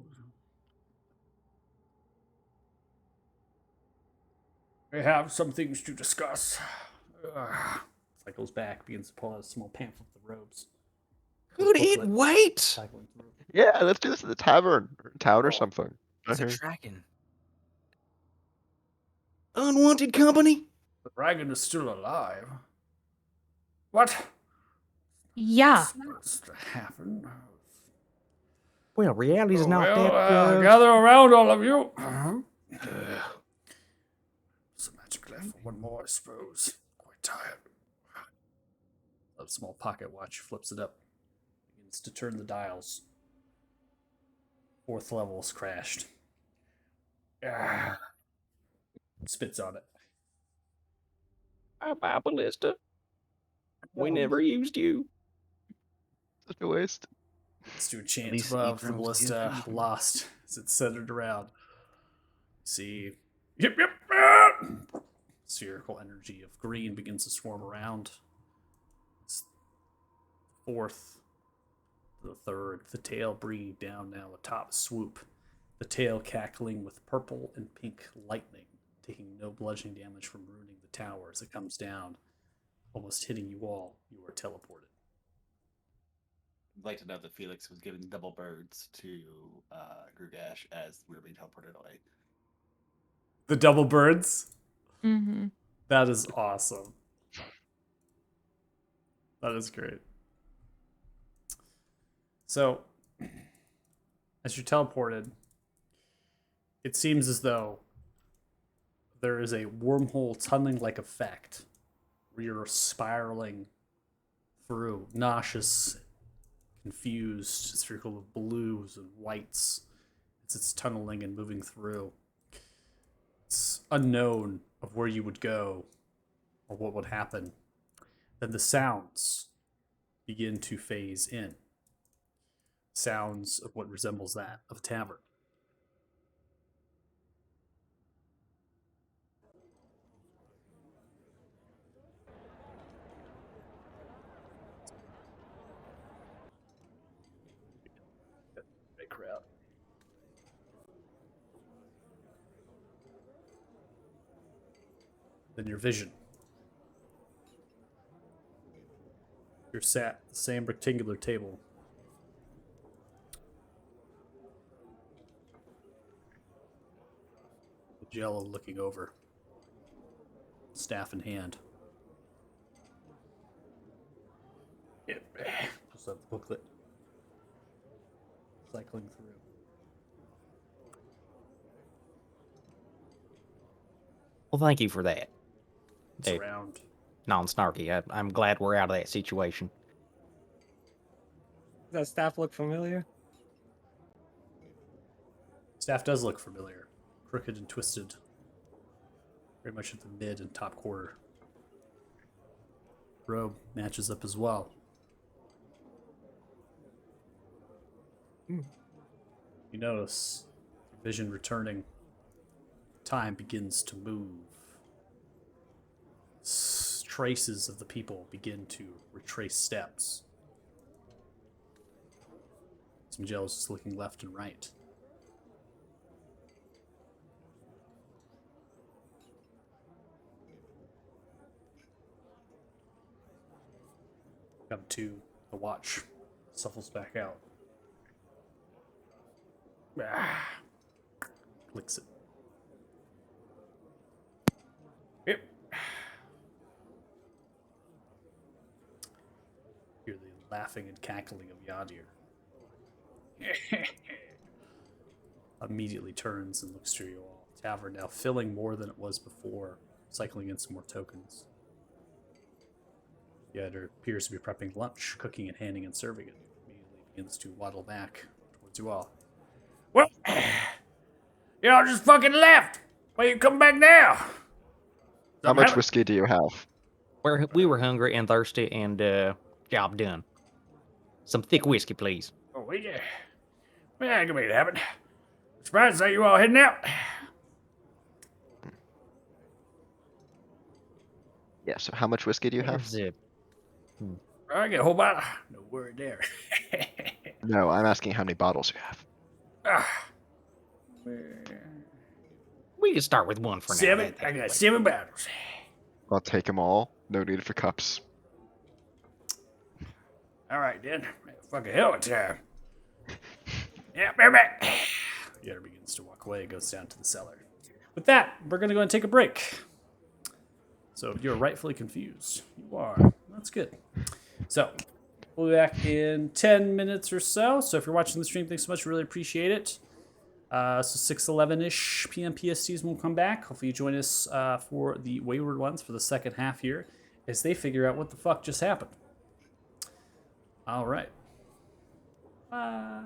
We have some things to discuss. Cycles back, begins to pull out a small pamphlet of the robes. Could it Booklet. wait? Cycling through. Yeah, let's do this at the tavern or town or Oh, something. It's a Okay. dragon. Unwanted company? The dragon is still alive. What? Yeah. Supposed to happen. Well, reality's not Well, that. gather around, all of you. Some magic left for one more, I suppose. Quite tired. A small pocket watch, flips it up, begins to turn the dials. Fourth level's crashed. Spits on it. Bye, Ballista. We never used you. Such a waste. Let's do a chant least above the Ephraim's ballista, defeated. lost as it's centered around. See, yep. Spherical energy of green begins to swarm around. It's fourth, the third, the tail bringing down now a top swoop. the tail cackling with purple and pink lightning, taking no bludgeoning damage from ruining the tower as it comes down, almost hitting you all. You are teleported. I'd like to know that Felix was giving double birds to Grugash as we were being teleported away. The double birds? Mm-hmm. That is awesome. That is great. So, as you're teleported, it seems as though there is a wormhole tunneling-like effect where you're spiraling through, nauseous, confused, circle of blues and whites as it's tunneling and moving through. It's unknown of where you would go or what would happen. Then the sounds begin to phase in. Sounds of what resembles that of a tavern. Big crowd. Then your vision. You're sat at the same rectangular table. With Jello looking over, staff in hand. Just have the booklet cycling through. Well, thank you for that. It's Hey. around. Non-snarky. I'm glad we're out of that situation. Does that staff look familiar? Staff does look familiar. Crooked and twisted. Very much at the mid and top quarter. Robe matches up as well. You notice your vision returning. Time begins to move. Traces of the people begin to retrace steps. Some Jel's just looking left and right. Come to the watch. Shuffles back out. Clicks it. Yep. Hear the laughing and cackling of Yadir. Immediately turns and looks to you all. Tavern now filling more than it was before, cycling in some more tokens. Yadir appears to be prepping lunch, cooking and handing and serving it. Immediately begins to waddle back towards you all. Well, y'all just fucking left. Why you come back now? How much whiskey do you have? We were hungry and thirsty, and job done. Some thick whiskey, please. Oh, we yeah. Well, I can make it happen. Surprised that you all heading out. Yeah, so how much whiskey do you have? Here's it. I get a whole bottle. No word there. No, I'm asking how many bottles you have. We can start with one for now. 7. I got 7 bottles. I'll take them all. No need for cups. All right, then. Fucking hell of a time. Yeah, bear back. Yadir begins to walk away, goes down to the cellar. With that, we're going to go and take a break. So if you're rightfully confused, you are. That's good. So we'll be back in 10 minutes or so. So if you're watching the stream, thanks so much. Really appreciate it. So 6:11-ish p.m. PSTs will come back. Hopefully you join us for the Wayward ones for the second half here as they figure out what the fuck just happened. All right. Bye.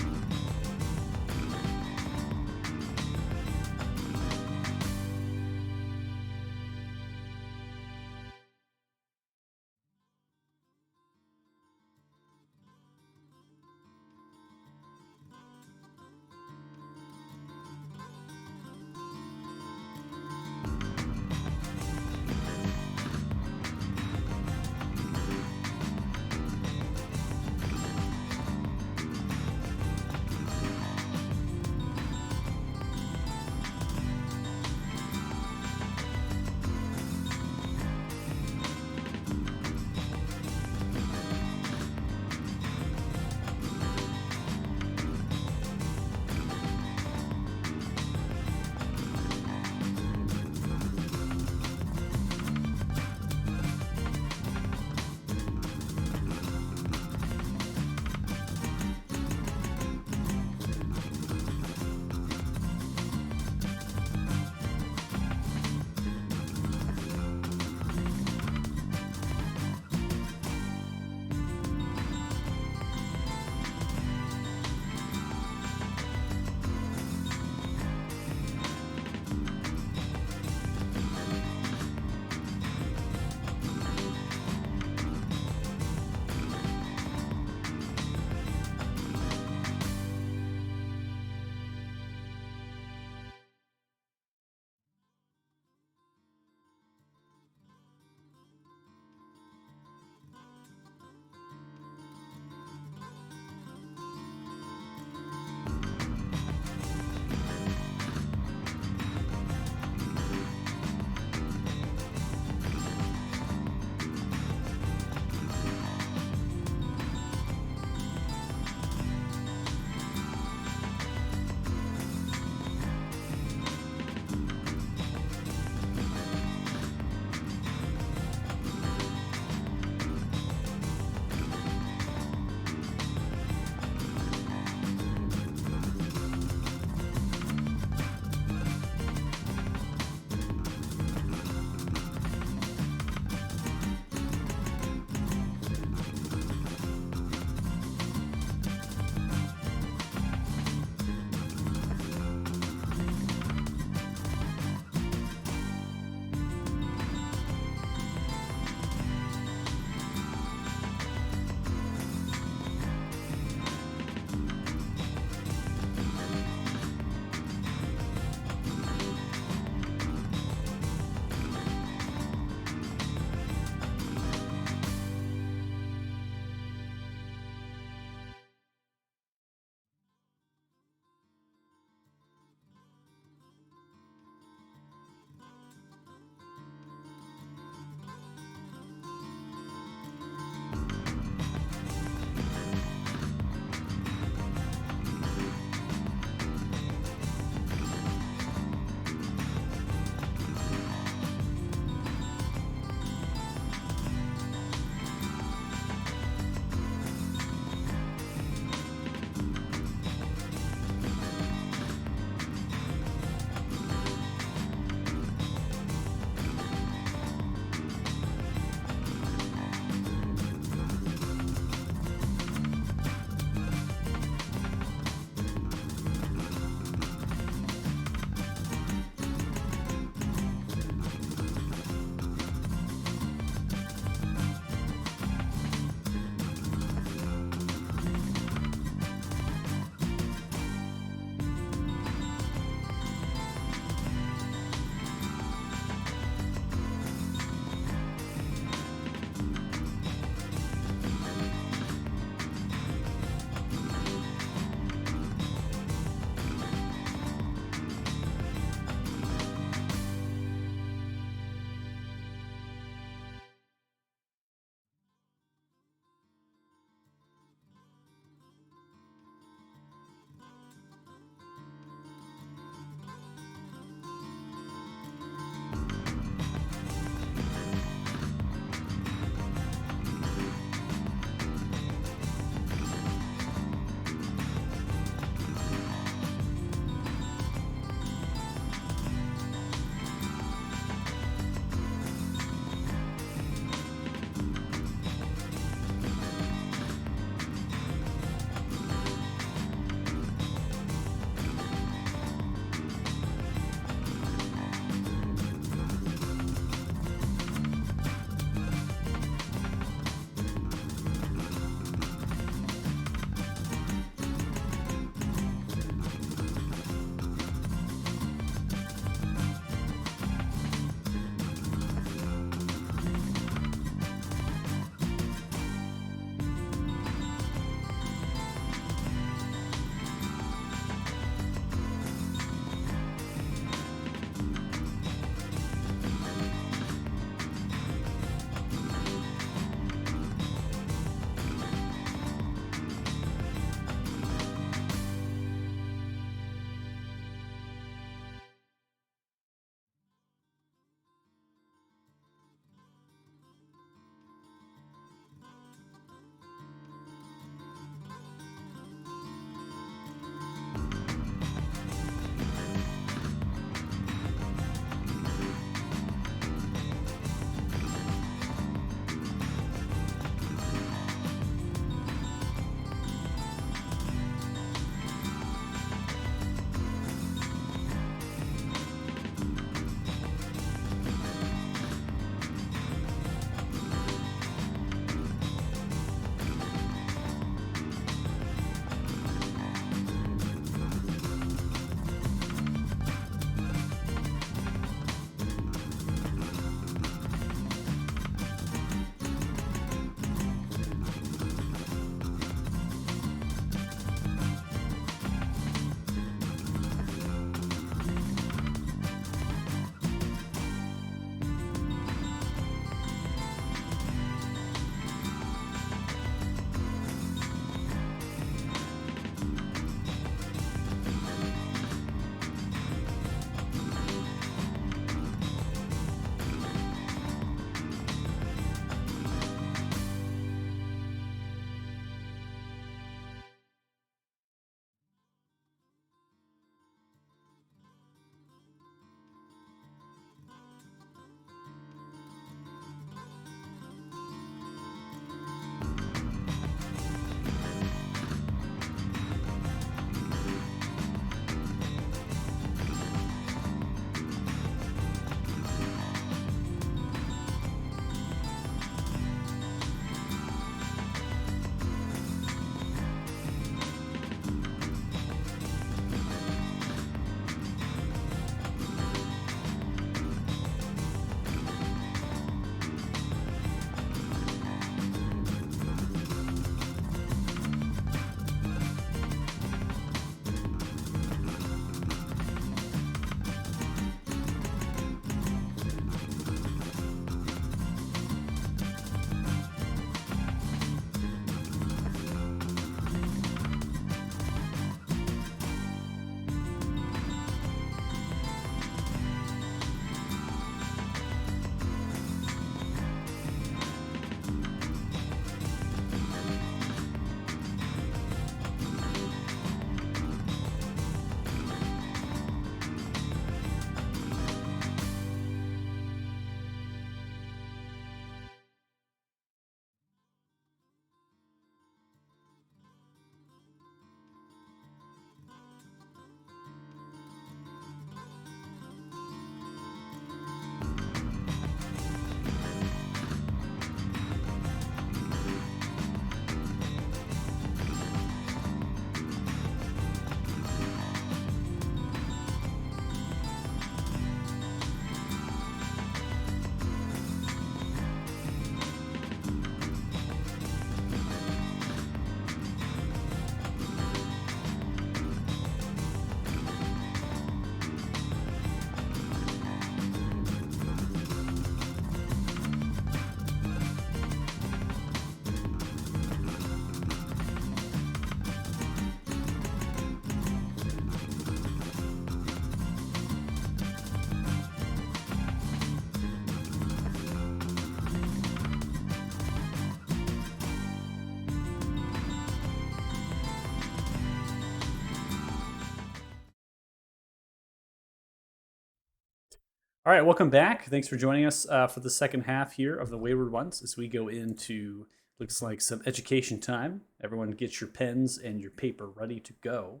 All right, welcome back. Thanks for joining us for the second half here of the Wayward Ones as we go into, looks like, some education time. Everyone get your pens and your paper ready to go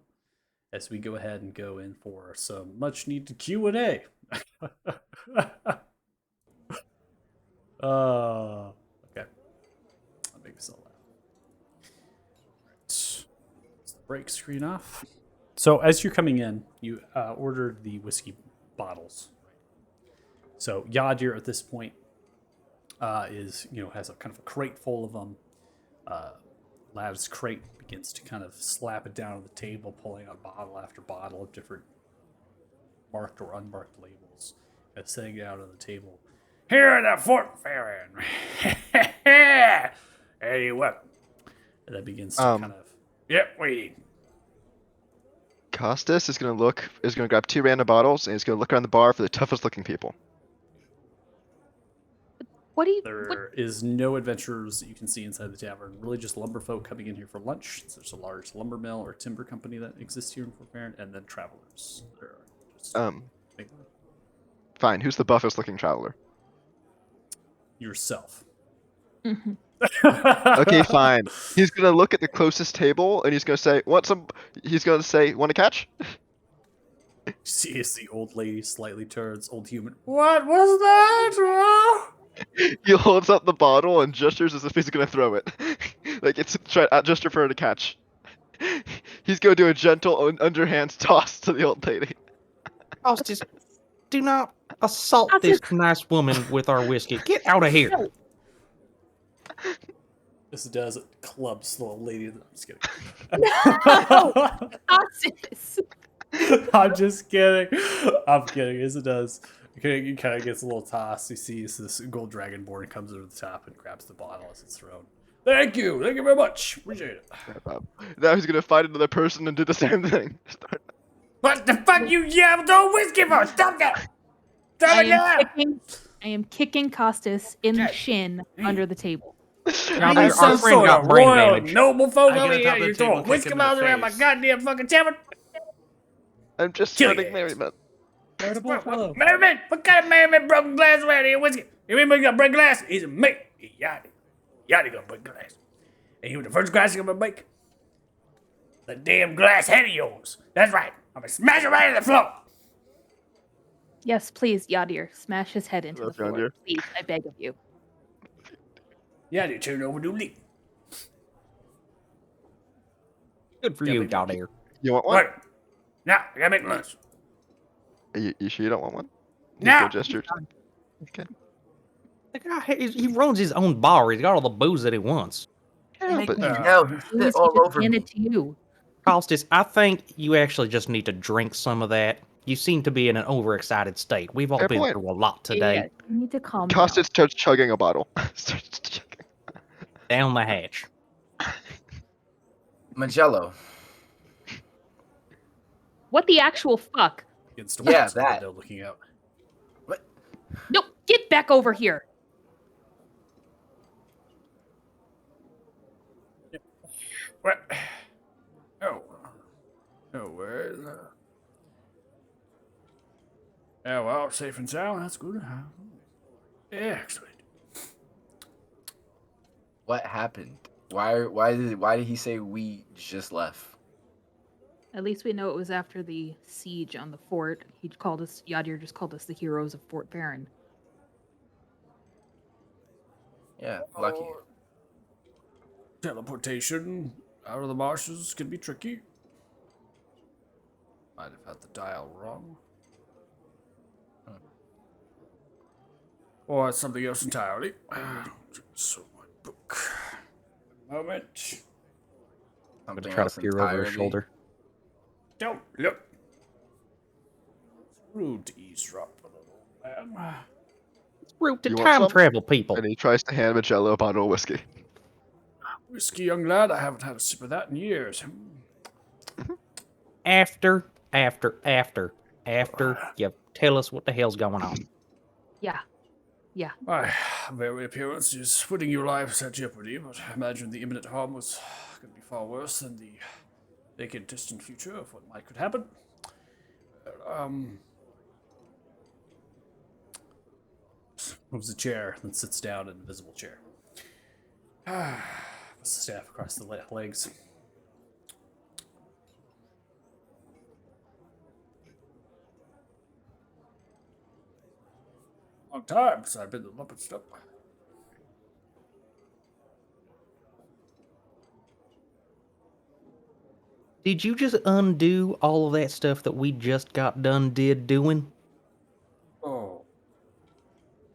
as we go ahead and go in for some much needed Q&A. Okay. I'll make this all laugh. Let's break screen off. So as you're coming in, you ordered the whiskey bottles. So Yadir at this point has a kind of a crate full of them. Lav's crate begins to kind of slap it down on the table, pulling out bottle after bottle of different marked or unmarked labels, setting it out on the table. Here at the Fort Farron. Anyway. And that begins to kind of, wait. Costas is gonna grab 2 random bottles and he's gonna look around the bar for the toughest looking people. What do you? There is no adventurers that you can see inside the tavern. Really just lumberfolk coming in here for lunch. There's a large lumber mill or timber company that exists here in Fort Farron, and then travelers. There are just Fine. Who's the buffest looking traveler? yourself. Okay, fine. He's gonna look at the closest table and he's gonna say, "Want to catch?" See as the old lady slightly turns, old human. What was that? He holds up the bottle and gestures as if he's gonna throw it. Like it's a gesture for her to catch. He's gonna do a gentle underhand toss to the old lady. Just do not assault this nice woman with our whiskey. Get out of here. This does it clubs the old lady. I'm just kidding. Costas. I'm just kidding. I'm kidding. Yes, it does. He kind of gets a little toss. He sees this gold dragonborn comes over the top and grabs the bottle as it's thrown. Thank you very much. Appreciate it. Now he's gonna find another person and do the same thing. What the fuck you yell? Don't whiskey for! Stop that! Stop it now! I am kicking Costas in the shin under the table. Our friend got brain damage. Noble folk I over get on top here. of the You're table, throwing whiskey kick him in the bottles around my face. goddamn fucking tavern. I'm just Kill spreading your ass. merriment. Merriman, what kind of merriment broken glass around here? Whiskey. You remember gonna break glass? He's a mate. Yachty gonna break glass. And you the first glass you're gonna break? The damn glass head of yours. That's right. I'm gonna smash it right in the floor. Yes, please, Yadir, smash his head into the Love floor. Yadir. Please, I beg of you. Yadir turned over to leap. Good for you, down there. You want one? Right. Now, I gotta make lunch. You sure you don't want one? No. Go gesture. Okay. The guy, he runs his own bar. He's got all the booze that he wants. Yeah, but Please, he just hand it to you. Costas, I think you actually just need to drink some of that. You seem to be in an overexcited state. We've all Fair been point. through a lot today. Yeah, you need to calm down. Costas starts chugging a bottle. Starts chugging. Down the hatch. Magello. What the actual fuck? Begins to Yeah, watch the that. window looking out. No, get back over here. What? Where? Yeah, well, safe and sound. That's good. Excellent. What happened? Why did he say we just left? At least we know it was after the siege on the fort. Yadir just called us the heroes of Fort Farron. Yeah, lucky. Teleportation out of the marshes can be tricky. Might have had the dial wrong. Or it's something else entirely. So my book. Moment. I'm Something gonna try to else peer over his entirely. shoulder. Don't look. It's rude to eavesdrop a little man. It's rude to You want time some? travel people. And he tries to hand Magello a bottle of whiskey. Whiskey, young lad. I haven't had a sip of that in years. After you tell us what the hell's going on. Yeah. My very appearance is putting your lives at jeopardy, but I imagine the imminent harm was going to be far worse than the vacant distant future of what might could happen. Moves a chair, then sits down in an invisible chair. Puts the staff across the legs. Long time since I've been to Muppet Step. Did you just undo all of that stuff that we just got done doing? Oh.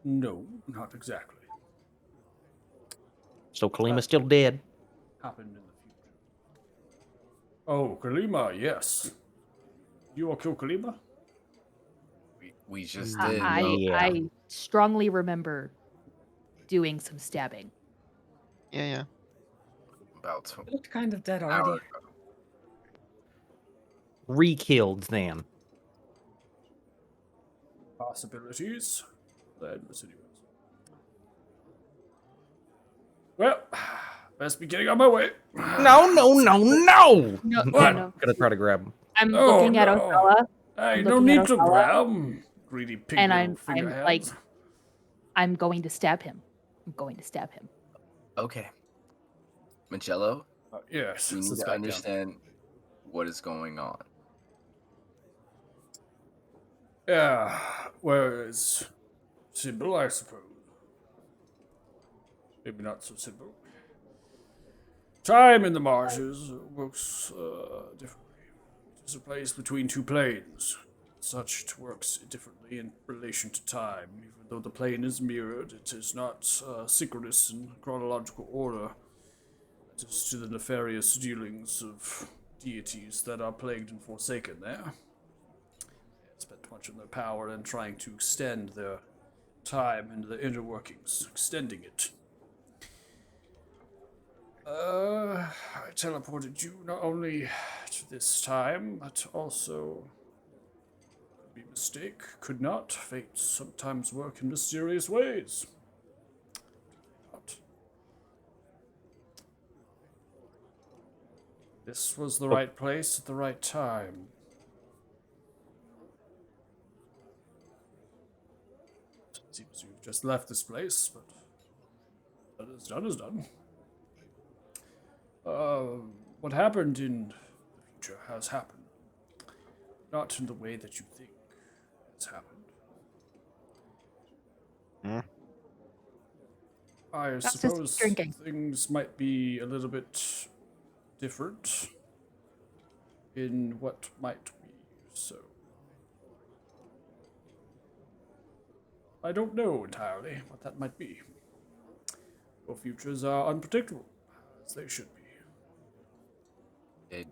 No, not exactly. So Kalima's still dead. Happened in the future. Oh, Kalima, yes. You will kill Kalima? We just Mm, did. I Well, yeah. I strongly remember doing some stabbing. Yeah. about It looked kind of dead an already. hour. Re-killed then. Possibilities. The endless universe. Well, best be getting on my way. No! No, What? no. Gonna try to grab him. I'm Oh, looking at no. Osella, Hey, I'm no looking at need to Othello, grab. Greedy pig and little I'm finger like, hands. I'm going to stab him. I'm going to stab him. Okay. Magello, Yes, we need sits to back down. understand what is going on. Yeah, where is Sybil, I suppose? Maybe not so simple. Time in the marshes works differently. It is a place between two planes. Such, it works differently in relation to time. Even though the plane is mirrored, it is not synchronous in chronological order. It is to the nefarious dealings of deities that are plagued and forsaken there. They have spent much of their power in trying to extend their time into the inner workings, extending it. I teleported you not only to this time, but also could be a mistake, could not. Fates sometimes work in mysterious ways. Not. This was the right place at the right time. Seems you've just left this place, but what is done is done. What happened in the future has happened. Not in the way that you think has happened. Hmm. I That's just suppose drinking. things might be a little bit different in what might be so. I don't know entirely what that might be. Your futures are unpredictable, as they should be. Did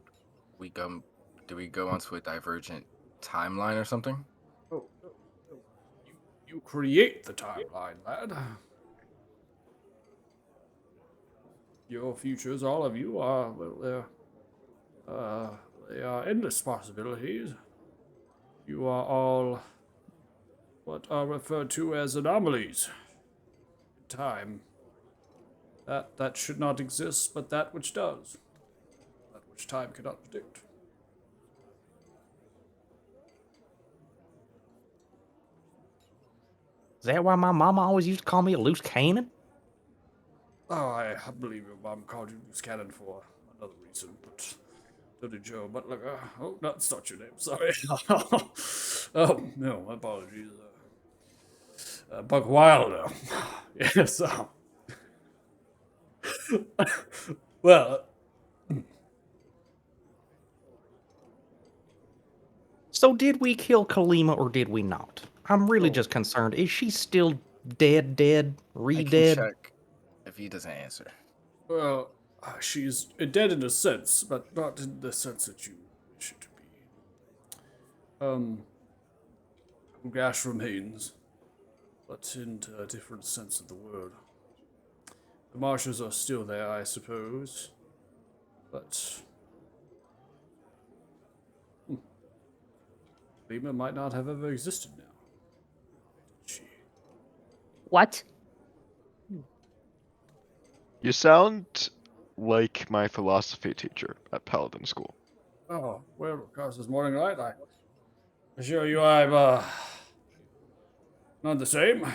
we go onto a divergent timeline or something? Oh, no, no. You create the timeline, lad. Your futures, all of you, are, well, they are endless possibilities. You are all what are referred to as anomalies in time. That should not exist, but that which does. That which time cannot predict. Is that why my mama always used to call me a loose cannon? Oh, I believe your mom called you loose cannon for another reason, but Dirty Joe, but like, oh, that's not your name, sorry. Oh, no, my apologies. Buck Wilder. Yes, well, So did we kill Kalima or did we not? I'm really Oh. just concerned. Is she still dead, I can re-dead? check if he doesn't answer. well, she's dead in a sense, but not in the sense that you wish it to be. Gash remains, but in a different sense of the word. The marshes are still there, I suppose, but Lima might not have ever existed now. Did she? What? You sound like my philosophy teacher at Paladin School. Oh, well, of course, this morning light, I assure you I'm, not the same.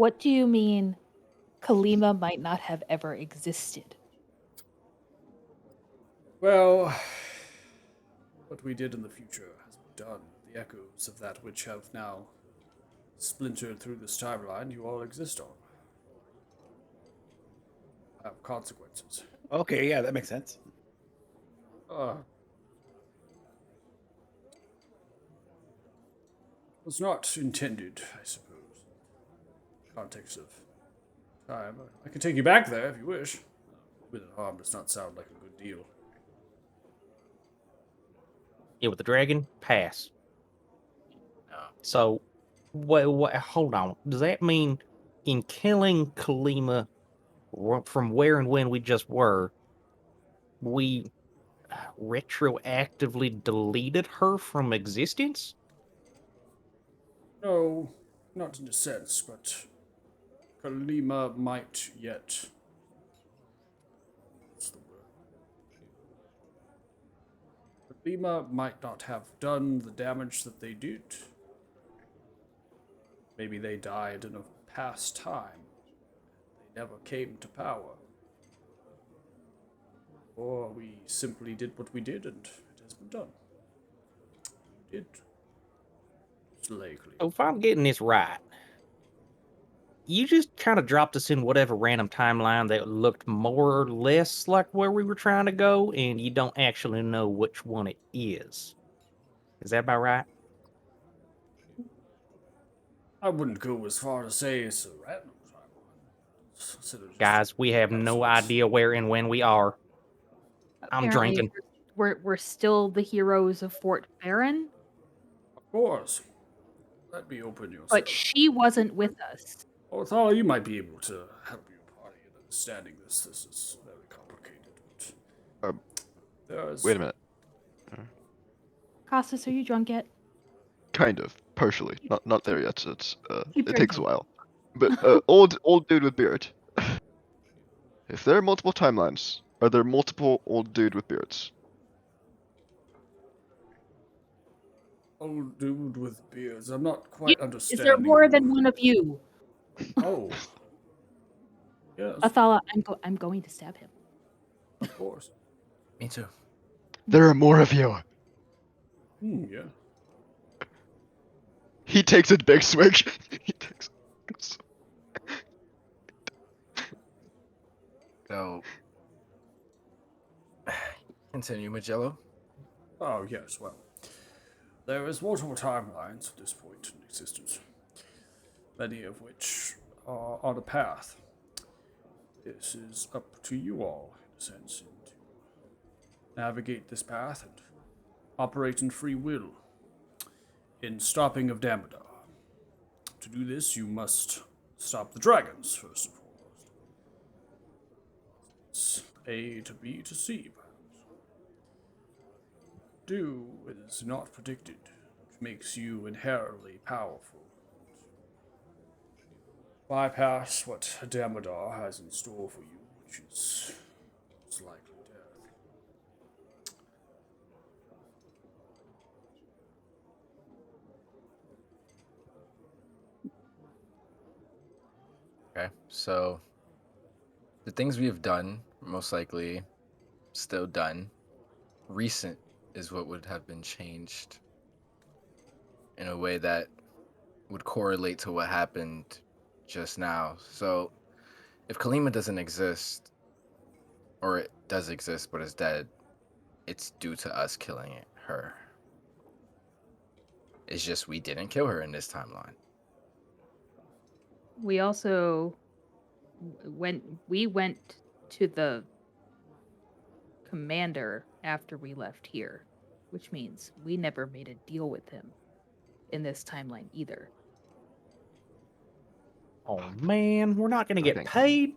What do you mean Kalima might not have ever existed? Well, what we did in the future has been done. The echoes of that which have now splintered through this timeline you all exist on have consequences. Okay, yeah, that makes sense. Uh, was not intended, I suppose. Context of time. I can take you back there if you wish. With harm does not sound like a good deal. Yeah, with the dragon, pass. No. So, what? Hold on. Does that mean in killing Kalima from where and when we just were, we retroactively deleted her from existence? No, not in a sense, but Kalima might yet. What's the word? Kalima might not have done the damage that they did. Maybe they died in a past time. They never came to power. Or we simply did what we did and it has been done. We did slay Kalima. So if I'm getting this right, you just kind of dropped us in whatever random timeline that looked more or less like where we were trying to go, and you don't actually know which one it is. Is that about right? I wouldn't go as far to say it's a random timeline. Consider just Guys, we have no absolute- idea where and when we are. I'm Apparently, drinking. we're still the heroes of Fort Farron, Of course. Let me open yourself. but she wasn't with us. Othala, you might be able to help your party in understanding this. This is very complicated. But there's Wait a minute. Costas, are you drunk yet? Kind of, partially. Not there yet. It's Keep it takes a drinking. while. But old dude with beard. If there are multiple timelines, are there multiple old dude with beards? old dude with beards. I'm not quite Is understanding. there more than one of you? Oh. Yes, Athala, I'm going to stab him. of course. Me too. There are more of you. Yeah. He takes a big swig. He takes. So, continue, Magello. Oh, yes, well. There is multiple timelines at this point in existence, many of which are on a path. This is up to you all, in a sense, and to navigate this path and operate in free will, in stopping of Damodar. To do this, you must stop the dragons, first and foremost. It's A to B to C, perhaps. Do is not predicted, which makes you inherently powerful. Bypass what Damodar has in store for you, which is most likely death. Okay, so the things we have done, most likely still done. Recent is what would have been changed in a way that would correlate to what happened just now. So if Kalima doesn't exist, or it does exist but is dead, it's due to us killing her. It's just we didn't kill her in this timeline. We also went to the commander after we left here, which means we never made a deal with him in this timeline either. Oh man, we're not gonna get Thank you. paid.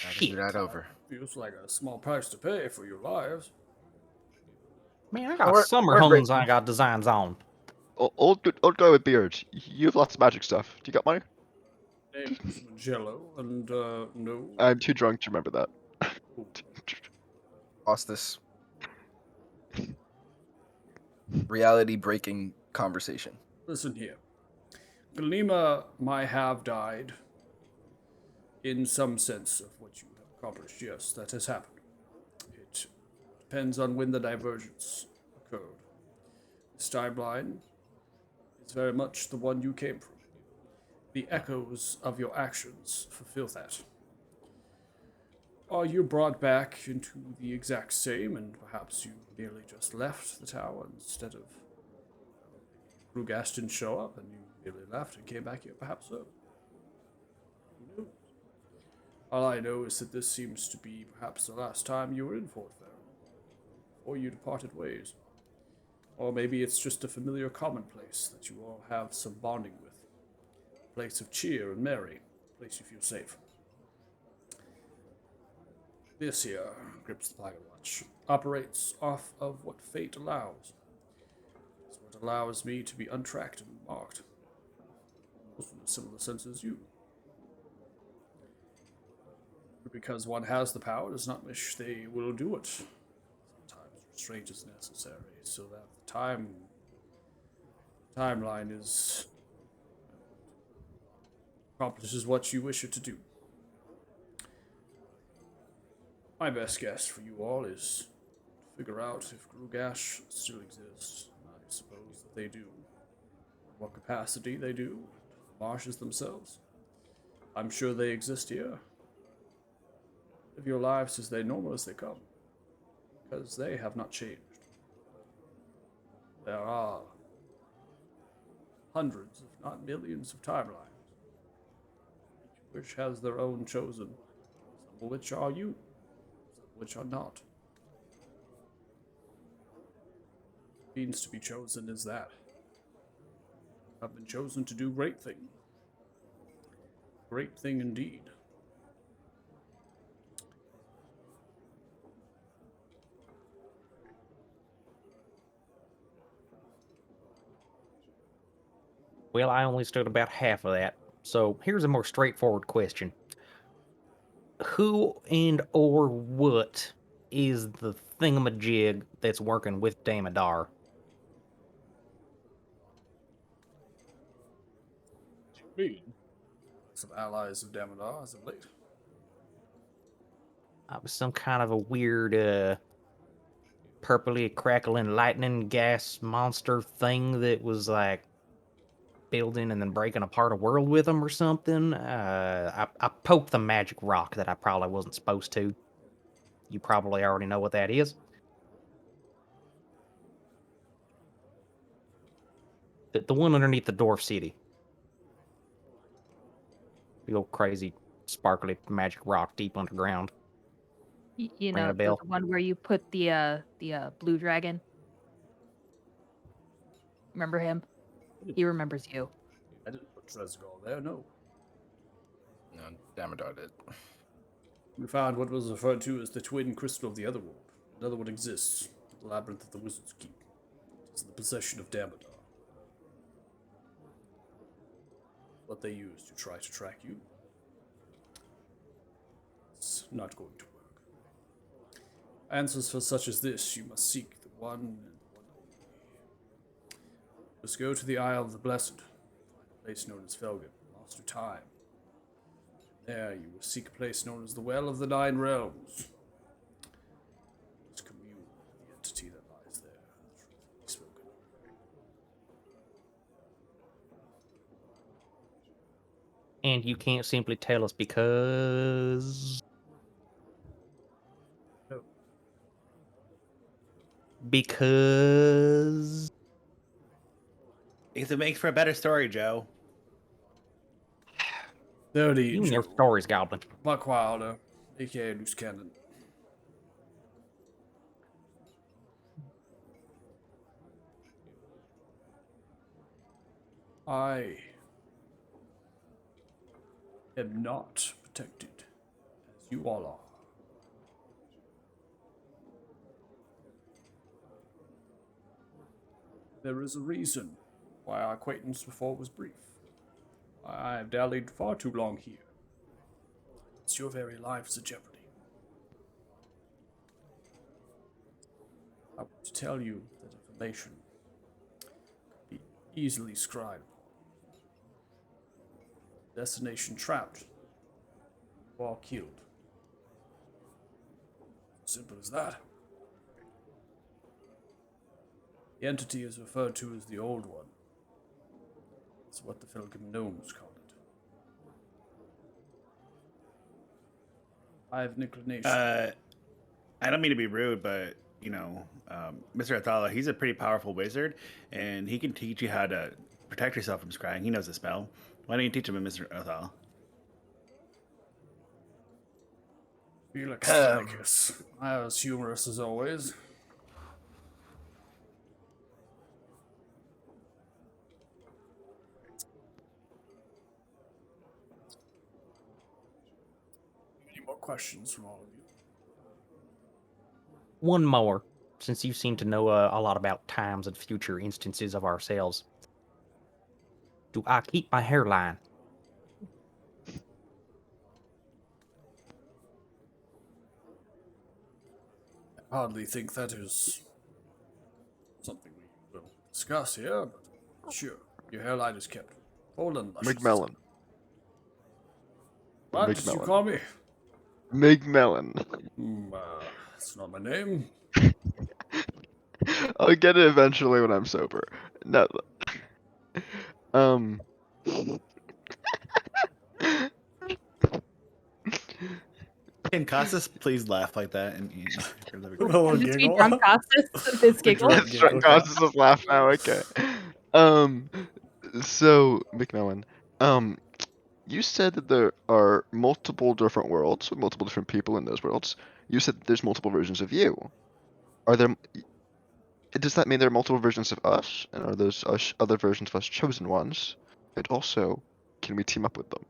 Gotta do Shit. that over. Feels like a small price to pay for your lives. Man, I got We're- summer we're homes great. I got designs on. Old guy with beard. You have lots of magic stuff. Do you got money? Name's Magello, and no. I'm too drunk to remember that. Lost this reality breaking conversation. Listen here. Galima might have died in some sense of what you have accomplished. Yes, that has happened. It depends on when the divergence occurred. This timeline is very much the one you came from. The echoes of your actions fulfill that. Are you brought back into the exact same, and perhaps you merely just left the tower instead of Rugas didn't show up and you merely left and came back here? Perhaps so. Who knows? All I know is that this seems to be perhaps the last time you were in Fort Fair, or you departed ways. Or maybe it's just a familiar commonplace that you all have some bonding with. A place of cheer and merry, a place you feel safe. This here, grips the pocket watch, operates off of what fate allows. It's what allows me to be untracked and marked. Almost in a similar sense as you. Because one has the power does not mean they will do it. Sometimes restraint is necessary, so that the timeline is accomplishes what you wish it to do. My best guess for you all is to figure out if Grugash still exists. I suppose that they do. What capacity they do, the marshes themselves. I'm sure they exist here. Live your lives as they normal as they come, because they have not changed. There are hundreds, if not millions, of timelines, each which has their own chosen, some of which are you, some of which are not. What means to be chosen is that. I've been chosen to do great things. Great thing indeed. Well, I only stood about half of that. So here's a more straightforward question. Who and or what is the thingamajig that's working with Damodar? Me. Some allies of Damodar as of late. Some kind of a weird, purpley crackling lightning gas monster thing that was like building and then breaking apart a world with them or something. I poked the magic rock that I probably wasn't supposed to. You probably already know what that is. The one underneath the dwarf city. The old crazy, sparkly magic rock deep underground. You Ring know, a bell? the one where you put the blue dragon. Remember him? He remembers you. I didn't put Tresgol there, no. No, Damodar did. We found what was referred to as the twin crystal of the other world. Another one exists, the labyrinth of the wizards keep. It is the possession of Damodar. What they use to try to track you. It's not going to work. Answers for such as this, you must seek the one and the one only. Just go to the Isle of the Blessed, find a place known as Felgen, lost to time. There you will seek a place known as the Well of the Nine Realms. Just commune with the entity that lies there, the truth will be spoken. And you can't simply tell us because... No. Because... Because it makes for a better story, Joe. 30 You and your stories, Goblin. Buck Wilder, aka Loose Cannon. I am not protected as you all are. There is a reason why our acquaintance before was brief. I have dallied far too long here. It's your very lives in jeopardy. I want to tell you that information could be easily scribed. Destination trapped. Or killed. Simple as that. The entity is referred to as the Old One. That's what the Felgrim gnomes call it. I have an inclination. I don't mean to be rude, but Mr. Athala, he's a pretty powerful wizard, and he can teach you how to protect yourself from scrying. He knows the spell. Why don't you teach him, Mr. Athala? Felix Ticus. I was humorous as always. Any more questions from all of you? One more, since you seem to know a lot about times and future instances of ourselves. Do I keep my hairline? I hardly think that is something we will discuss here, but sure, your hairline is kept full and luscious. McMillan. What did you McMillan. call me? McMillan. That's not my name. I'll get it eventually when I'm sober. No. Can Casas please laugh like that? And Little Can this be giggle. drunk Costas? This giggle? Drunk It's drunk causes of laugh now, okay. So, McMillan, you said that there are multiple different worlds with multiple different people in those worlds. You said that there's multiple versions of you. Are there... Does that mean there are multiple versions of us? And are those other versions of us chosen ones? And also, can we team up with them?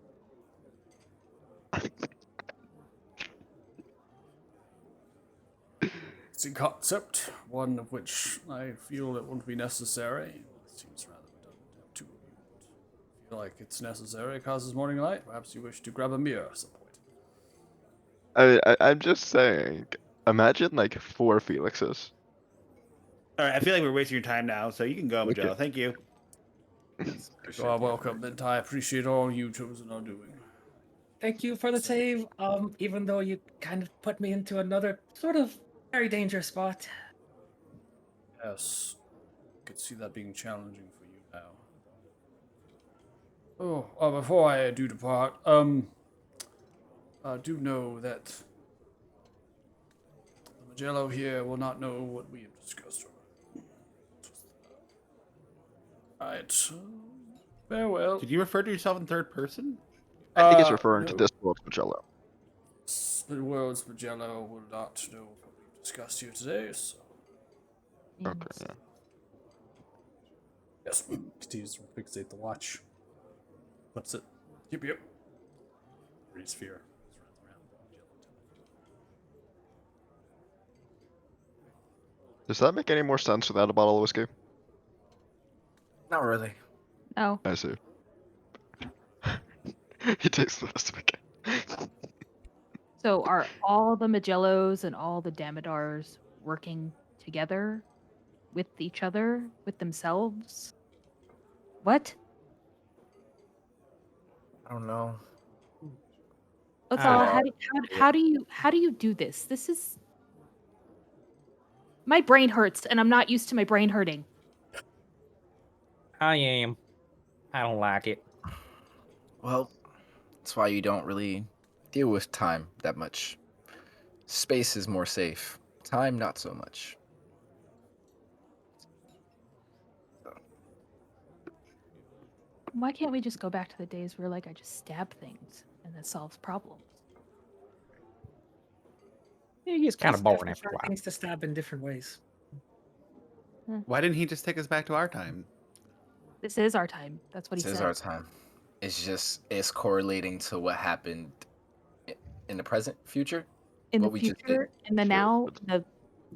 It's a concept, one of which I feel it won't be necessary. It seems rather redundant to have two of you. But feel like it's necessary. It causes morning light. Perhaps you wish to grab a mirror at some point. I'm just saying, imagine like 4 Felixes. All right, I feel like we're wasting your time now, so you can go, Okay. Magello. Thank you. You are welcome, and I appreciate all you chosen are doing. Thank you for the save. Even though you kind of put me into another sort of very dangerous spot. Yes, I could see that being challenging for you now. Oh, before I do depart, I do know that the Magello here will not know what we have discussed. Alright, farewell. Did you refer to yourself in third person? I think it's referring to no. this world's Magello. The world's Magello will not know what we've discussed here today, so... Okay, yeah. Yes, continues to fixate the watch. Flips it. Yep. Three sphere. Does that make any more sense without a bottle of whiskey? Not really. No. I see. He takes the rest of it. So are all the Magellos and all the Damodars working together with each other, with themselves? What? I don't know. Othal, how do you do this? This is my brain hurts, and I'm not used to my brain hurting. I am. I don't like it. Well, that's why you don't really deal with time that much. Space is more safe. Time, not so much. Why can't we just go back to the days where like I just stab things and that solves problems? Yeah, he is kind of boring after a while. Things to stab in different ways. Why didn't he just take us back to our time? This is our time. That's what he This is said. our time. It's correlating to what happened in the present, future. In the what we just did. future, in the Sure, now, the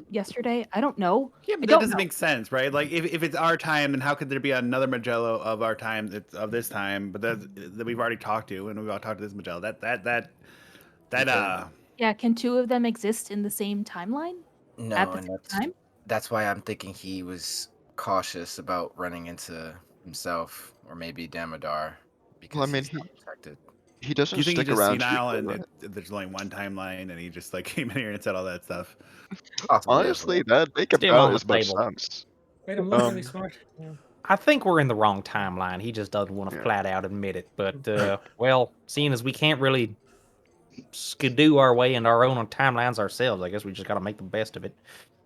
yesterday. I don't know. Yeah, I but that don't doesn't know. make sense, right? Like, if it's our time, then how could there be another Magello of our time, that's of this time, but that we've already talked to, and we've all talked to this Magello? Yeah, can two of them exist in the same timeline No, at the and same time? that's why I'm thinking he was cautious about running into himself, or maybe Damodar, because Well, I mean, he's not protected. he Do doesn't you think he's stick just around senile usually, and right? there's only one timeline and he just like came in here and said all that stuff? Possibly as Honestly, well. that'd make Stay him about on the as much table. sense. Wait, I'm not really Um, smart. Yeah. I think we're in the wrong timeline. He just doesn't want to Yeah. flat out admit it. But, well, seeing as we can't really skidoo our way into our own timelines ourselves, I guess we just got to make the best of it.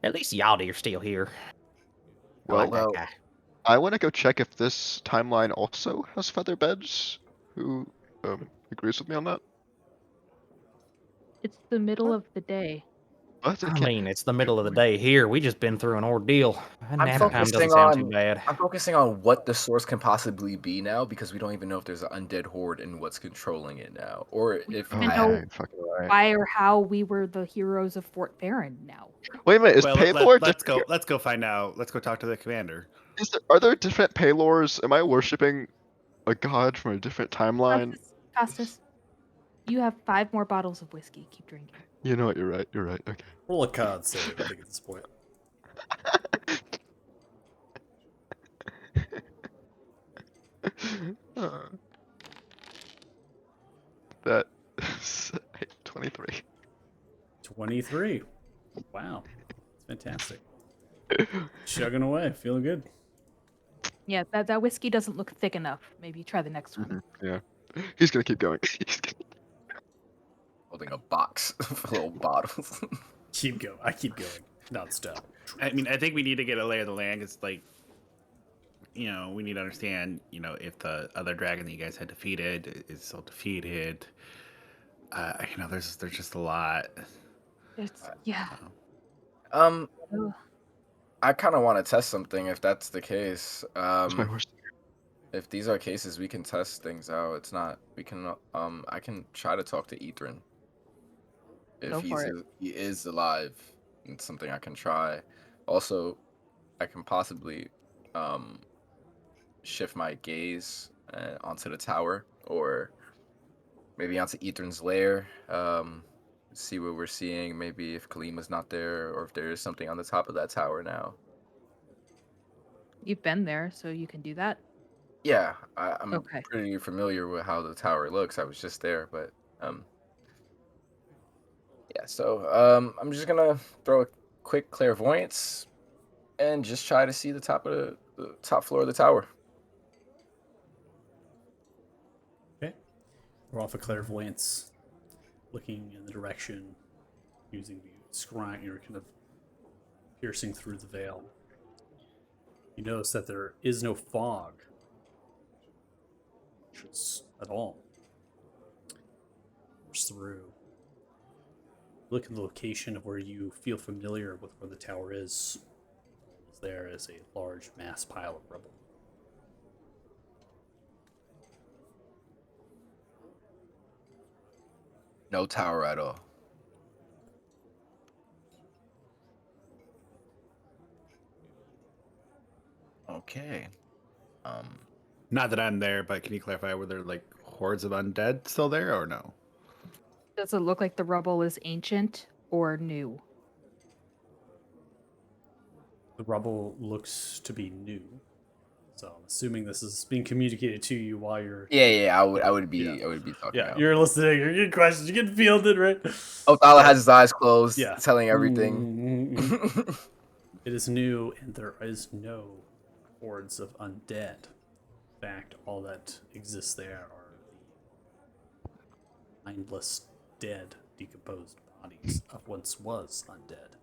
At least Yaldi are still here. I like Well, that Well, guy. I want to go check if this timeline also has feather beds. Who agrees with me on that? It's the middle What? of the day. What? I mean, it's the middle of the day here. We just been through an ordeal. I'm Nap time doesn't focusing sound too on bad. I'm focusing on what the source can possibly be now, because we don't even know if there's an undead horde and what's controlling it now, or if Oh, I I know yeah, fucking right. why or how we were the heroes of Fort Barren now. Wait a minute, is Well, Paylor let's go. different? Let's go find out. Let's go talk to the commander. Are there different Paylors? Am I worshipping a god from a different timeline? Costas, you have 5 more bottles of whiskey. Keep drinking. You know what? You're right. You're right. Okay. Roll a con save, I think, at this point. Uh, that is 23. 23. Wow. That's fantastic. Chugging away, feeling good. Yeah, that whiskey doesn't look thick enough. Maybe try the next one. Yeah. He's gonna keep going. holding a box of little bottles. Keep going. I keep going. Non-stop. I mean, I think we need to get a lay of the land. It's like, we need to understand, if the other dragon that you guys had defeated is still defeated. There's just a lot. It's yeah. Um, Ugh. I kind of want to test something if that's the case. That's my horse. If these are cases, we can test things out. It's not. We can. I can try to talk to Ethrin. If Go for it. he is alive, it's something I can try. Also, I can possibly shift my gaze onto the tower, or maybe onto Ethrin's lair. See what we're seeing. Maybe if Kalima's not there, or if there is something on the top of that tower now. You've been there, so you can do that. Yeah, I'm Okay. pretty familiar with how the tower looks. I was just there, but yeah. So I'm just gonna throw a quick clairvoyance and just try to see the top of the top floor of the tower. Okay. We're off a clairvoyance, looking in the direction, using the scrying, you're kind of piercing through the veil. You notice that there is no fog at all. Push through. Look at the location of where you feel familiar with where the tower is. There is a large mass pile of rubble. No tower at all. Okay. Not that I'm there, but can you clarify, were there like hordes of undead still there or no? Does it look like the rubble is ancient or new? The rubble looks to be new. So I'm assuming this is being communicated to you while you're. Yeah. I would be. Yeah. I would be talking. Yeah, out. you're listening. You're getting questions. You're getting fielded, right? Othala has his eyes closed, Yeah. telling everything. Mm-hmm. It is new, and there is no hordes of undead. In fact, all that exists there are the mindless, dead, decomposed bodies of once was undead.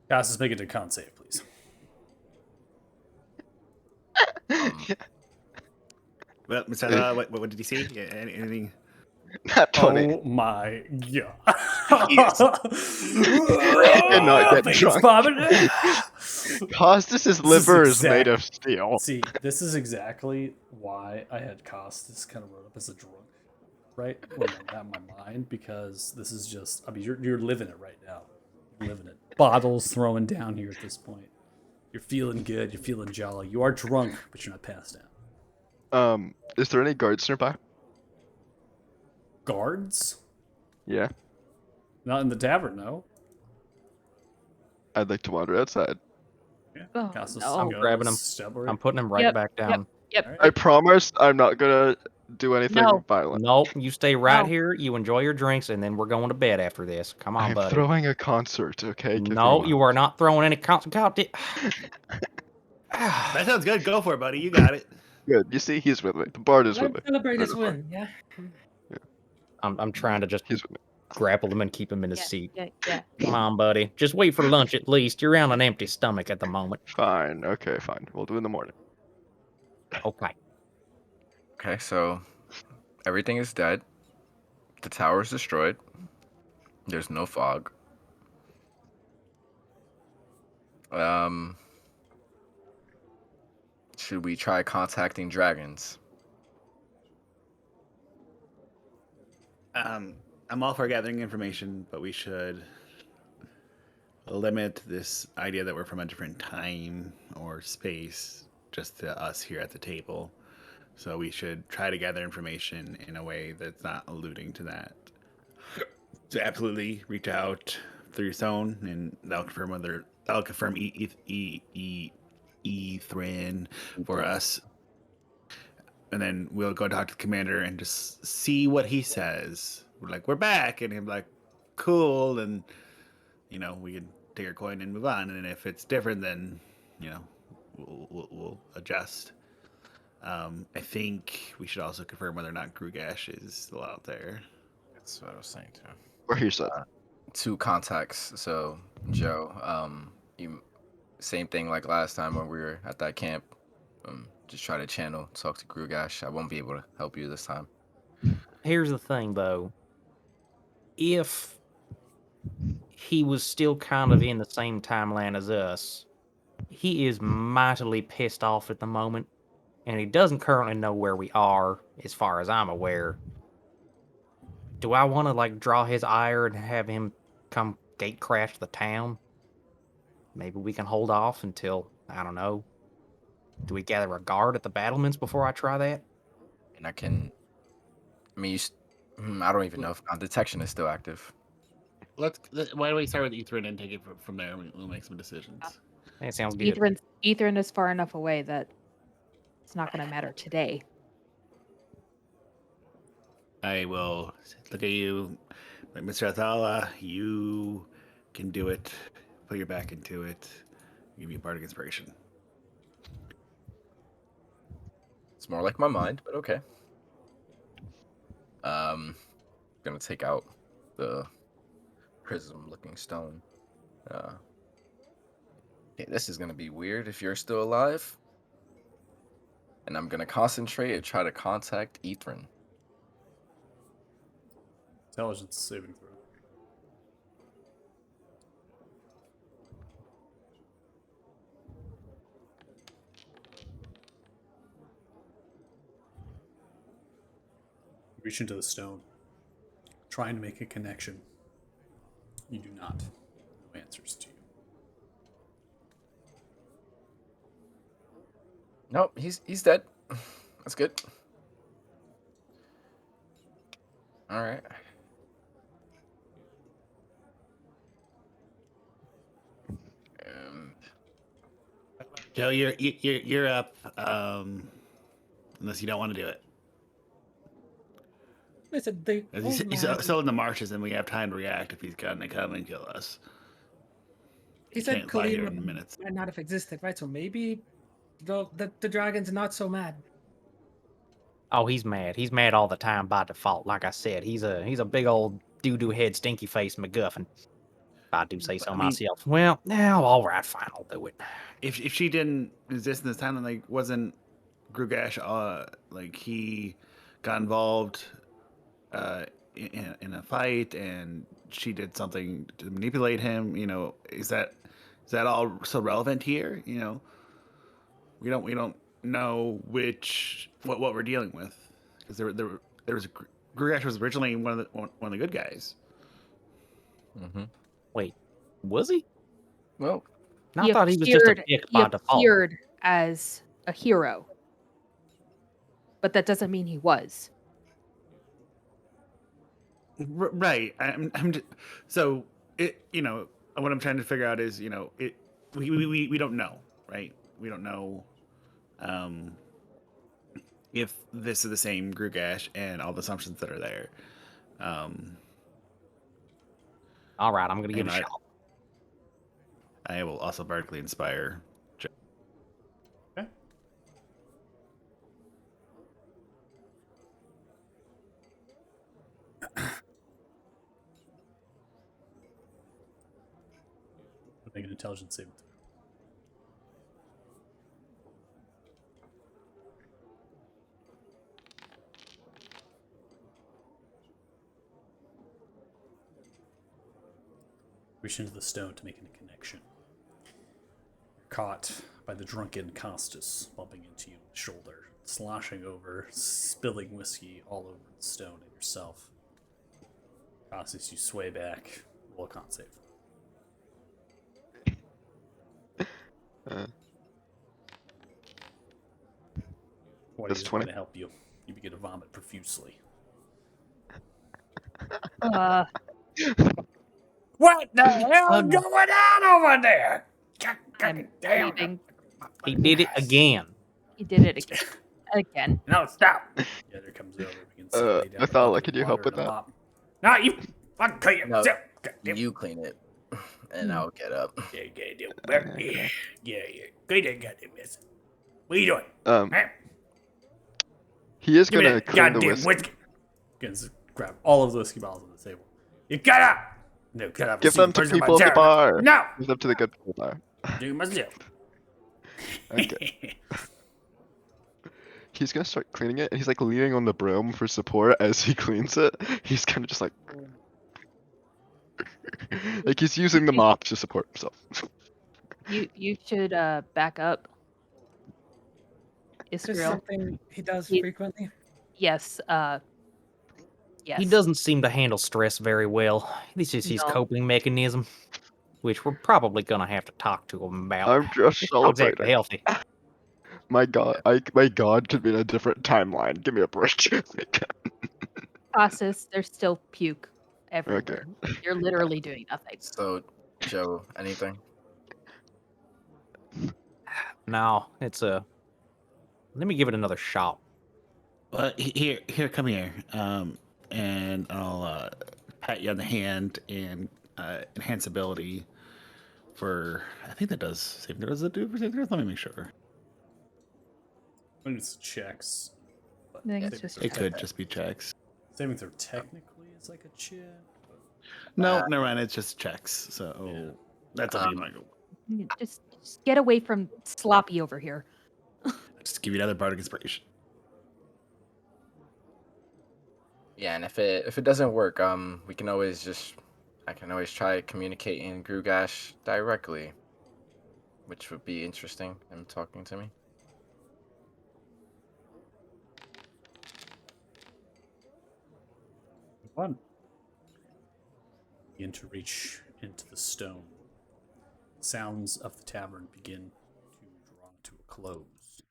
Cassus, make it a con save, please. Well, Mr. What did you see? Anything? Not 20. Oh my god. Cannot get Face drunk. popping. Costas' liver is made exact- of steel. See, this is exactly why I had Costas kind of wrote up as a drunk, right? When I got in my mind, because this is just, I mean, you're living it right now. You're living it. Bottles throwing down here at this point. You're feeling good. You're feeling jolly. You are drunk, but you're not passed out. Is there any guards nearby? Guards? Yeah, Not in the tavern, no. I'd like to wander outside. Oh, Cast a no. I'm grabbing him. stubborn. I'm putting him right Yep, back down. Yep. Alright. I promise I'm not gonna do anything No. violent. Nope, you stay right No. here. You enjoy your drinks, and then we're going to bed after this. Come on, I'm buddy. throwing a concert, okay? Give me a No, you moment. are not throwing any God, That sounds good. Go for it, buddy. You got it. Good. You see, he's with me. The bard is Let with him me. celebrate his Right, right. win. Yeah. I'm trying to just He's with me. grapple him and keep him in his Yeah, seat. yeah. Come on, buddy. Just wait for lunch at least. You're on an empty stomach at the moment. Fine. Okay, fine. We'll do it in the morning. Okay. Okay, so everything is dead. The tower is destroyed. There's no fog. Should we try contacting dragons? I'm all for gathering information, but we should limit this idea that we're from a different time or space just to us here at the table. So we should try to gather information in a way that's not alluding to that. So absolutely reach out through your phone, and that'll confirm Ethrin for us. And then we'll go talk to the commander and just see what he says. We're like, we're back, and he's like, cool, and we can take our coin and move on. And if it's different, then we'll adjust. I think we should also confirm whether or not Grugash is still out there. That's what I was saying too. Where he said. 2 contacts. So Joe, you same thing like last time when we were at that camp. Just try to talk to Grugash. I won't be able to help you this time. Here's the thing, though. If he was still kind of in the same timeline as us, he is mightily pissed off at the moment, and he doesn't currently know where we are, as far as I'm aware. Do I want to, draw his ire and have him come gate crash the town? Maybe we can hold off until, I don't know. Do we gather a guard at the battlements before I try that? And I don't even know if detection is still active. Why don't we start with Ethrin and take it from there? We'll make some decisions. That sounds good. Ethrin is far enough away that it's not going to matter today. I will look at you, like Mr. Athala. You can do it. Put your back into it. Give you a bardic inspiration. It's more like my mind, but okay. Gonna take out the prism-looking stone. Okay, this is gonna be weird if you're still alive. And I'm gonna concentrate and try to contact Ethrin. Intelligence saving throw. Reach into the stone, trying to make a connection. You do not. No answers to you. Nope, he's dead. That's good. All right. Joe, you're up. Unless you don't want to do it. Listen, He's still in the marshes, and we have time to react if he's gonna come and kill us. he said can't fly here Colleen in minutes. might not have existed, right? So maybe the dragon's not so mad. Oh, he's mad. He's mad all the time by default. Like I said, he's a big old doo-doo head, stinky face MacGuffin. If I do say so myself. Well, now, all right, fine, I'll do it. If she didn't exist in this time, then wasn't Grugash he got involved in a fight, and she did something to manipulate him? Is that all so relevant here? We don't know what we're dealing with, because there was Grugash was originally one of the good guys. Mm-hmm. Wait, was he? Well, I thought he was just a dick by default. appeared as a hero. but that doesn't mean he was. Right. I'm just, so it. What I'm trying to figure out is it. We don't know, right? We don't know if this is the same Grugash and all the assumptions that are there. All right, I'm gonna give And it a shot. I will also vertically inspire. Okay. Make an intelligence saving throw. Reach into the stone to make a connection. You're caught by the drunken Costas bumping into you in the shoulder, sloshing over, spilling whiskey all over the stone and yourself. Costas, you sway back. Roll a con save. Uh, What That's is 20. going to help you? You begin to vomit profusely. Uh, What the hell Um, going on over there? God, I'm damn. leaving. He did it again. He did it again. Again. No, stop. The other comes over, begins to lay down a Nathala, bucket can of you help water with and a that? mop. No, you fucking clean No, yourself. Goddamn. you clean it, and I'll get up. Yeah. Clean that goddamn mess. What are you doing? Um, Huh? he is Give me gonna that clean the goddamn whiskey. whiskey. Begins to grab all of the whiskey bottles on the table. You got up. No, cut off a Give single them to person in my people at the chair. bar. No. Give them to the good people bar. Do myself. Okay. He's gonna start cleaning it, and he's like leaning on the broom for support as he cleans it. He's kind of just like, like he's using the mop to support himself. You should back up. Is this Israel. something he does He- frequently? Yes. Yes. He doesn't seem to handle stress very well. This is his No. coping mechanism, which we're probably gonna have to talk to him about. I'm just It's not exactly celebrating. healthy. My God, my God could be in a different timeline. Give me a break. Costas, there's still puke everywhere. You're literally doing nothing. So, Joe, anything? No, it's a. Let me give it another shot. Here, come here. And I'll pat you on the hand and enhance ability for. I think that does save. Does it do for save? Let me make sure. I think it's checks. But I think it's saving just throw It could just be checks. Saving throw technically is like a check. No, Uh, never mind. It's just checks. So Yeah. that's up to you, Michael. Just get away from Sloppy over here. Just give you another bardic inspiration. Yeah, and if it doesn't work, we can always I can always try communicating Grugash directly, which would be interesting. Him talking to me. One. Begin to reach into the stone. Sounds of the tavern begin to draw to a close.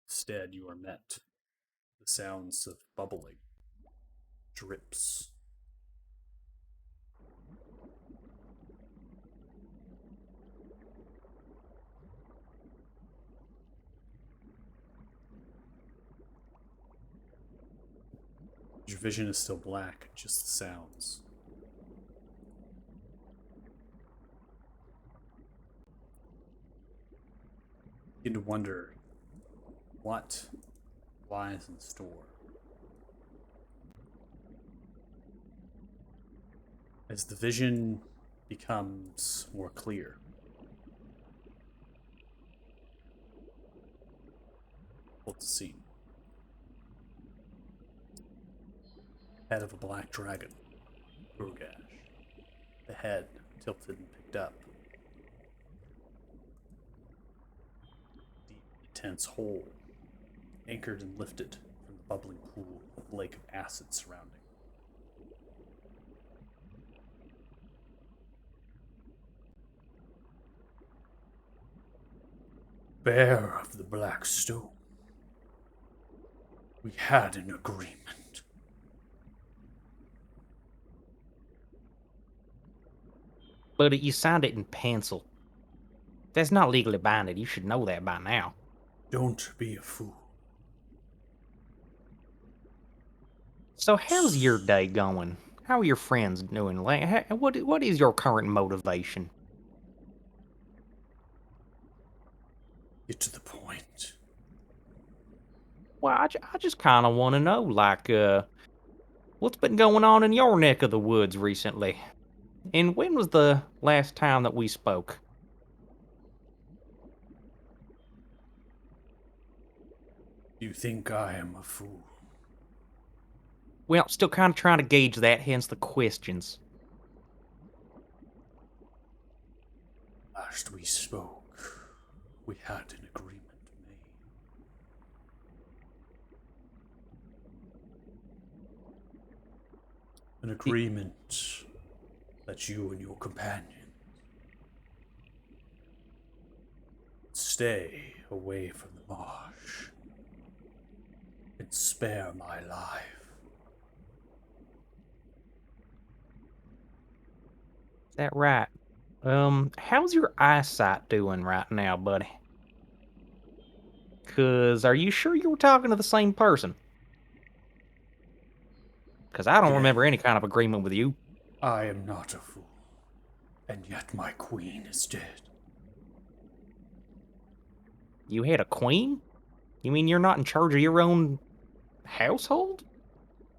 Instead, you are met with the sounds of bubbling, drips. Your vision is still black, just the sounds. Begin to wonder what lies in store. As the vision becomes more clear, what to see. Head of a black dragon, Rugash. The head tilted and picked up. Deep, intense hole, anchored and lifted from the bubbling pool of lake of acid surrounding. Bear of the Black Stone. We had an agreement. But you signed it in pencil. That's not legally binding. You should know that by now. Don't be a fool. So how's your day going? How are your friends doing? Like, what is your current motivation? Get to the point. Well, I just kind of want to know, like, what's been going on in your neck of the woods recently? And when was the last time that we spoke? You think I am a fool? Well, still kind of trying to gauge that, hence the questions. Last we spoke, we had an agreement made. An agreement that you and your companion stay away from the marsh and spare my life. Is that right? How's your eyesight doing right now, buddy? 'Cause are you sure you were talking to the same person? 'Cause I don't Yeah. remember any kind of agreement with you. I am not a fool, and yet my queen is dead. You had a queen? You mean you're not in charge of your own household?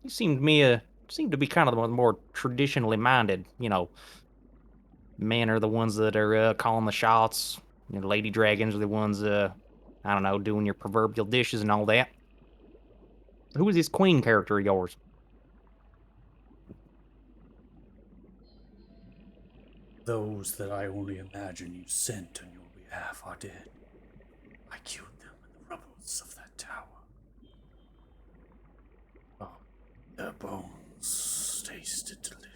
You seem to be kind of the more traditionally minded, men are the ones that are calling the shots. Lady dragons are the ones, I don't know, doing your proverbial dishes and all that. Who is this queen character of yours? Those that I only imagine you sent on your behalf are dead. I killed them in the rubbles of that tower. Oh, their bones tasted delicious.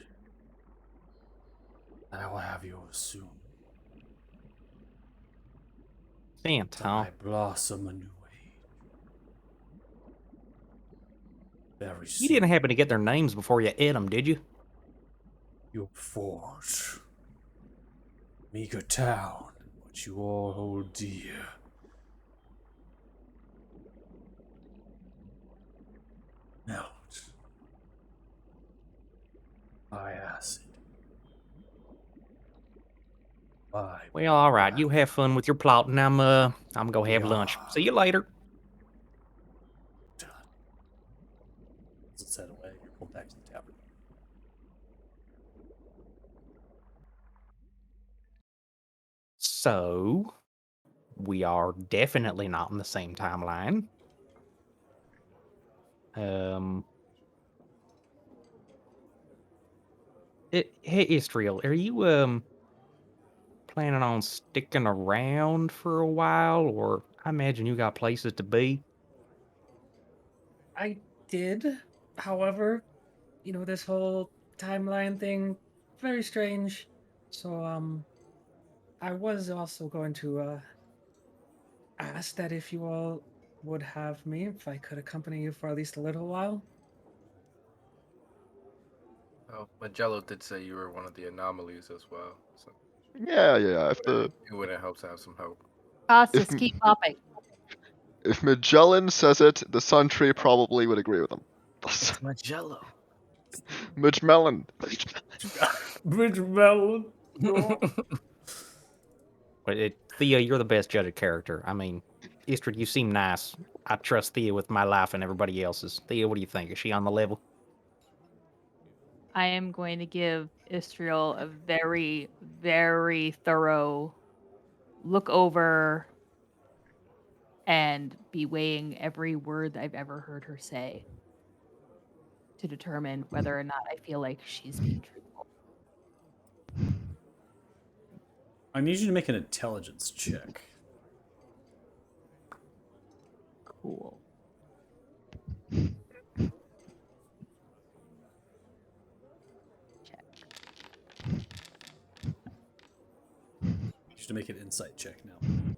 I will have yours soon. Santa, huh? I blossom a new age. Very soon. You didn't happen to get their names before you ate them, did you? Your forge, meager town, and what you all hold dear. Melt by acid. By Well, all right. You have fun with your plotting. I'm gonna go have Yeah. lunch. See you later. done. As it said away, you're pulled back to the tavern. So, we are definitely not in the same timeline. Um, hey, Istriel, are you planning on sticking around for a while, or I imagine you got places to be? I did, however, this whole timeline thing, very strange. So, I was also going to ask that if you all would have me, if I could accompany you for at least a little while. Oh, Magello did say you were one of the anomalies as well. So Yeah, yeah. it wouldn't help to have some help. Costas, If- keep popping. If Magellan says it, the Sun Tree probably would agree with him. Magello. Magellan. Bridge melon. But Thea, you're the best judge of character. I mean, Istrid, you seem nice. I trust Thea with my life and everybody else's. Thea, what do you think? Is she on the level? I am going to give Istriel a very, very thorough look over and be weighing every word that I've ever heard her say to determine whether or not I feel like she's being truthful. I need you to make an intelligence check. Cool. Check. You should make an insight check now.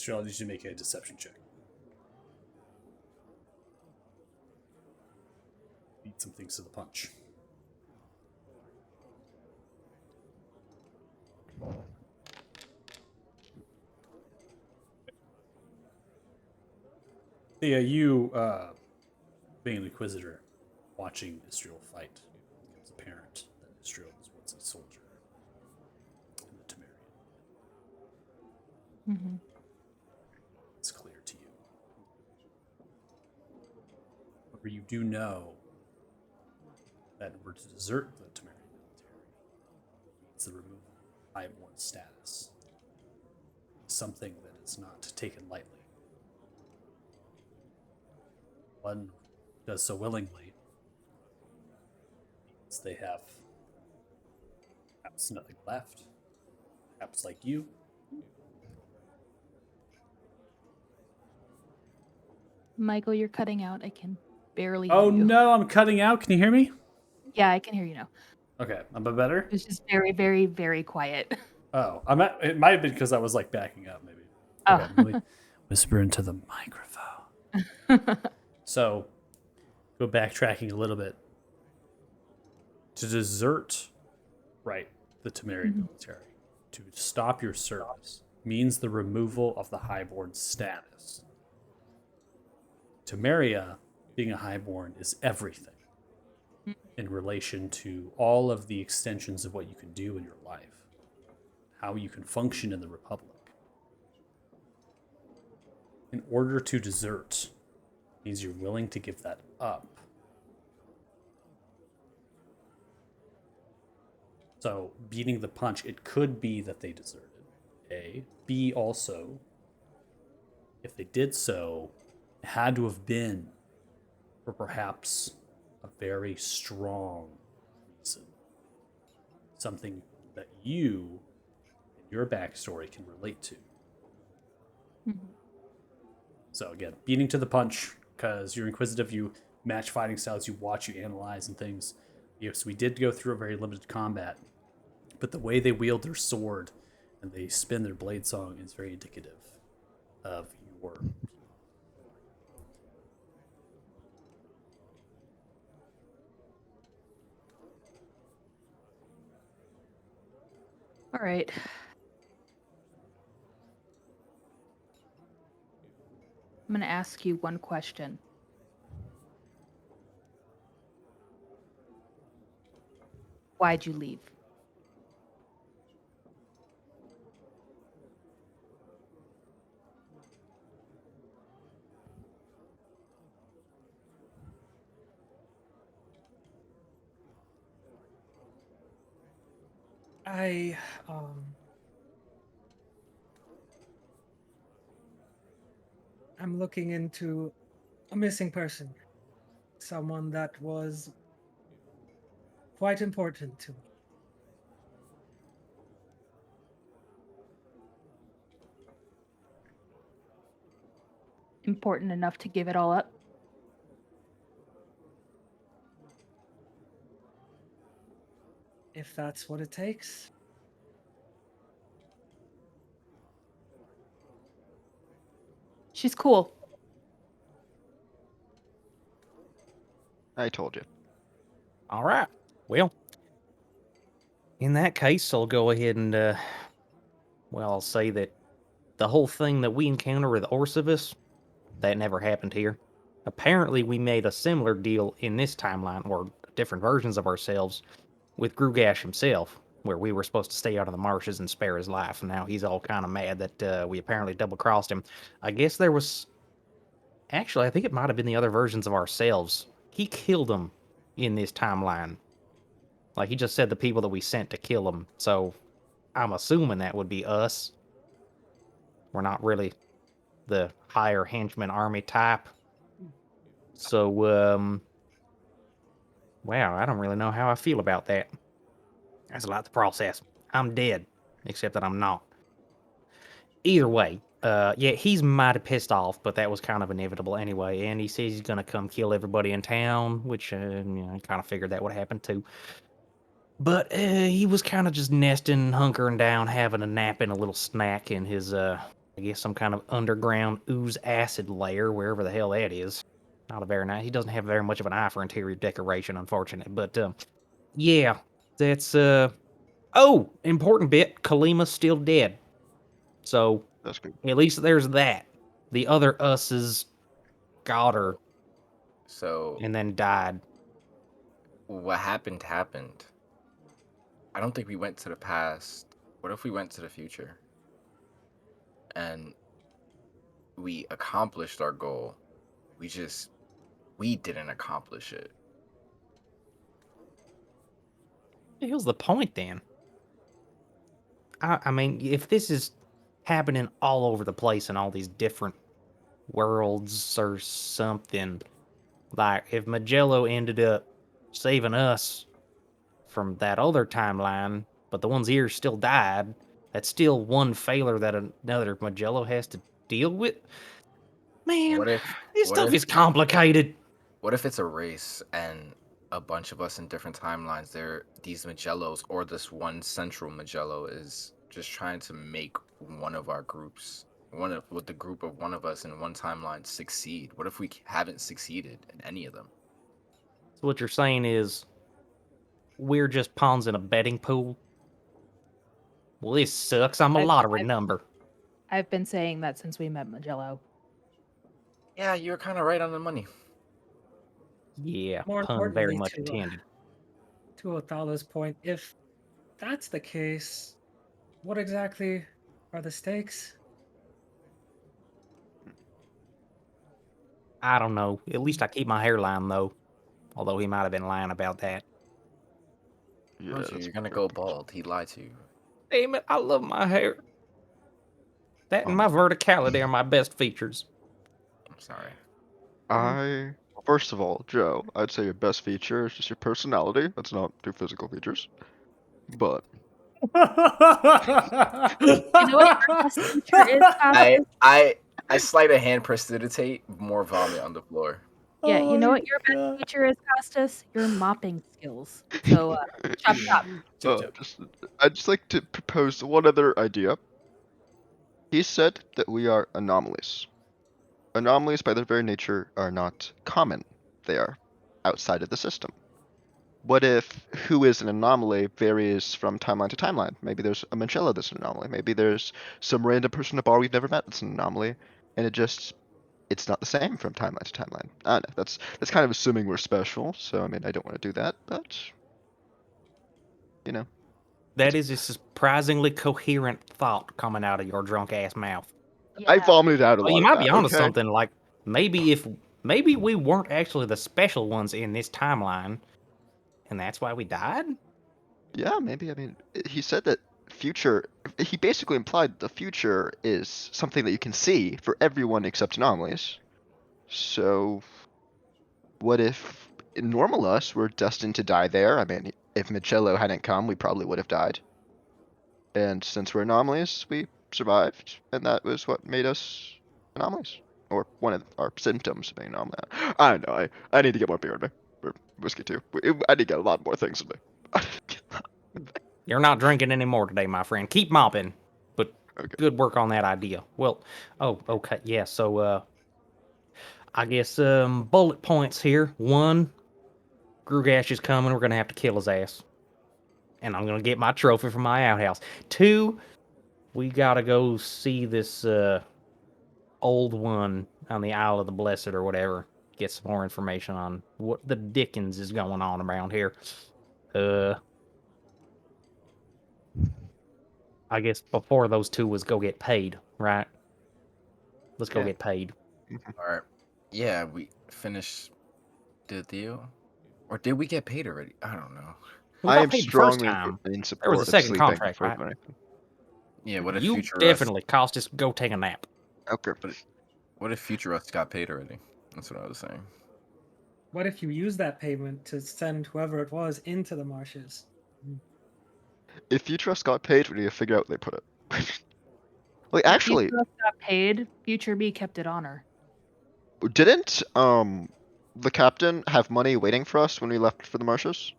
Israel, I need you to make a deception check. Beat some things to the punch. Yeah, you, being an inquisitor, watching Israel fight, it becomes apparent that Israel was once a soldier in the Temerian. Mm-hmm. It's clear to you. However, you do know that in order to desert the Temerian military means the removal of highborn status. Something that is not taken lightly. One does so willingly means they have perhaps nothing left. Perhaps like you. Michael, you're cutting out. I can barely Oh hear you. no, I'm cutting out. Can you hear me? Yeah, I can hear you now. Okay, I'm a bit better. It was just very, very, very quiet. Oh, it might have been because I was like backing up, maybe. Oh. Okay, let me whisper into the microphone. So, go backtracking a little bit. To desert, right, the Temerian military, to stop your service, means the removal of the highborn status. Temeria, being a highborn, is everything in relation to all of the extensions of what you can do in your life, how you can function in the Republic. In order to desert, means you're willing to give that up. So, beating the punch, it could be that they deserted. A. B, also, if they did so, it had to have been for perhaps a very strong reason. Something that you and your backstory can relate to. So, again, beating to the punch, because you're inquisitive, you match fighting styles, you watch, you analyze, and things. Yes, we did go through a very limited combat, but the way they wield their sword and they spin their blade song is very indicative of your. All right. I'm going to ask you one question. Why'd you leave? I I'm looking into a missing person. Someone that was quite important to me. Important enough to give it all up? If that's what it takes. She's cool. I told you. All right. Well, in that case, I'll go ahead and, well, I'll say that the whole thing that we encounter with Orsivus, that never happened here. Apparently, we made a similar deal in this timeline, or different versions of ourselves, with Grugash himself, where we were supposed to stay out of the marshes and spare his life. And now he's all kind of mad that we apparently double-crossed him. I guess there was... Actually, I think it might have been the other versions of ourselves. He killed him in this timeline. Like, he just said the people that we sent to kill him. So, I'm assuming that would be us. We're not really the higher henchman army type. So, wow, I don't really know how I feel about that. That's a lot to process. I'm dead, except that I'm not. Either way, yeah, he's mighty pissed off, but that was kind of inevitable anyway. And he says he's gonna come kill everybody in town, which I kind of figured that would happen too. But he was kind of just nesting, hunkering down, having a nap and a little snack in his I guess some kind of underground ooze acid layer, wherever the hell that is. Not a very nice. He doesn't have very much of an eye for interior decoration, unfortunately. But yeah, that's Oh, important bit. Kalima's still dead. So That's good. at least there's that. The other us's got her So and then died. what happened. I don't think we went to the past. What if we went to the future and we accomplished our goal? We didn't accomplish it. What the hell's the point then? I mean, if this is happening all over the place in all these different worlds or something, like if Magello ended up saving us from that other timeline, but the ones here still died, that's still one failure that another Magello has to deal with. Man, What if this what stuff if is complicated. what if it's a race and a bunch of us in different timelines, these Magellos or this one central Magello is just trying to make one of our groups, with the group of one of us in one timeline succeed? What if we haven't succeeded in any of them? So what you're saying is we're just pawns in a betting pool? Well, this sucks. I'm a I've- lottery I've- number. I've been saying that since we met Magello. Yeah, you're kind of right on the money. Yeah, More pun very importantly, much intended. to Othalo's point, if that's the case, what exactly are the stakes? I don't know. At least I keep my hairline though. Although he might have been lying about that. Yeah, Told you, that's you're gonna fair. go bald. He lied to you. Damn it, I love my hair. That and Um, my verticality are my best features. I'm sorry. First of all, Joe, I'd say your best feature is just your personality. That's not your physical features. But You know what your best feature is, I Costas? I sleight of hand prestidigitate more vomit on the floor. Yeah, you know Oh what your my best God. feature is, Costas? Your mopping skills. So, chop chop. Chip, chip. I'd just like to propose one other idea. He said that we are anomalies. Anomalies, by their very nature, are not common. They are outside of the system. What if who is an anomaly varies from timeline to timeline? Maybe there's a Manchella that's an anomaly. Maybe there's some random person in a bar we've never met that's an anomaly, and it's not the same from timeline to timeline. I don't know. That's kind of assuming we're special. So I mean, I don't want to do that, but you know, That is a surprisingly coherent thought coming out of your drunk ass mouth. I Yeah. vomited out a Well, lot you of might that. be onto Okay. something. Like maybe we weren't actually the special ones in this timeline, and that's why we died. Yeah, maybe. I mean, he said that future. He basically implied the future is something that you can see for everyone except anomalies. So, what if in normal us we're destined to die there? I mean, if Michello hadn't come, we probably would have died. And since we're anomalies, we survived, and that was what made us anomalies, or one of our symptoms of being anomaly. I don't know. I need to get more beer in me, or whiskey too. I need to get a lot more things in me. You're not drinking anymore today, my friend. Keep mopping. But Okay. good work on that idea. Well, oh, okay, yeah. So, I guess bullet points here. One, Grugash is coming. We're gonna have to kill his ass, and I'm gonna get my trophy from my outhouse. Two, we gotta go see this old one on the Isle of the Blessed or whatever. Get some more information on what the dickens is going on around here. I guess before those two was go get paid, right? Let's go Yeah. get paid. All right. Yeah, we finished the deal, or did we get paid already? I don't know. We I got am paid the first strongly time. in There was a support of second sleeping contract, before right? doing anything. Yeah, what if You future us? definitely cost us go take a nap. Okay. What if future us got paid already? That's what I was saying. What if you use that payment to send whoever it was into the marshes? If Future Us got paid, we need to figure out where they put it. Like, If actually, Future Us got paid, Future Me kept it on her. didn't the captain have money waiting for us when we left for the marshes?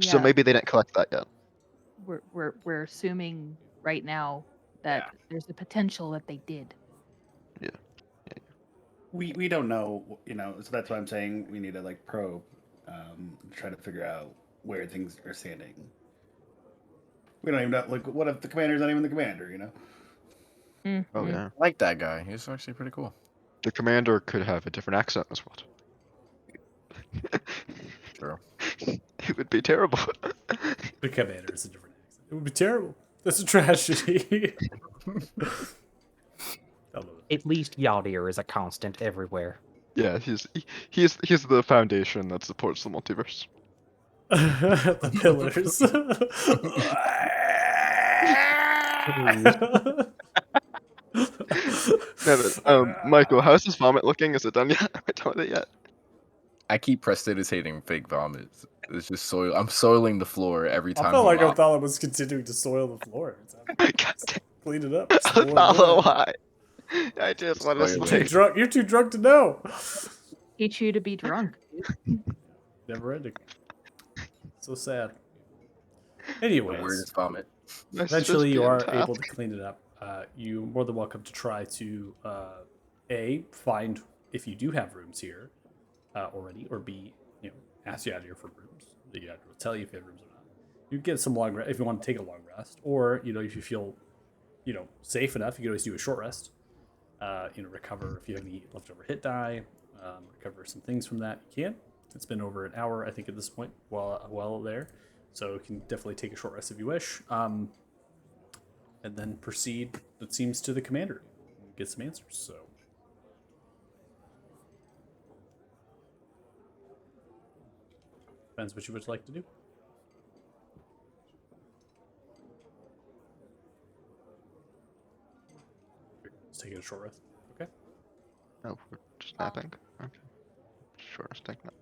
So Yeah, maybe they didn't collect that yet. we're assuming right now that there's a potential that they did. We don't know, so that's why I'm saying we need to like probe, try to figure out where things are standing. We don't even know. Like, what if the commander's not even the commander? Oh Mhm. yeah. I like that guy. He's actually pretty cool. The commander could have a different accent as well. True. It would be terrible. The commander is a different accent. It would be terrible. That's a tragedy. I love it. At least Yaldir is a constant everywhere. Yeah, he's the foundation that supports the multiverse. The pillars. Michael, how's his vomit looking? Is it done yet? Am I done with it yet? I keep prestidigitating fake vomits. It's just soil. I'm soiling the floor every time. I felt he like vomits. Othala was continuing to soil the floor. Clean it up. Follow why? I just want to Soil You're it. too sleep. drunk. You're too drunk to know. Teach you to be drunk. Never ending. So sad. The Anyways, weirdest vomit. Nice eventually you just are being able to tapped. clean it up. You're more than welcome to try to find if you do have rooms here already, or B, ask you out here for rooms. The will tell you if you have rooms or not. You get some long rest if you want to take a long rest, or if you feel safe enough, you can always do a short rest. Recover if you have any leftover hit die. Recover some things from that. You can. It's been over an hour, I think, at this point. Well there, so you can definitely take a short rest if you wish. And then proceed, it seems, to the commander and get some answers. So, depends what you would like to do. Let's take a short rest. Okay. Oh, we're just napping. Okay. Sure, let's take that.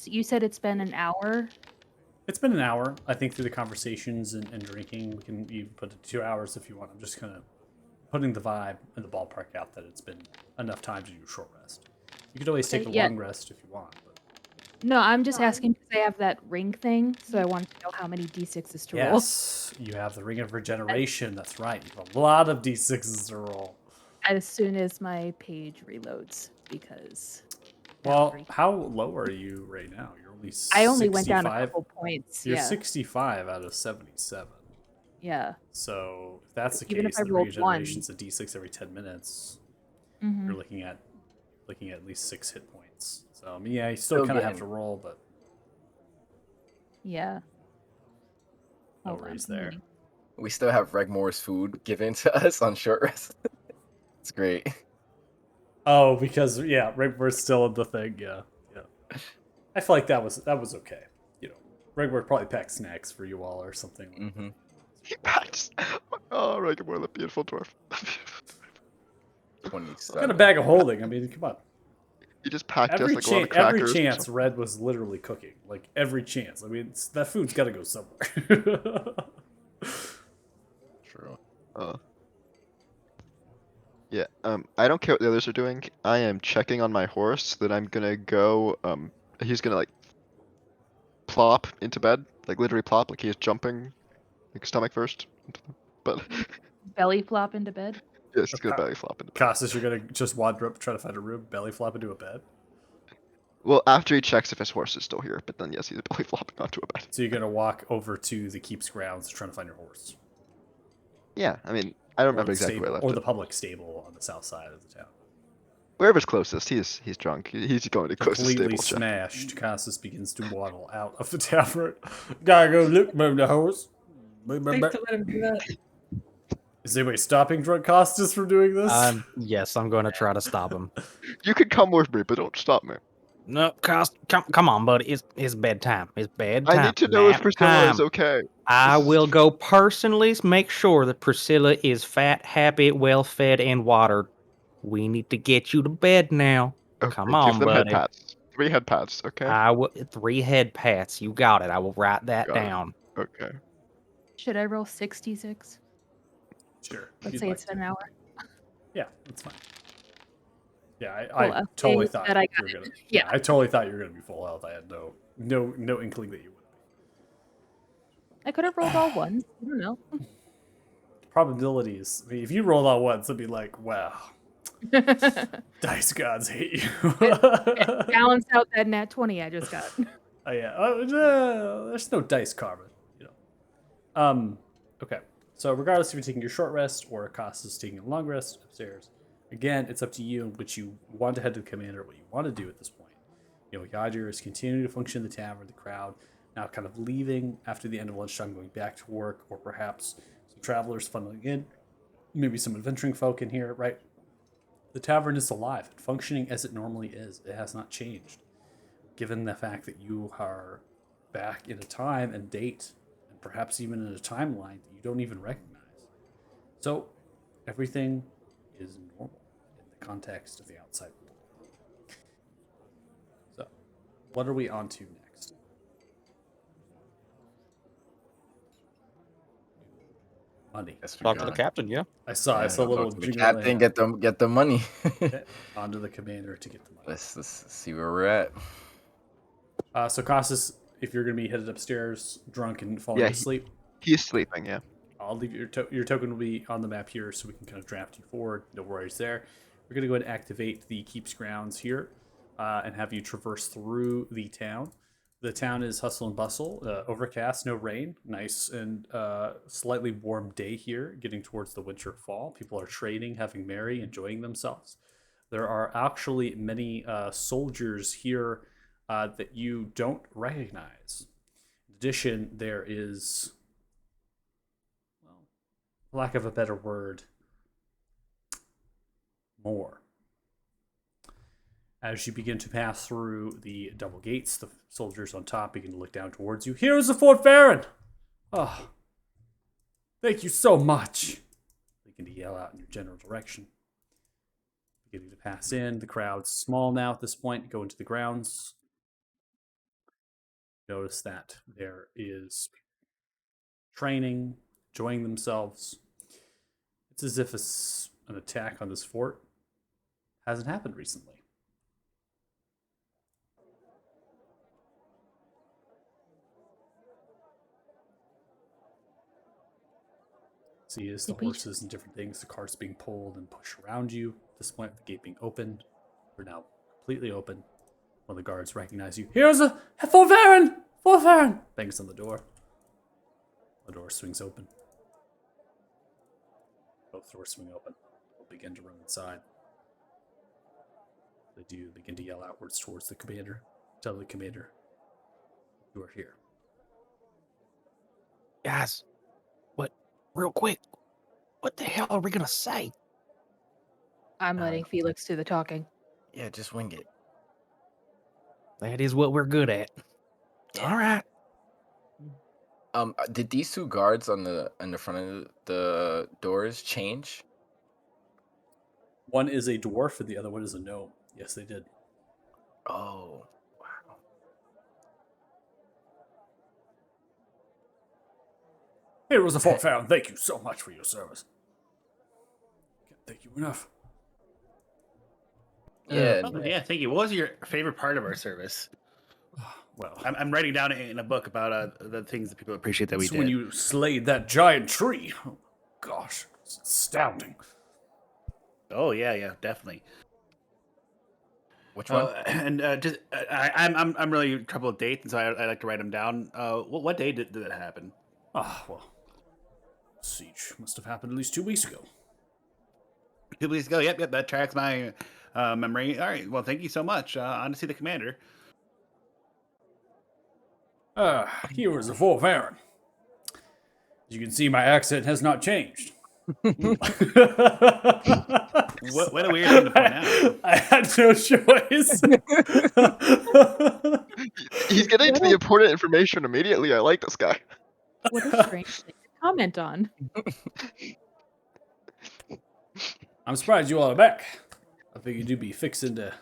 You said it's been an hour. It's been an hour, I think, through the conversations and drinking. We can even put it 2 hours if you want. I'm just kind of putting the vibe and the ballpark out that it's been enough time to do a short rest. You could always take a long rest if you want. But... No, I'm just asking because I have that ring thing, so I wanted to know how many d6s to roll. Yes, you have the Ring of Regeneration. That's right. You have a lot of d6s to roll. As soon as my page reloads, because. Well, how low are you right now? You're only 65. I only went down a couple points. You're yeah. 65 out of 77. Yeah. So if that's the Even case, if I the rolled regeneration's a d6 every 10 minutes. Mhm. You're looking at least 6 hit points. So yeah, you still kind of have to roll, but Yeah. no Hold on, worries I'm there. reading. We still have Regmore's food given to us on short rest. It's great. Oh, because Rigbor's still in the thing. Yeah. I feel like that was okay. Rigborg probably packed snacks for you all or something. Mm-hmm. He packs. Oh, Regamore, the beautiful dwarf. 27. Got a bag of holding. I mean, come on. He just packed us Every like a lot of crackers. every or chance, something. Red was literally cooking. Like every chance. I mean, that food's got to go somewhere. True. Yeah. I don't care what the others are doing. I am checking on my horse. That I'm gonna go. He's gonna like plop into bed, like literally plop, like he is jumping, like stomach first. But Belly flop into bed. yes, he's gonna belly flop into bed. Costas, you're gonna just wander up, try to find a room, belly flop into a bed. Well, after he checks if his horse is still here, but then yes, he's belly flopping onto a bed. So you're gonna walk over to the keep's grounds, trying to find your horse, Yeah, I mean, I don't or remember the exactly where I stable, left or it. the public stable on the south side of the town. Wherever's closest. He's drunk. He's going to closest Completely stable. smashed, Costas begins to waddle out of the tavern. Gotta go look for the horse. Safe to let him do that. Is anybody stopping drunk Costas from doing this? Yes, I'm going to try to stop him. You can come with me, but don't stop me. No, come on, buddy. It's bedtime. It's bedtime. I need to know if Nap Priscilla time. is okay. I will go personally make sure that Priscilla is fat, happy, well fed, and watered. We need to get you to bed now. Okay, Come give on, them head buddy. pats. 3 head pats, okay? I will 3 head pats. You got it. I will write that Got it. down. Okay. Should I roll 66? Sure. Let's you'd say like it's been an hour. Yeah, that's fine. Yeah, Well, I okay, totally thought that I you got were it. gonna. Yeah. I totally thought you were gonna be full health. I had no inkling that you would be. I could have rolled all ones. I don't know. probabilities. I mean, if you rolled on once, it'd be like, wow, dice gods hate you. Balance out that nat 20 I just got. Oh yeah, there's no dice karma, you know. Okay. So regardless if you're taking your short rest or Acosta is taking a long rest upstairs, again, it's up to you in which you want to head to the commander, what you want to do at this point. You know, Yadir is continuing to function in the tavern, the crowd, now kind of leaving after the end of lunchtime, going back to work, or perhaps some travelers funneling in, maybe some adventuring folk in here, right? The tavern is alive and functioning as it normally is. It has not changed. Given the fact that you are back in a time and date, and perhaps even in a timeline that you don't even recognize. So, everything is normal in the context of the outside world. So, what are we on to next? Money. Yes, we Talk to got the it. captain, yeah. I saw Yeah, a little talk to the jingle. captain, get the money. Okay, onto the commander to get the money. Let's see where we're at. So, Costas, if you're going to be headed upstairs, drunk and falling Yeah, asleep, He's sleeping, yeah. I'll leave your token will be on the map here, so we can kind of draft you forward. No worries there. We're gonna go ahead and activate the keep's grounds here, and have you traverse through the town. The town is hustle and bustle, overcast, no rain, nice and slightly warm day here, getting towards the winter fall. People are trading, having merry, enjoying themselves. There are actually many soldiers here that you don't recognize. In addition, there is, lack of a better word, more. As you begin to pass through the double gates, the soldiers on top begin to look down towards you. Here is the Fort Farron! Oh, thank you so much! They begin to yell out in your general direction. Beginning to pass in. The crowd's small now at this point. Go into the grounds. Notice that there is training, enjoying themselves. It's as if an attack on this fort hasn't happened recently. See, as the horses and different things, the carts being pulled and pushed around you. At this point, the gate being opened. We're now completely open. One of the guards recognize you. Here's a Fort Farron! Fort Farron! Bangs on the door. The door swings open. Both doors swing open. They'll begin to run inside. They do begin to yell outwards towards the commander. Tell the commander, you are here. Guys, what? Real quick, what the hell are we gonna say? I'm letting Felix do the talking. Yeah, just wing it. That is what we're good at. All right. Did these two guards on the front of the doors change? One is a dwarf and the other one is a gnome. Yes, they did. Oh, wow. Here was the Fort Farron. Thank you so much for your service. Can't thank you enough. Yeah, Yeah, thank you. What was your favorite part of our service? Well, I'm writing down in a book about the things that people appreciate that we it's did. when you slayed that giant tree. Oh, gosh, it's astounding. Oh yeah, definitely. which one? I'm really trouble with dates, and so I like to write them down. What day did that happen? Ah, well, siege must have happened at least 2 weeks ago. 2 weeks ago. Yep, that tracks my memory. All right, well, thank you so much. On to see the commander. Here is the Fort Farron. As you can see, my accent has not changed. What a weird thing to point out. I had no choice. He's getting to the important information immediately. I like this guy. What a strange thing to comment on. I'm surprised you all are back. I figured you'd be fixing to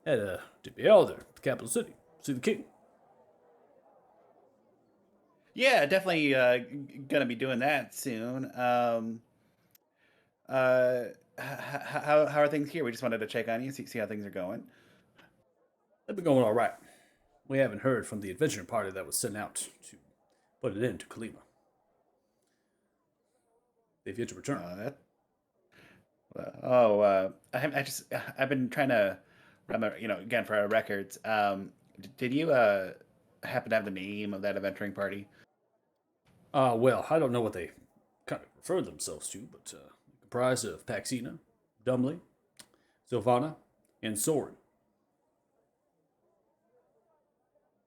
head to be elder, the capital city, see the king. Yeah, definitely gonna be doing that soon. How are things here? We just wanted to check on you, see how things are going. They've been going all right. We haven't heard from the adventure party that was sent out to put it into Kalima. They've yet to return. I've been trying to remember, again for our records. Did you happen to have the name of that adventuring party? Well, I don't know what they kind of refer themselves to, but comprised of Paxina, Dumley, Sylvana, and Soren.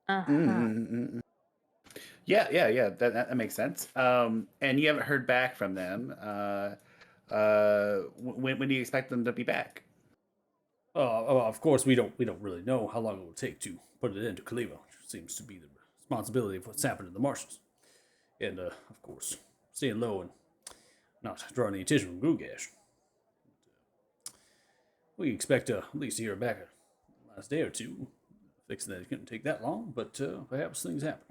Uh-huh. Mm-mm-mm. Yeah. That makes sense. And you haven't heard back from them. When do you expect them to be back? Of course, we don't really know how long it will take to put it into Kalima, which seems to be the responsibility of what's happened in the marshes. And of course, staying low and not drawing any attention from Grugash. We expect at least to hear back in the last day or two. Fixing that it couldn't take that long, but perhaps things happen.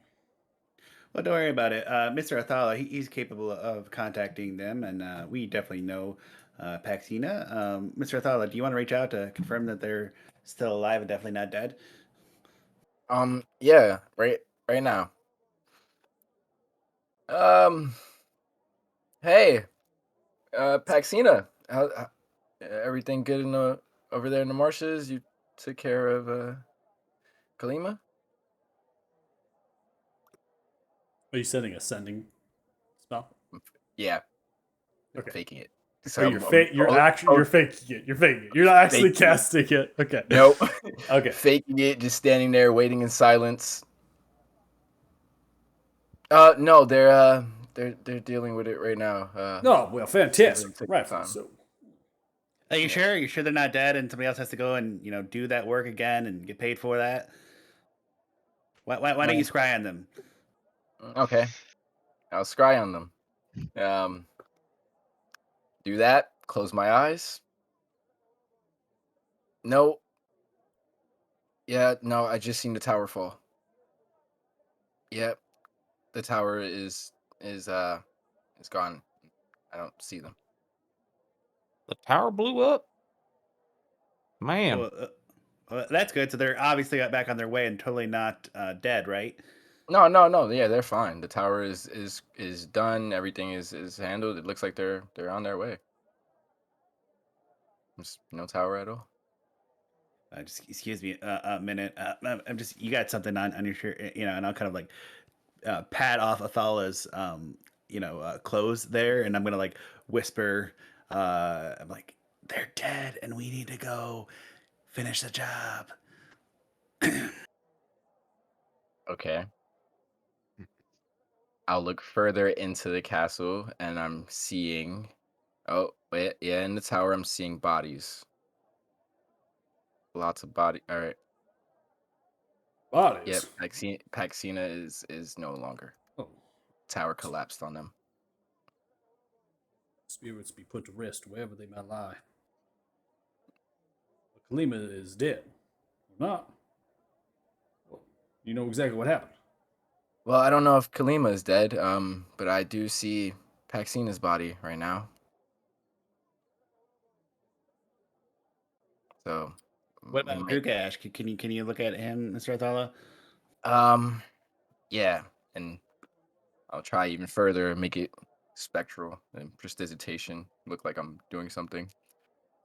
Well, don't worry about it. Mr. Athala, he's capable of contacting them, and we definitely know Paxina. Mr. Athala, do you want to reach out to confirm that they're still alive and definitely not dead? Yeah, right now. Hey, Paxina, how everything good in the over there in the marshes? You took care of Kalima? Are you setting a sending spell? Yeah, Okay. faking it. Oh, So you're you're faking it. You're faking it. You're not actually Faking it. casting it. Okay. Nope. Okay. Faking it, just standing there waiting in silence. No, they're dealing with it right now. No, well, fantastic. Take Right. time. So, Are you sure? Are you sure they're not dead and somebody else has to go and do that work again and get paid for that? Why don't you scry on them? Okay, I'll scry on them. Do that. Close my eyes. No. Yeah, no. I just seen the tower fall. Yep, the tower is gone. I don't see them. The tower blew up. Man, Well, that's good. So they're obviously back on their way and totally not dead, right? No. Yeah, they're fine. The tower is done. Everything is handled. It looks like they're on their way. There's no tower at all. Just excuse me a minute. I'm just you got something on your shirt, and I'll kind of like pat off Athala's clothes there, and I'm gonna like whisper. I'm like, they're dead, and we need to go finish the job. Okay. I'll look further into the castle, and I'm seeing. Oh wait, yeah, in the tower, I'm seeing bodies. Lots of body. All right. bodies. Yep. Paxina is no longer. Oh, Tower collapsed on them. spirits be put to rest wherever they may lie. But Kalima is dead. Or not. Well, you know exactly what happened. Well, I don't know if Kalima is dead, but I do see Paxina's body right now. So, What we about might, Grugash? Can you look at him, Mr. Athala? yeah, and I'll try even further, make it spectral and prestidigitation, look like I'm doing something.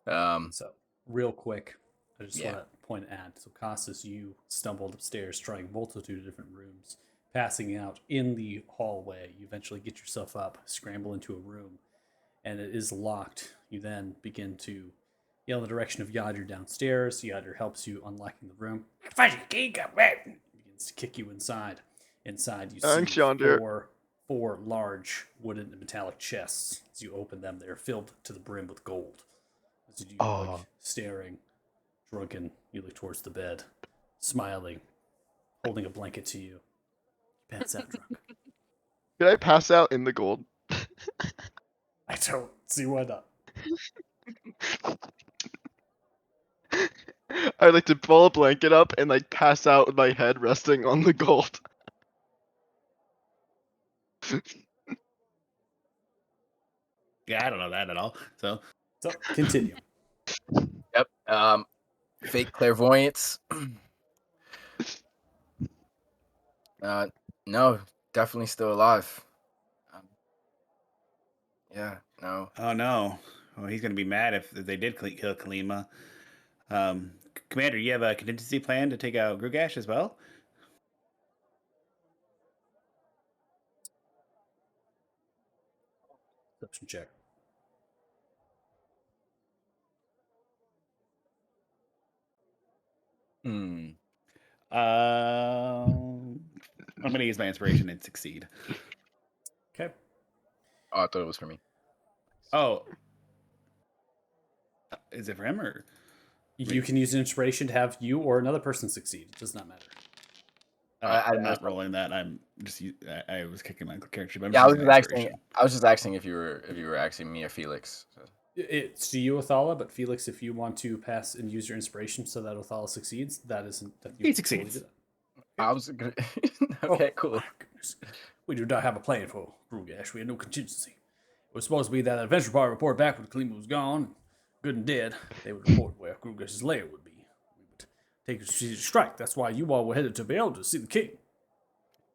So, real quick, I just Yeah. want to point out. So, Costas, you stumbled upstairs, trying a multitude of different rooms, passing out in the hallway. You eventually get yourself up, scramble into a room, and it is locked. You then begin to yell in the direction of Yadr downstairs. Yadr helps you unlocking the room. Find your key, come back. Begins to kick you inside. Inside, you Thanks, see Yandere. four large wooden and metallic chests. As you open them, they are filled to the brim with gold. As you Oh. staring, drunken, you look towards the bed, smiling, holding a blanket to you. Pants out drunk. Did I pass out in the gold? I don't see why not. I'd like to pull a blanket up and like pass out with my head resting on the gold. Yeah, I don't know that at all. So So, continue. Yep. Fake clairvoyance. No, definitely still alive. Um, yeah, No. Oh no. Well, he's gonna be mad if they did kill Kalima. Commander, you have a contingency plan to take out Grugash as well? Perception check. Hmm. I'm gonna use my inspiration and succeed. Okay. Oh, I thought it was for me. Oh, is it for him or? You can use an inspiration to have you or another person succeed. It does not matter. I'm not rolling that. I'm just. I was kicking my character. But I'm Yeah, I just was using just asking. inspiration. I was just asking if you were asking me or Felix. So. It's to you, Othala, but Felix, if you want to pass and use your inspiration so that Othala succeeds, that isn't. That you He can totally succeeds. do that. I was gonna. Okay, Oh, cool. my goodness. We do not have a plan for Grugash. We had no contingency. It was supposed to be that adventure party report back when Kalima was gone, good and dead. They would report where Grugash's lair would be. We would take a strategic strike. That's why you all were headed to Bael to see the king.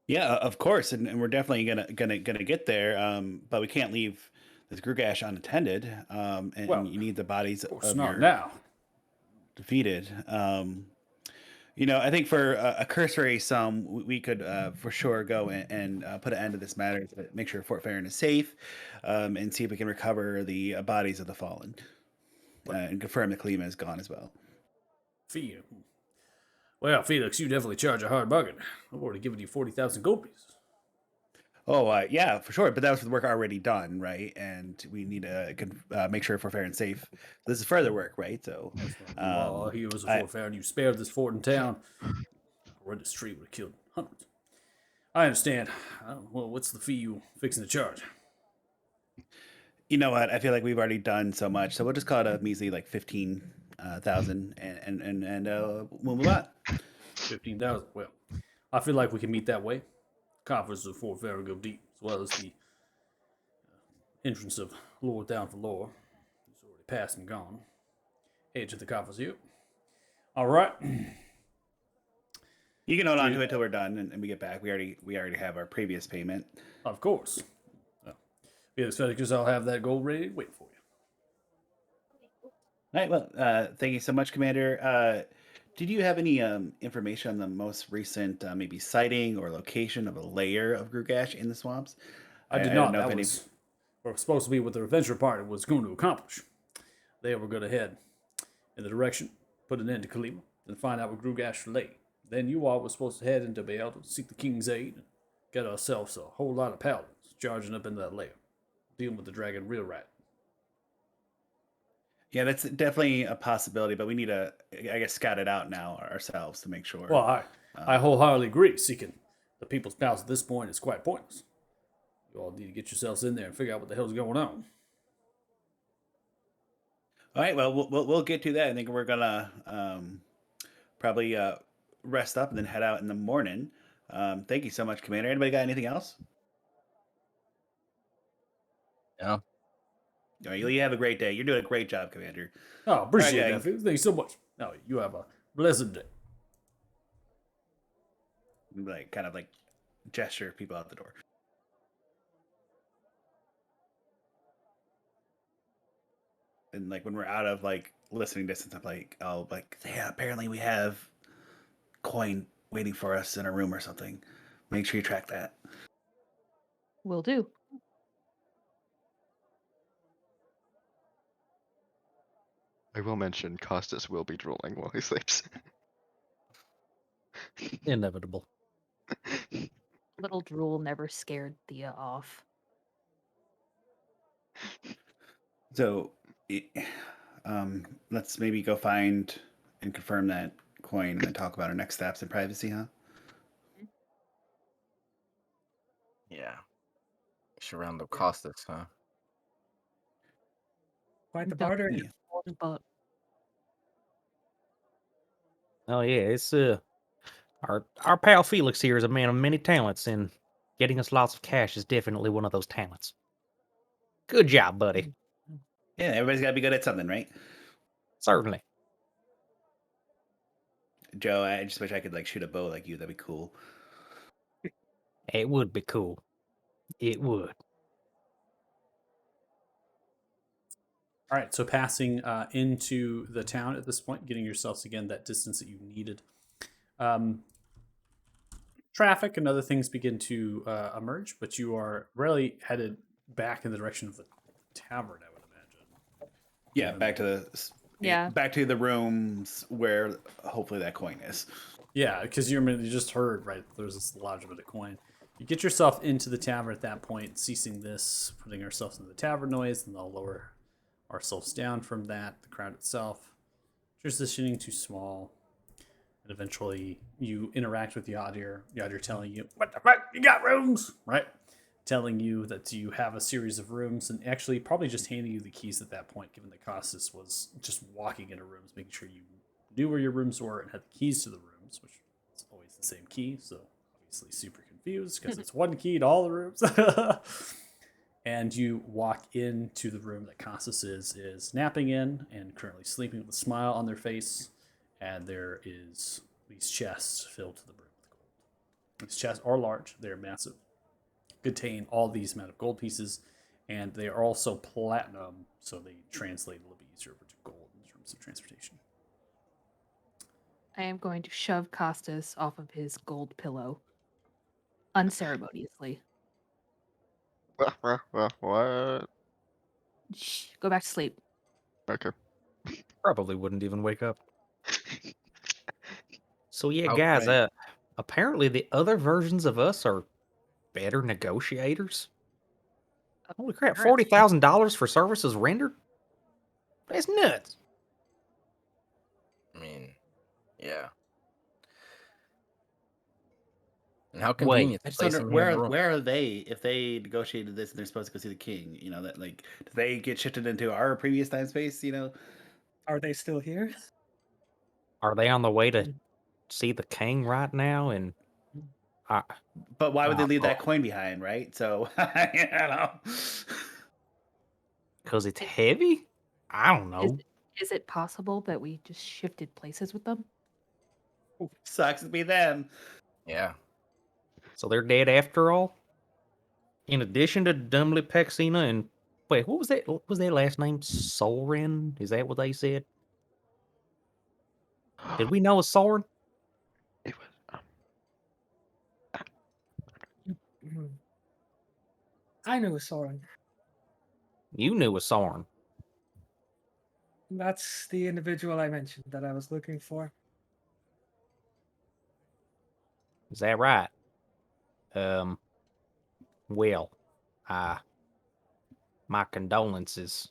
Yeah, of course, and we're definitely gonna get there. But we can't leave this Grugash unattended. And Well, you need the bodies Of course, of not your now. defeated. I think for a cursory sum, we could for sure go and put an end to this matter to make sure Fort Farron is safe, and see if we can recover the bodies of the fallen, and confirm that Kalima is gone as well. Fee. Well, Felix, you definitely charge a hard bargain. I've already given you 40,000 gold pieces. Oh, yeah, for sure. But that was the work already done, right? And we need to make sure Fort Farron's safe. This is further work, right? So, You all are heroes of I- Fort Farron. You spared this fort and town. A horrendous tree would have killed hundreds. I understand. Well, what's the fee you fixing to charge? you know what? I feel like we've already done so much, so we'll just call it a measly like 15,000, and we'll move on. 15,000. Well, I feel like we can meet that way. Coffers of Fort Farron go deep, as well as the entrance of Lord down for Lore. It's already passed and gone. Head to the coffers here. All right. You can hold on to it till we're done and we get back. We already have our previous payment. Of course. Well, Felix Fedicus, I'll have that gold ready to wait for you. All right. Well, thank you so much, Commander. Did you have any information on the most recent maybe sighting or location of a layer of Grugash in the swamps? I did don't not. know if That any. was what was supposed to be what the adventure party was going to accomplish. They were going to head in the direction, put an end to Kalima, and find out where Grugash lay. Then you all were supposed to head into Baal to seek the king's aid and get ourselves a whole lot of paladins charging up into that lair, dealing with the dragon real right. Yeah, that's definitely a possibility, but we need to, I guess, scout it out now ourselves to make sure. Well, I wholeheartedly agree. Seeking the people's palace at this point is quite pointless. You all need to get yourselves in there and figure out what the hell's going on. All right, well, we'll get to that. I think we're gonna probably rest up and then head out in the morning. Thank you so much, Commander. Anybody got anything else? Yeah. All right, you have a great day. You're doing a great job, Commander. Oh, appreciate All right, that, Felix. Thank you so much. No, you have a blessed day. Like kind of like gesture people out the door. And like when we're out of like listening distance, I'm like, oh, like yeah, apparently we have coin waiting for us in a room or something. Make sure you track that. Will do. I will mention Costas will be drooling while he sleeps. Inevitable. Little drool never scared Thea off. So, let's maybe go find and confirm that coin and then talk about our next steps in privacy, huh? Yeah. Should round up Costas, huh? Quite the Don't barter. Yeah. But Oh yeah, it's our pal Felix here is a man of many talents, and getting us lots of cash is definitely one of those talents. Good job, buddy. Yeah, everybody's got to be good at something, right? Certainly. Joe, I just wish I could like shoot a bow like you. That'd be cool. It would be cool. It would. All right, so passing into the town at this point, getting yourselves again that distance that you needed. Um, Traffic and other things begin to emerge, but you are really headed back in the direction of the tavern, I would imagine. Yeah, Given- back to the Yeah. back to the rooms where hopefully that coin is. Yeah, because you just heard, right, there's this large bit of coin. You get yourself into the tavern at that point, ceasing this, putting ourselves into the tavern noise, and they'll lower ourselves down from that, the crowd itself. Transitioning to small, and eventually you interact with Yadir. Yadir telling you, what the fuck, you got rooms, right? Telling you that you have a series of rooms, and actually probably just handing you the keys at that point, given that Costas was just walking into rooms, making sure you knew where your rooms were and had the keys to the rooms, which is always the same key, so obviously super confused because it's one key to all the rooms. And you walk into the room that Costas is napping in and currently sleeping with a smile on their face, and there is these chests filled to the brim with gold. These chests are large, they're massive, contain all these amount of gold pieces, and they are also platinum, so they translate a little bit easier over to gold in terms of transportation. I am going to shove Costas off of his gold pillow unceremoniously. What? Shh, go back to sleep. Okay. Probably wouldn't even wake up. So yeah, Oh, guys, right. apparently the other versions of us are better negotiators. Holy crap, Apparently. $40,000 for services rendered? That's nuts. I mean, yeah. And how Wait, convenient I to just place wonder him here in the room. where are they if they negotiated this and they're supposed to go see the king? You know that like do they get shifted into our previous time space? You know, Are they still here? are they on the way to see the king right now? And I, but why would they leave that Oh. coin behind, right? So I don't know. because it's heavy? I don't know. Is it possible that we just shifted places with them? Sucks to be them. Yeah. So they're dead after all? In addition to Dumbly Pexina and wait, what was their last name? Soren? Is that what they said? Did we know a Soren? It was. Mhm. I knew Soren. You knew a Soren. That's the individual I mentioned that I was looking for. Is that right? Um, well, my condolences.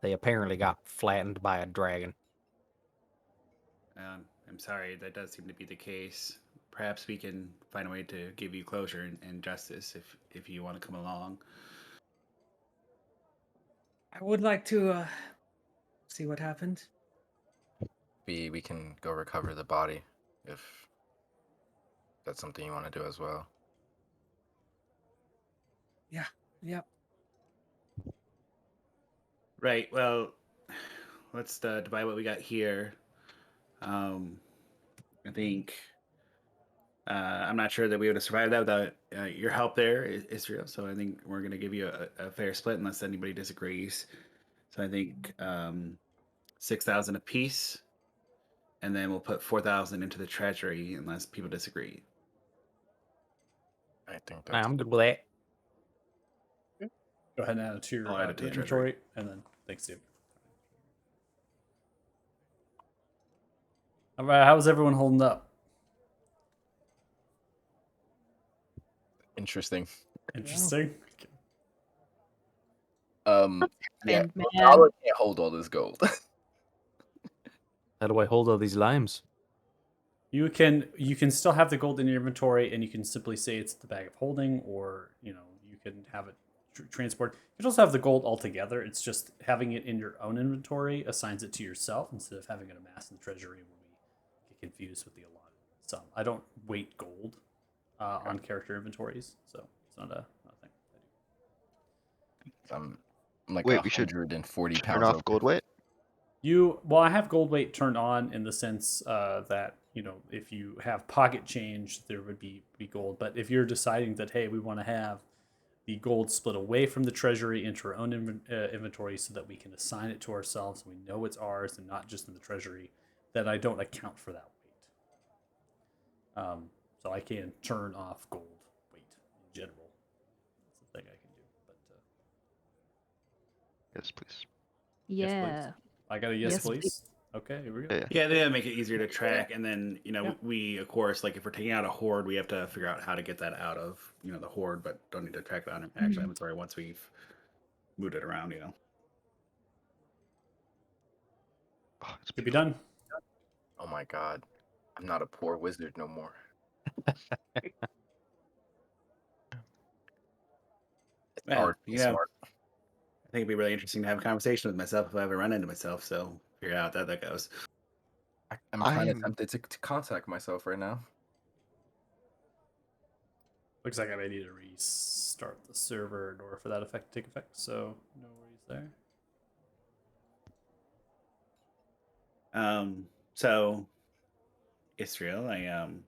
They apparently got flattened by a dragon. I'm sorry, that does seem to be the case. Perhaps we can find a way to give you closure and justice if you want to come along. I would like to see what happened. We can go recover the body if that's something you want to do as well. Yep. Right. Well, let's divide what we got here. I think I'm not sure that we would have survived that without your help there, Israel. So I think we're going to give you a fair split unless anybody disagrees. So I think 6,000 apiece, and then we'll put 4,000 into the treasury unless people disagree. I think Nah, that's I'm good with that. Go ahead and add it to your I'll add it to the inventory, and then thanks, Steve. All right, how's everyone holding up? interesting. Interesting. Yeah, And man, Dollar can't hold all this gold. How do I hold all these limes? You can still have the gold in your inventory, and you can simply say it's the bag of holding, or you can have it transport. You can also have the gold altogether. It's just having it in your own inventory assigns it to yourself instead of having it amassed in the treasury when we get confused with the allotted sum. I don't weight gold on character inventories, so it's not a thing. I'm like Wait, we should 140 turn pounds off gold weight. I have gold weight turned on in the sense that if you have pocket change, there would be gold. But if you're deciding that hey, we want to have the gold split away from the treasury into our own inventory so that we can assign it to ourselves and we know it's ours and not just in the treasury, then I don't account for that weight. So I can turn off gold weight in general. That's the thing I can do. But Yes, please. yes, please. Yeah. I got a yes, Yes, please. please. Okay, here we go. Yeah. Yeah, they make it easier to track, and then Yeah. we of course, like if we're taking out a horde, we have to figure out how to get that out of the horde, but don't need to track the actual inventory once we've moved it around. Oh, it's Could be beautiful. done. Oh my god. I'm not a poor wizard no more. It's Yeah, hard to be smart. I think it'd be really interesting to have a conversation with myself if I ever run into myself. So figure out how that goes. I'm kind of I'm tempted to contact myself right now. Looks like I may need to restart the server in order for that effect to take effect, so no worries there. So Israel, I'm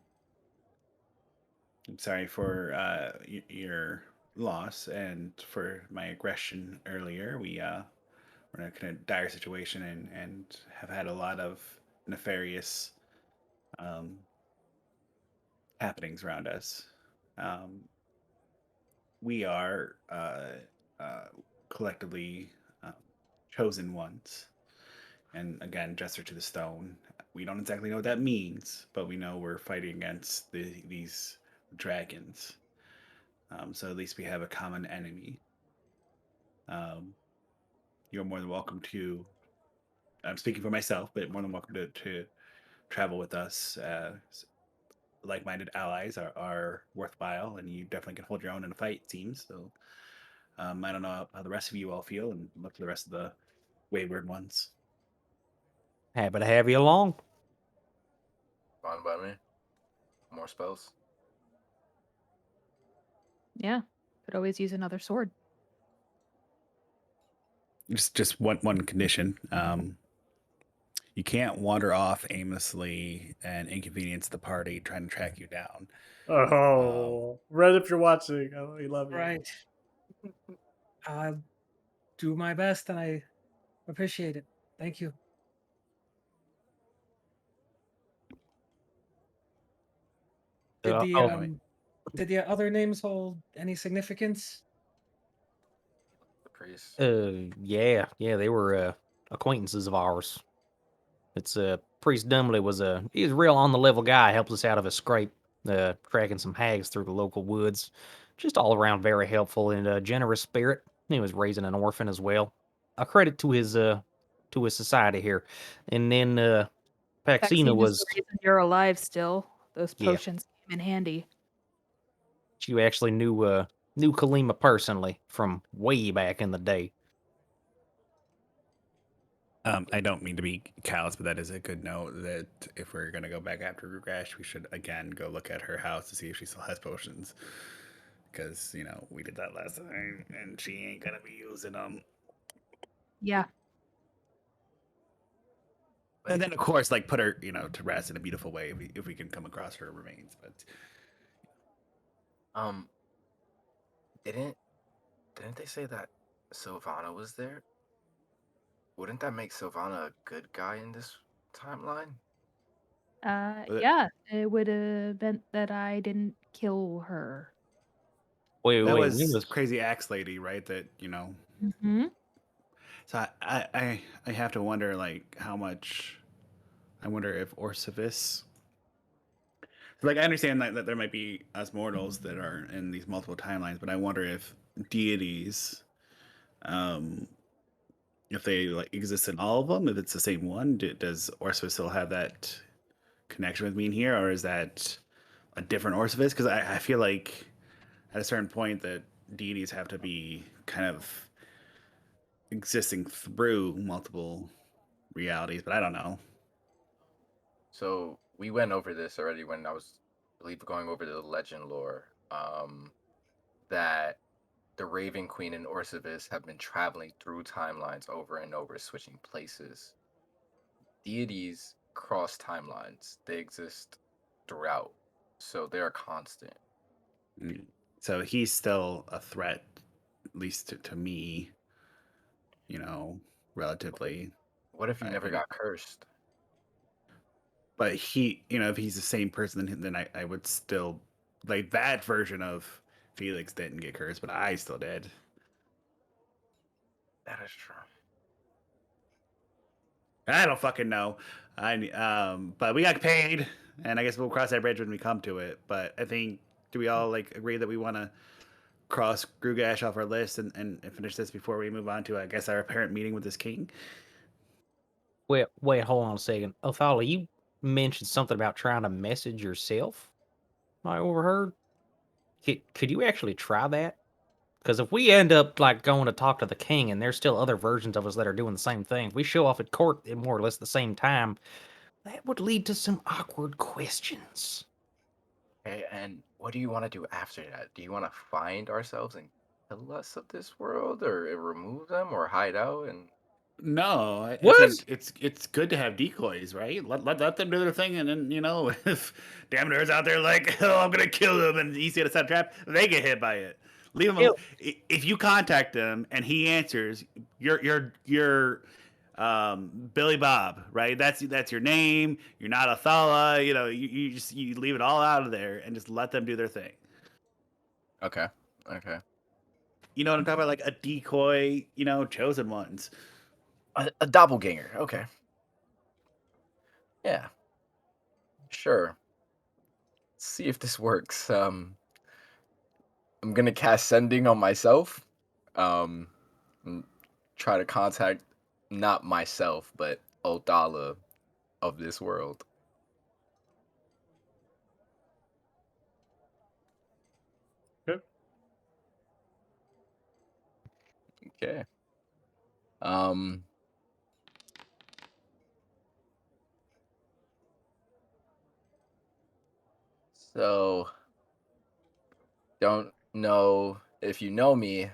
sorry for your loss and for my aggression earlier. We're in a kind of dire situation and have had a lot of nefarious um, happenings around us. Um, we are collectively chosen ones, and again, Jester to the stone. We don't exactly know what that means, but we know we're fighting against these dragons. So at least we have a common enemy. You're more than welcome to. I'm speaking for myself, but more than welcome to travel with us. Like-minded allies are worthwhile, and you definitely can hold your own in a fight. It seems so. I don't know how the rest of you all feel, and look to the rest of the wayward ones. Happy to have you along. Fine by me. More spells. Yeah. Could always use another sword. Just one condition. You can't wander off aimlessly and inconvenience the party trying to track you down. Oh, Red, if you're watching, we love you. Right. I'll do my best, and I appreciate it. Thank you. Did the Oh, um, did the other names hold any significance? The priest. yeah, they were acquaintances of ours. It's Priest Dumbly was he's a real on the level guy. Helps us out of a scrape, tracking some hags through the local woods. Just all around very helpful and generous spirit. He was raising an orphan as well. A credit to his society here. And then Paxina Vaccine is the was reason you're alive still. Those yeah. potions came in handy. She actually knew Kalima personally from way back in the day. I don't mean to be callous, but that is a good note that if we're going to go back after Rugash, we should again go look at her house to see if she still has potions. Because, we did that last time and she ain't going to be using them. Yeah. And then, of course, like put her, to rest in a beautiful way if we can come across her remains. But Um, didn't they say that Sylvana was there? Wouldn't that make Sylvana a good guy in this timeline? But Yeah. It would have been that I didn't kill her. Wait, that we was was crazy axe lady, right? That Mm-hmm. So I have to wonder like how much. I wonder if Orcivis. Like I understand that there might be us mortals that are in these multiple timelines, but I wonder if deities, um, if they like exist in all of them, if it's the same one. Does Orcivis still have that connection with me in here, or is that a different Orcivis? Because I feel like at a certain point that deities have to be kind of existing through multiple realities, but I don't know. So we went over this already when I was, I believe, going over the legend lore. That the Raven Queen and Orcivis have been traveling through timelines over and over, switching places. Deities cross timelines; they exist throughout, so they are constant. Mm. So he's still a threat, at least to me. Relatively. What if you never And got cursed? but if he's the same person, then I would still like that version of Felix didn't get cursed, but I still did. That is true. I don't fucking know. But we got paid, and I guess we'll cross that bridge when we come to it. But I think, do we all like agree that we want to cross Grugash off our list and finish this before we move on to, I guess, our apparent meeting with this king? Wait, hold on a second. Othala, you mentioned something about trying to message yourself. I overheard. Could you actually try that? Because if we end up like going to talk to the king, and there's still other versions of us that are doing the same thing, if we show off at court at more or less the same time, that would lead to some awkward questions. Okay, and what do you want to do after that? Do you want to find ourselves and kill us of this world, or remove them, or hide out? And No, I What? think it's good to have decoys, right? Let them do their thing, and then if Damodar's out there like, oh, I'm gonna kill them, and he's gonna set a trap, they get hit by it. Leave him. Ew. If you contact him and he answers, you're Billy Bob, right? That's your name. You're not Othala. You just leave it all out of there and just let them do their thing. okay. You know what I'm talking about? Like a decoy, chosen ones. A doppelganger. Okay. Yeah. Sure. Let's see if this works. I'm gonna cast sending on myself. And try to contact not myself, but Odala of this world. Okay. Okay. So don't know if you know me.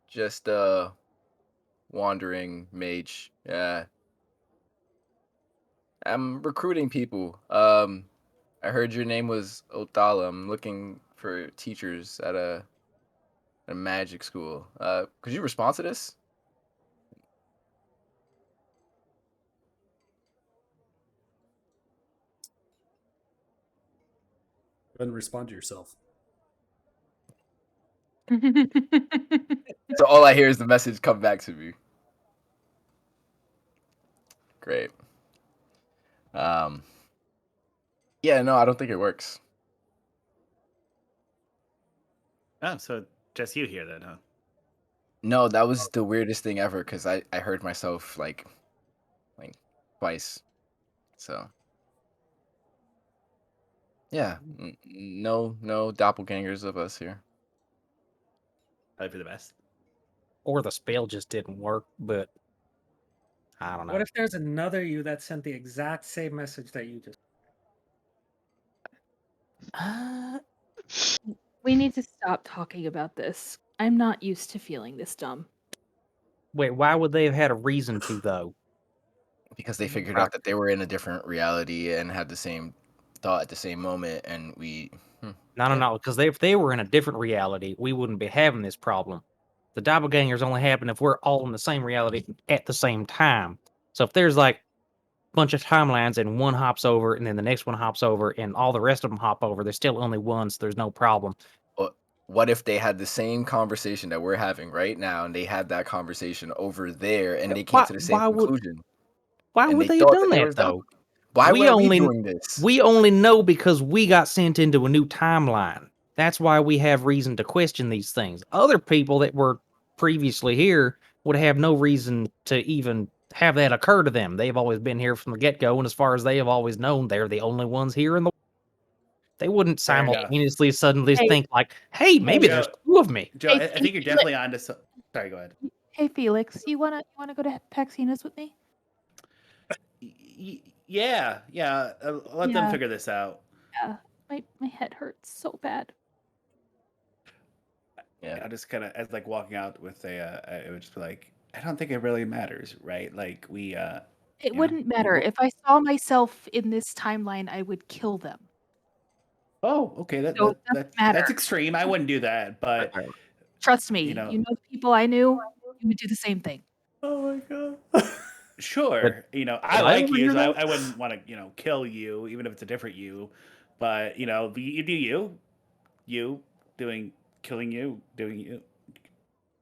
Just a wandering mage. Yeah. I'm recruiting people. I heard your name was Othala. I'm looking for teachers at a magic school. Could you respond to this? Go ahead and respond to yourself. So all I hear is the message come back to me. Great. Yeah, no, I don't think it works. Oh, so just you here then, huh? No, that was the weirdest thing ever because I heard myself like twice. So yeah, no doppelgangers of us here. Probably for the best. Or the spell just didn't work, but I don't know. What if there's another you that sent the exact same message that you just? We need to stop talking about this. I'm not used to feeling this dumb. Wait, why would they have had a reason to though? Because they figured out that they were in a different reality and had the same thought at the same moment, and we. No, because if they were in a different reality, we wouldn't be having this problem. The doppelgangers only happen if we're all in the same reality at the same time. So if there's like a bunch of timelines and one hops over and then the next one hops over and all the rest of them hop over, there's still only one, so there's no problem. What if they had the same conversation that we're having right now, and they had that conversation over there, and they came to the same conclusion? Why and would they they have thought done they that were dumb? though? Why We were we only- doing this? We only know because we got sent into a new timeline. That's why we have reason to question these things. Other people that were previously here would have no reason to even have that occur to them. They've always been here from the get-go, and as far as they have always known, they're the only ones here in the world. They wouldn't Fair enough. simultaneously suddenly Hey. think like, hey, maybe Joe- there's two of me. Joe, Hey, I think you're Felix. definitely onto some. Sorry, go ahead. Hey Felix, you wanna go to Paxina's with me? Yeah. Let them Yeah. figure this out. Yeah. My head hurts so bad. Yeah. I'll just kind of, as like walking out with it would just be like, I don't think it really matters, right? Like we, It Yeah. wouldn't matter. If I saw myself in this timeline, I would kill them. Oh, okay. That, So it that, doesn't that matter. that's extreme. I wouldn't do that, but Trust me, you know, you know the people I knew, you would do the same thing. Oh my god. sure. You know, I did I like you, overhear so that? I wouldn't want to, kill you, even if it's a different you. But you do you doing killing you, doing you,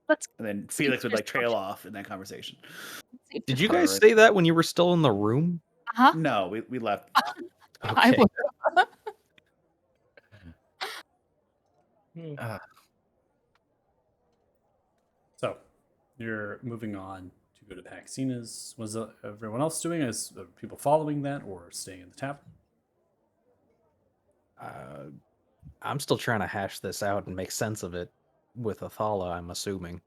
Let's and then see Felix for would like trail discussion. off in that conversation. Let's see for Did you discussion. guys Alright. say that when you were still in the room? Uh-huh. No, we left. I Okay. would. Uh, So, you're moving on to go to Paxina's. Was everyone else doing? Is people following that or staying in the tavern? I'm still trying to hash this out and make sense of it with Athala, I'm assuming.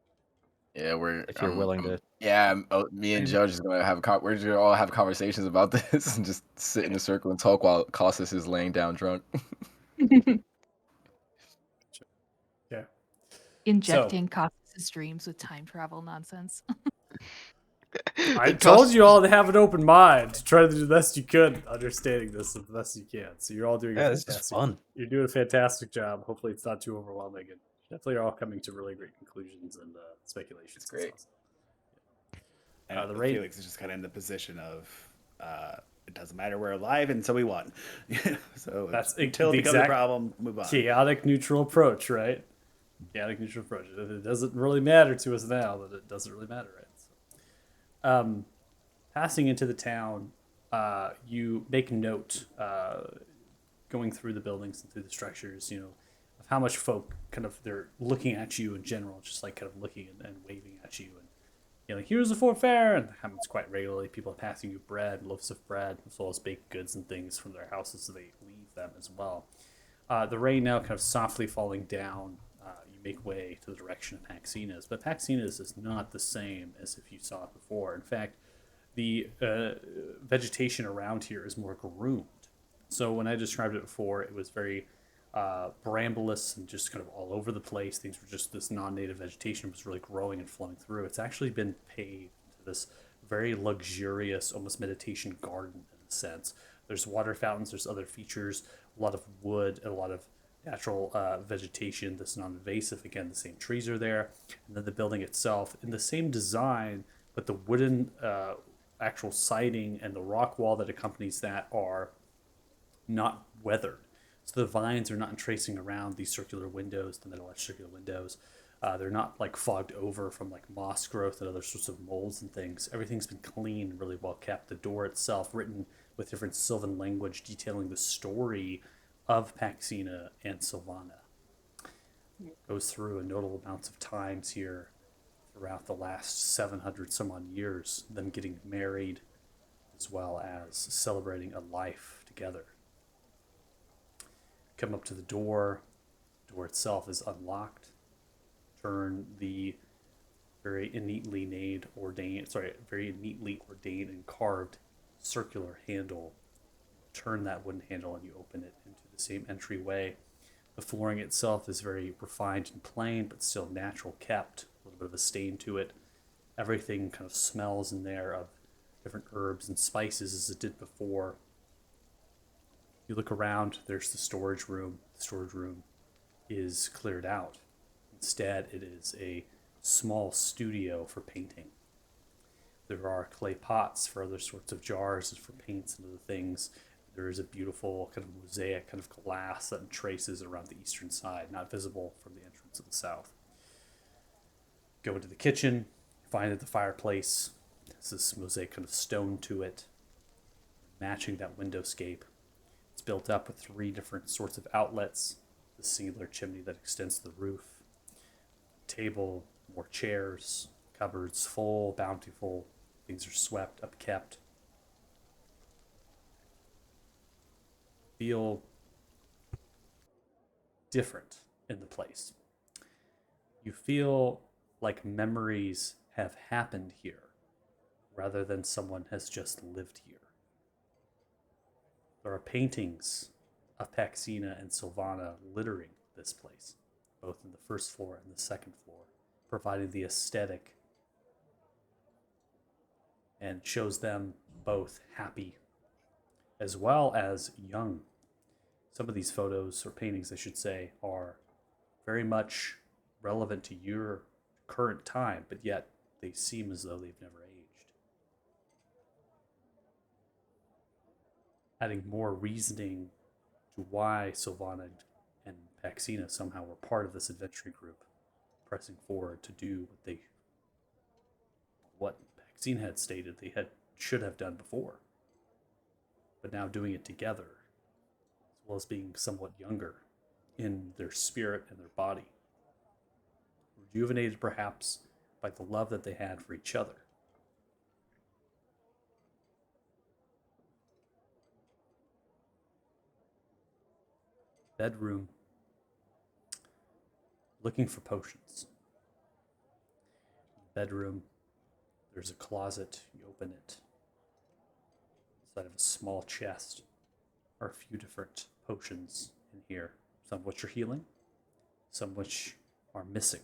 yeah, If you're willing to. yeah, me and Same. Joe just gonna we're just gonna all have conversations about this and just sit in a circle and talk while Costas is laying down drunk. Yeah. Injecting Costas' dreams with time travel nonsense. I It told costs- you all to have an open mind, to try to do the best you could, understanding this the best you can. So you're all doing a Yeah, this is fantastic. fun. You're doing a fantastic job. Hopefully, it's not too overwhelming, and definitely are all coming to really great conclusions and speculations. It's great. And the raid- Felix is just kind of in the position of it doesn't matter, we're alive, and so we won. So That's until it the becomes a exact problem, move on. chaotic neutral approach, right? Chaotic neutral approach. If it doesn't really matter to us now, then it doesn't really matter, right? So, passing into the town, you make note, going through the buildings and through the structures, of how much folk kind of they're looking at you in general, just like kind of looking and waving at you, and like, here's the Fort Fair, and it happens quite regularly. People are passing you bread, loaves of bread, as well as baked goods and things from their houses, so they leave them as well. The rain now kind of softly falling down. You make way to the direction of Paxina's, but Paxina's is not the same as if you saw it before. In fact, the vegetation around here is more groomed. So when I described it before, it was very brambleless and just kind of all over the place. Things were just this non-native vegetation was really growing and flowing through. It's actually been paved to this very luxurious, almost meditation garden in a sense. There's water fountains, there's other features, a lot of wood, and a lot of natural vegetation that's non-invasive. Again, the same trees are there, and then the building itself in the same design, but the wooden actual siding and the rock wall that accompanies that are not weathered. So the vines are not tracing around these circular windows, the metal circular windows. They're not like fogged over from like moss growth and other sorts of molds and things. Everything's been clean, really well kept. The door itself written with different Sylvan language detailing the story of Paxina and Sylvana. Goes through a notable amounts of times here throughout the last 700 some odd years, them getting married as well as celebrating a life together. Come up to the door. The door itself is unlocked. Turn the very neatly ordained and carved circular handle. Turn that wooden handle and you open it into the same entryway. The flooring itself is very refined and plain, but still natural kept. A little bit of a stain to it. Everything kind of smells in there of different herbs and spices as it did before. You look around, there's the storage room. The storage room is cleared out. Instead, it is a small studio for painting. There are clay pots for other sorts of jars and for paints and other things. There is a beautiful kind of mosaic kind of glass that traces around the eastern side, not visible from the entrance of the south. Go into the kitchen, find that the fireplace has this mosaic kind of stone to it, matching that windowscape. It's built up with 3 different sorts of outlets, the singular chimney that extends to the roof, table, more chairs, cupboards full, bountiful, things are swept, upkept. Feel different in the place. You feel like memories have happened here rather than someone has just lived here. There are paintings of Paxina and Sylvana littering this place, both in the first floor and the second floor, providing the aesthetic and shows them both happy as well as young. some of these photos or paintings, I should say, are very much relevant to your current time, but yet they seem as though they've never aged. Adding more reasoning to why Sylvana and Paxina somehow were part of this adventuring group, pressing forward to do what Paxina had stated they should have done before, but now doing it together, as well as being somewhat younger in their spirit and their body, rejuvenated perhaps by the love that they had for each other. Bedroom, looking for potions. Bedroom, there's a closet, you open it. Inside of a small chest are a few different potions in here, some of which are healing, some which are missing,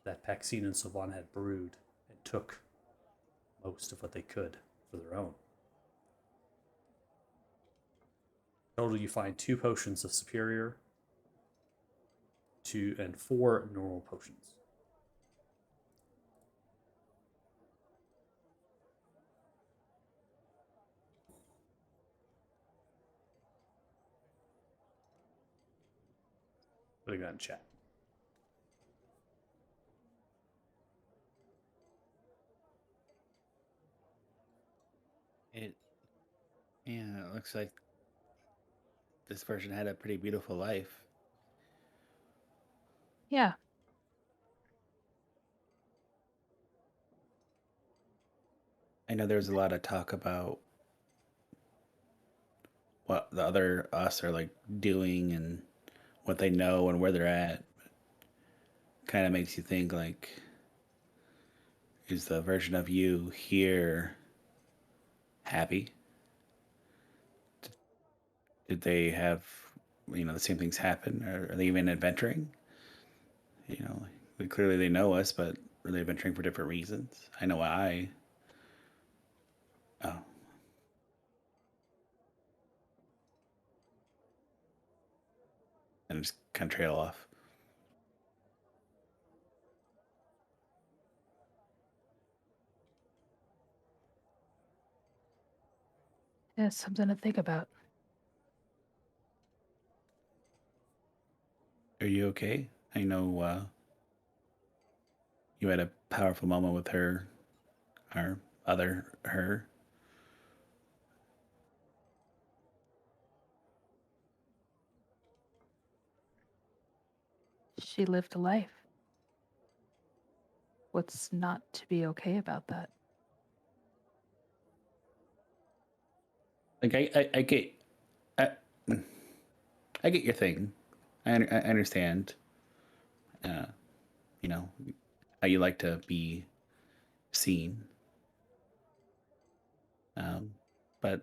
that Paxine and Sylvana had brewed and took most of what they could for their own. Total, you find 2 potions of superior, 2 and 4 normal potions. Putting that in chat. It looks like this person had a pretty beautiful life. Yeah. I know there's a lot of talk about what the other us are like doing and what they know and where they're at. Kind of makes you think like, is the version of you here happy? Did they have, the same things happen? Or are they even adventuring? Clearly they know us, but are they adventuring for different reasons? I know oh, and just kind of trail off. Yeah, something to think about. Are you okay? I know you had a powerful moment with her, our other her. She lived a life. What's not to be okay about that? Like I get, I, I get your thing. I understand. Uh, you know, how you like to be seen. Um, but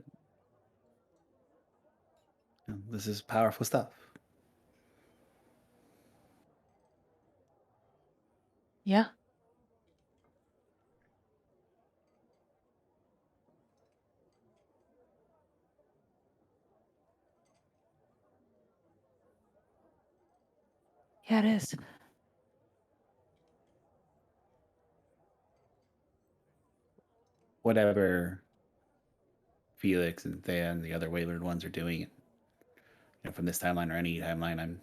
this is powerful stuff. Yeah. Yeah, it is. Whatever Felix and Thea and the other Wayward ones are doing, from this timeline or any timeline, I'm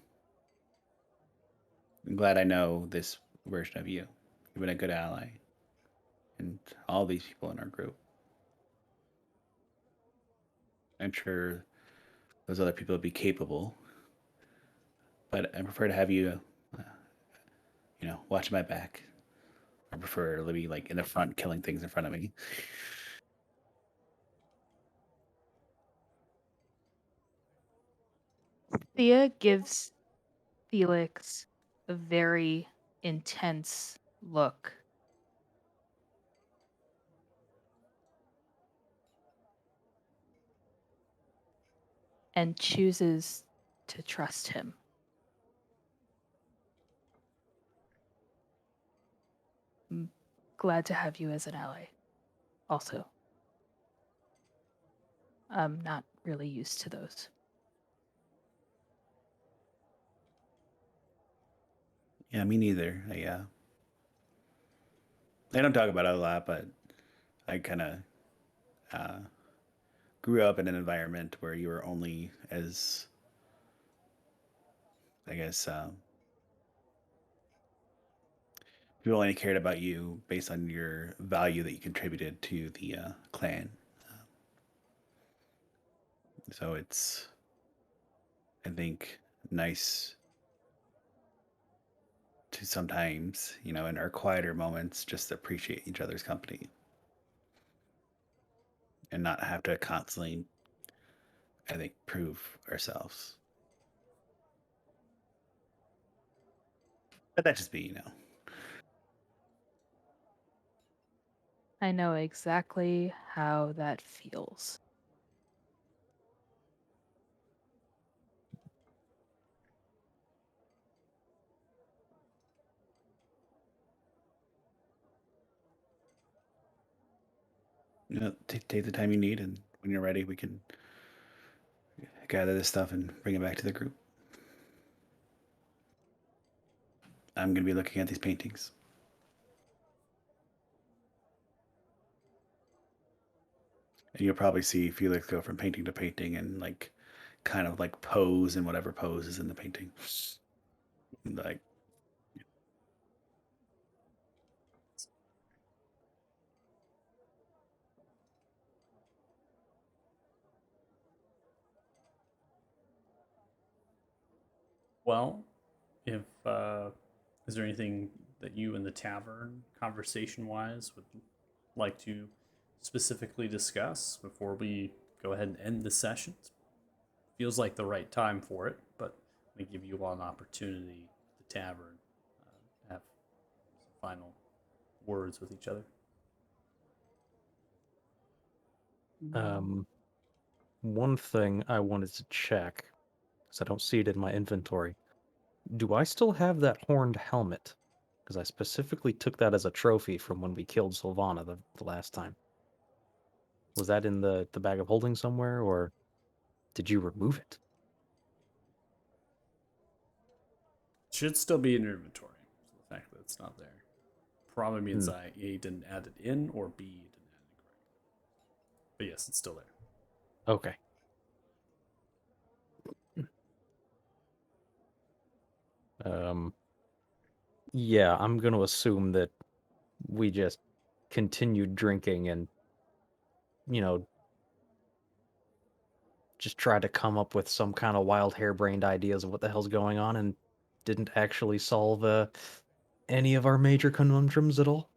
glad I know this version of you. You've been a good ally, and all these people in our group. I'm sure those other people would be capable, but I prefer to have you, watch my back. I prefer to be like in the front, killing things in front of me. Thea gives Felix a very intense look. And chooses to trust him. I'm glad to have you as an ally. Also, I'm not really used to those. Yeah, me neither. I don't talk about it a lot, but I kind of uh, grew up in an environment where you were only as, I guess, people only cared about you based on your value that you contributed to the clan. So it's, I think, nice to sometimes, in our quieter moments, just appreciate each other's company and not have to constantly, I think, prove ourselves. But that just be. I know exactly how that feels. Take the time you need, and when you're ready, we can gather this stuff and bring it back to the group. I'm going to be looking at these paintings. And you'll probably see Felix go from painting to painting and kind of pose in whatever pose is in the painting. Like, Well, if is there anything that you in the tavern, conversation wise, would like to specifically discuss before we go ahead and end the session? Feels like the right time for it, but we give you all an opportunity at the tavern to have some final words with each other. One thing I wanted to check, because I don't see it in my inventory. Do I still have that horned helmet? Because I specifically took that as a trophy from when we killed Sylvana the last time. Was that in the bag of holding somewhere, or did you remove it? Should still be in your inventory. So the fact that it's not there probably means Hmm. A didn't add it in, or B didn't add it correctly. But yes, it's still there. Okay. Yeah, I'm going to assume that we just continued drinking and, you know, just tried to come up with some kind of wild harebrained ideas of what the hell's going on and didn't actually solve any of our major conundrums at all.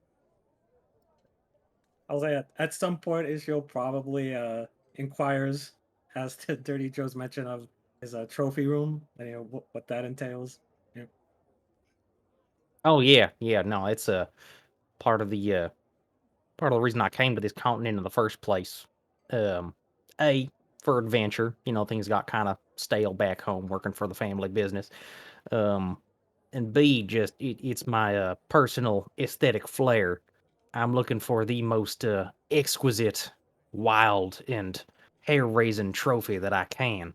I'll say at some point, Ishio probably inquires as to Dirty Joe's mention of his trophy room and what that entails. Yeah. Oh yeah, no, it's a part of the part of the reason I came to this continent in the first place. Um, A, for adventure. Things got kind of stale back home working for the family business. Um, and B, just it's my personal aesthetic flair. I'm looking for the most exquisite, wild, and hair-raising trophy that I can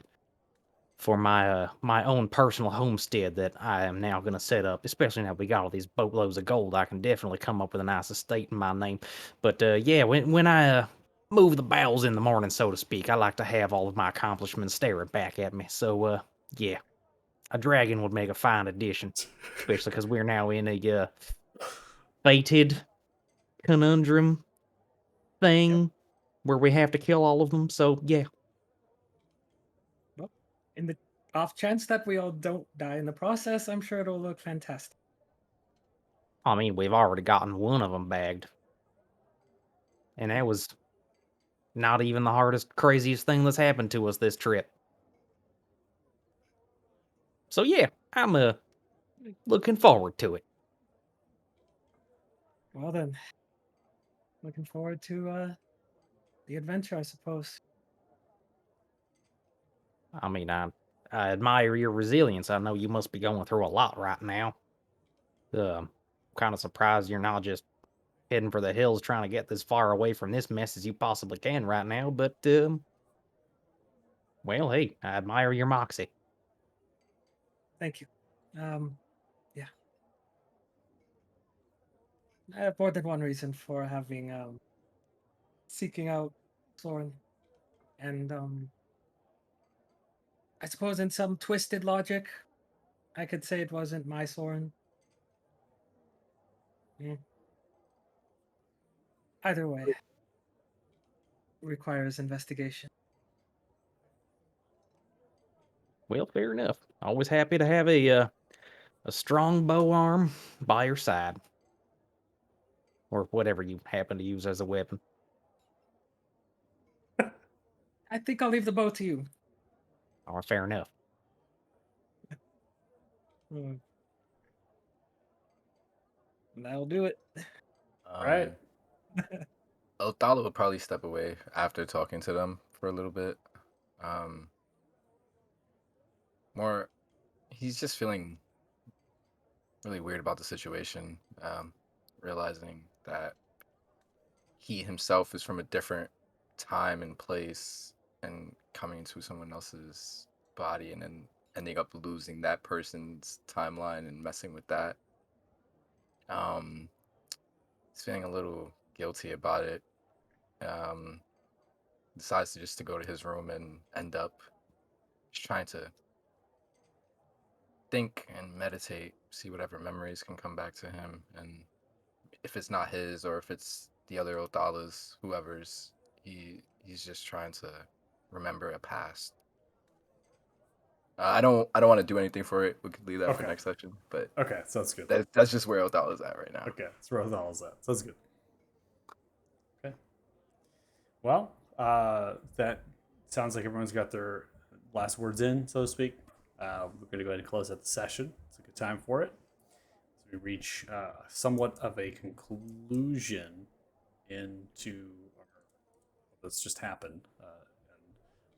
for my own personal homestead that I am now going to set up. Especially now we got all these boatloads of gold, I can definitely come up with a nice estate in my name. But yeah, when I move the bowels in the morning, so to speak, I like to have all of my accomplishments staring back at me. So yeah, a dragon would make a fine addition, especially because we're now in a fated conundrum thing where we have to kill all of them. So yeah. Well, in the off chance that we all don't die in the process, I'm sure it'll look fantastic. I mean, we've already gotten one of them bagged. And that was not even the hardest, craziest thing that's happened to us this trip. So yeah, I'm looking forward to it. Well then, looking forward to the adventure, I suppose. I mean, I admire your resilience. I know you must be going through a lot right now. Kind of surprised you're not just heading for the hills trying to get as far away from this mess as you possibly can right now. But well, hey, I admire your moxie. Thank you. Um, yeah. I have more than one reason for having seeking out Soren, and I suppose in some twisted logic, I could say it wasn't my Soren. Mm. Either way, requires investigation. Well, fair enough. Always happy to have a strong bow arm by your side, or whatever you happen to use as a weapon. I think I'll leave the bow to you. Or fair enough. Mm. That'll do it. Right. Othala will probably step away after talking to them for a little bit. More, he's just feeling really weird about the situation, realizing that he himself is from a different time and place and coming to someone else's body and then ending up losing that person's timeline and messing with that. He's feeling a little guilty about it. Decides to go to his room and end up just trying to think and meditate, see whatever memories can come back to him, and if it's not his or if it's the other Othala's, whoever's, he's just trying to remember a past. I don't want to do anything for it. We could leave that for Okay. next section, but Okay, sounds good. that's just where Othala's at right now. Okay, that's where the hell's at. Sounds good. Okay. Well, that sounds like everyone's got their last words in, so to speak. We're going to go ahead and close out the session. It's a good time for it. So we reach somewhat of a conclusion into what's just happened, and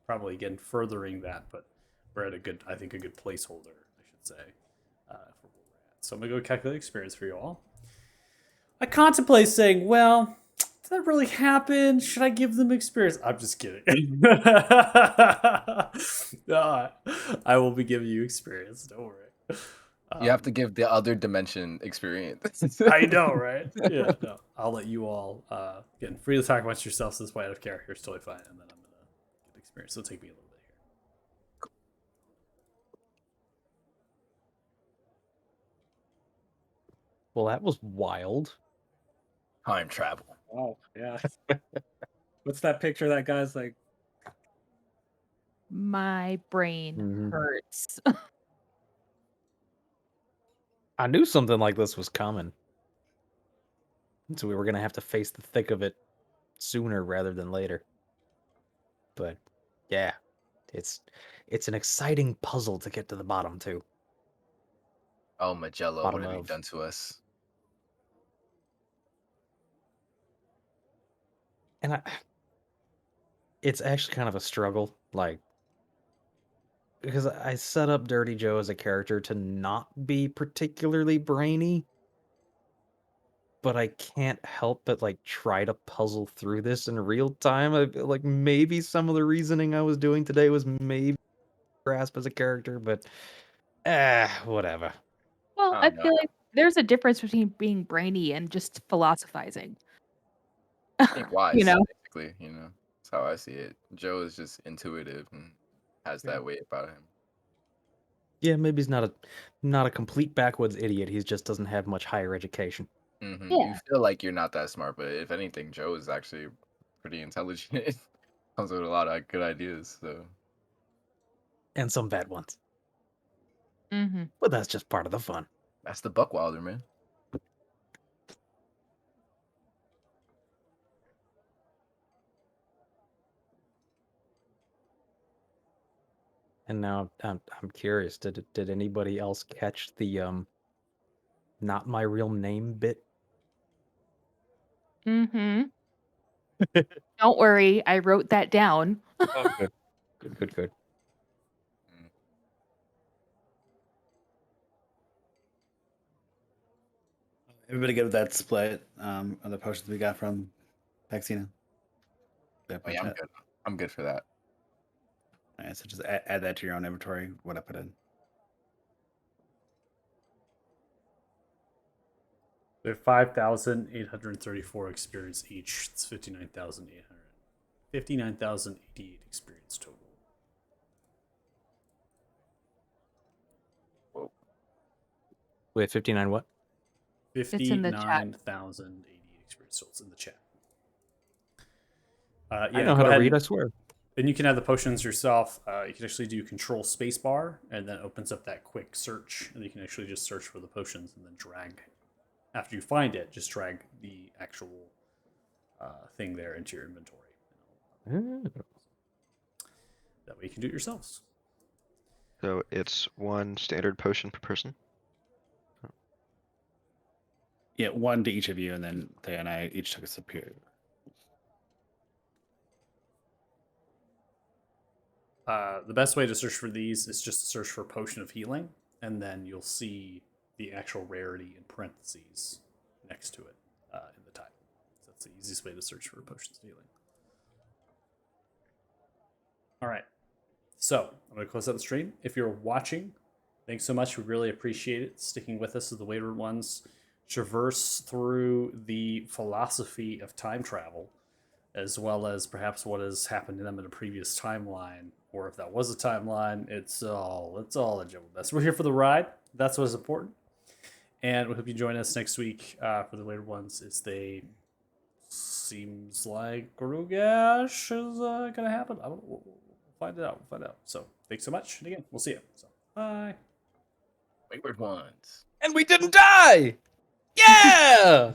probably again furthering that, but we're at a good, I think, a good placeholder, I should say, for where we're at. So I'm gonna go calculate experience for you all. I contemplate saying, well, did that really happen? Should I give them experience? I'm just kidding. No, I will be giving you experience. Don't worry. You have to give the other dimension experience. I know, right? Yeah, no. I'll let you all again free to talk amongst yourselves this way out of character. It's totally fine, and then I'm gonna get experience. It'll take me a little bit here. Well, that was wild. Time travel. Oh, yeah. What's that picture? That guy's like, My brain Mhm. hurts. I knew something like this was coming. So we were going to have to face the thick of it sooner rather than later. But yeah, it's an exciting puzzle to get to the bottom to. Oh, Magello, Bottom what have you of. done to us? And it's actually kind of a struggle, like, because I set up Dirty Joe as a character to not be particularly brainy, but I can't help but like try to puzzle through this in real time. I feel like maybe some of the reasoning I was doing today was maybe grasp as a character, but whatever. Well, I I don't know. feel like there's a difference between being brainy and just philosophizing. Think wise, You know? basically, That's how I see it. Joe is just intuitive and has Yeah. that way about him. Yeah, maybe he's not a complete backwoods idiot. He just doesn't have much higher education You Yeah. feel like you're not that smart, but if anything, Joe is actually pretty intelligent. Comes with a lot of good ideas. So and some bad ones. Mm-hmm. But that's just part of the fun. that's the Buckwilder, man. And now I'm curious. Did anybody else catch the not my real name bit? Mm-hmm. Don't worry, I wrote that down. Oh, good. Good. Everybody good with that split of the potions we got from Paxina? Oh, yeah, I'm good. I'm good for that. All right, so just add that to your own inventory. What I put in. They have 5,834 experience each. It's 59,800. 59,088 experience total. Wait, 59 what? It's in the chat. 59,088 experience total. It's in the chat. I Yeah, know go how to ahead. read, I swear. And you can add the potions yourself. You can actually do Control Spacebar, and then opens up that quick search, and you can actually just search for the potions and then drag. After you find it, just drag the actual thing there into your inventory. Oh. That way you can do it yourselves. So it's 1 standard potion per person. Yeah, 1 to each of you, and then Thea and I each took a superior. The best way to search for these is just to search for Potion of Healing, and then you'll see the actual rarity in parentheses next to it in the title. So that's the easiest way to search for Potions of Healing. All right. So I'm going to close out the stream. If you're watching, thanks so much. We really appreciate it. Sticking with us as the Wayward ones traverse through the philosophy of time travel, as well as perhaps what has happened to them in a previous timeline, or if that was a timeline, it's all a jumble mess. We're here for the ride. That's what is important, and we hope you join us next week for the later ones. As they seems like Grugash is gonna happen. I don't know. We'll find it out. We'll find out. So thanks so much, and again, we'll see you. So bye. Wayward ones. And we didn't die! Yeah!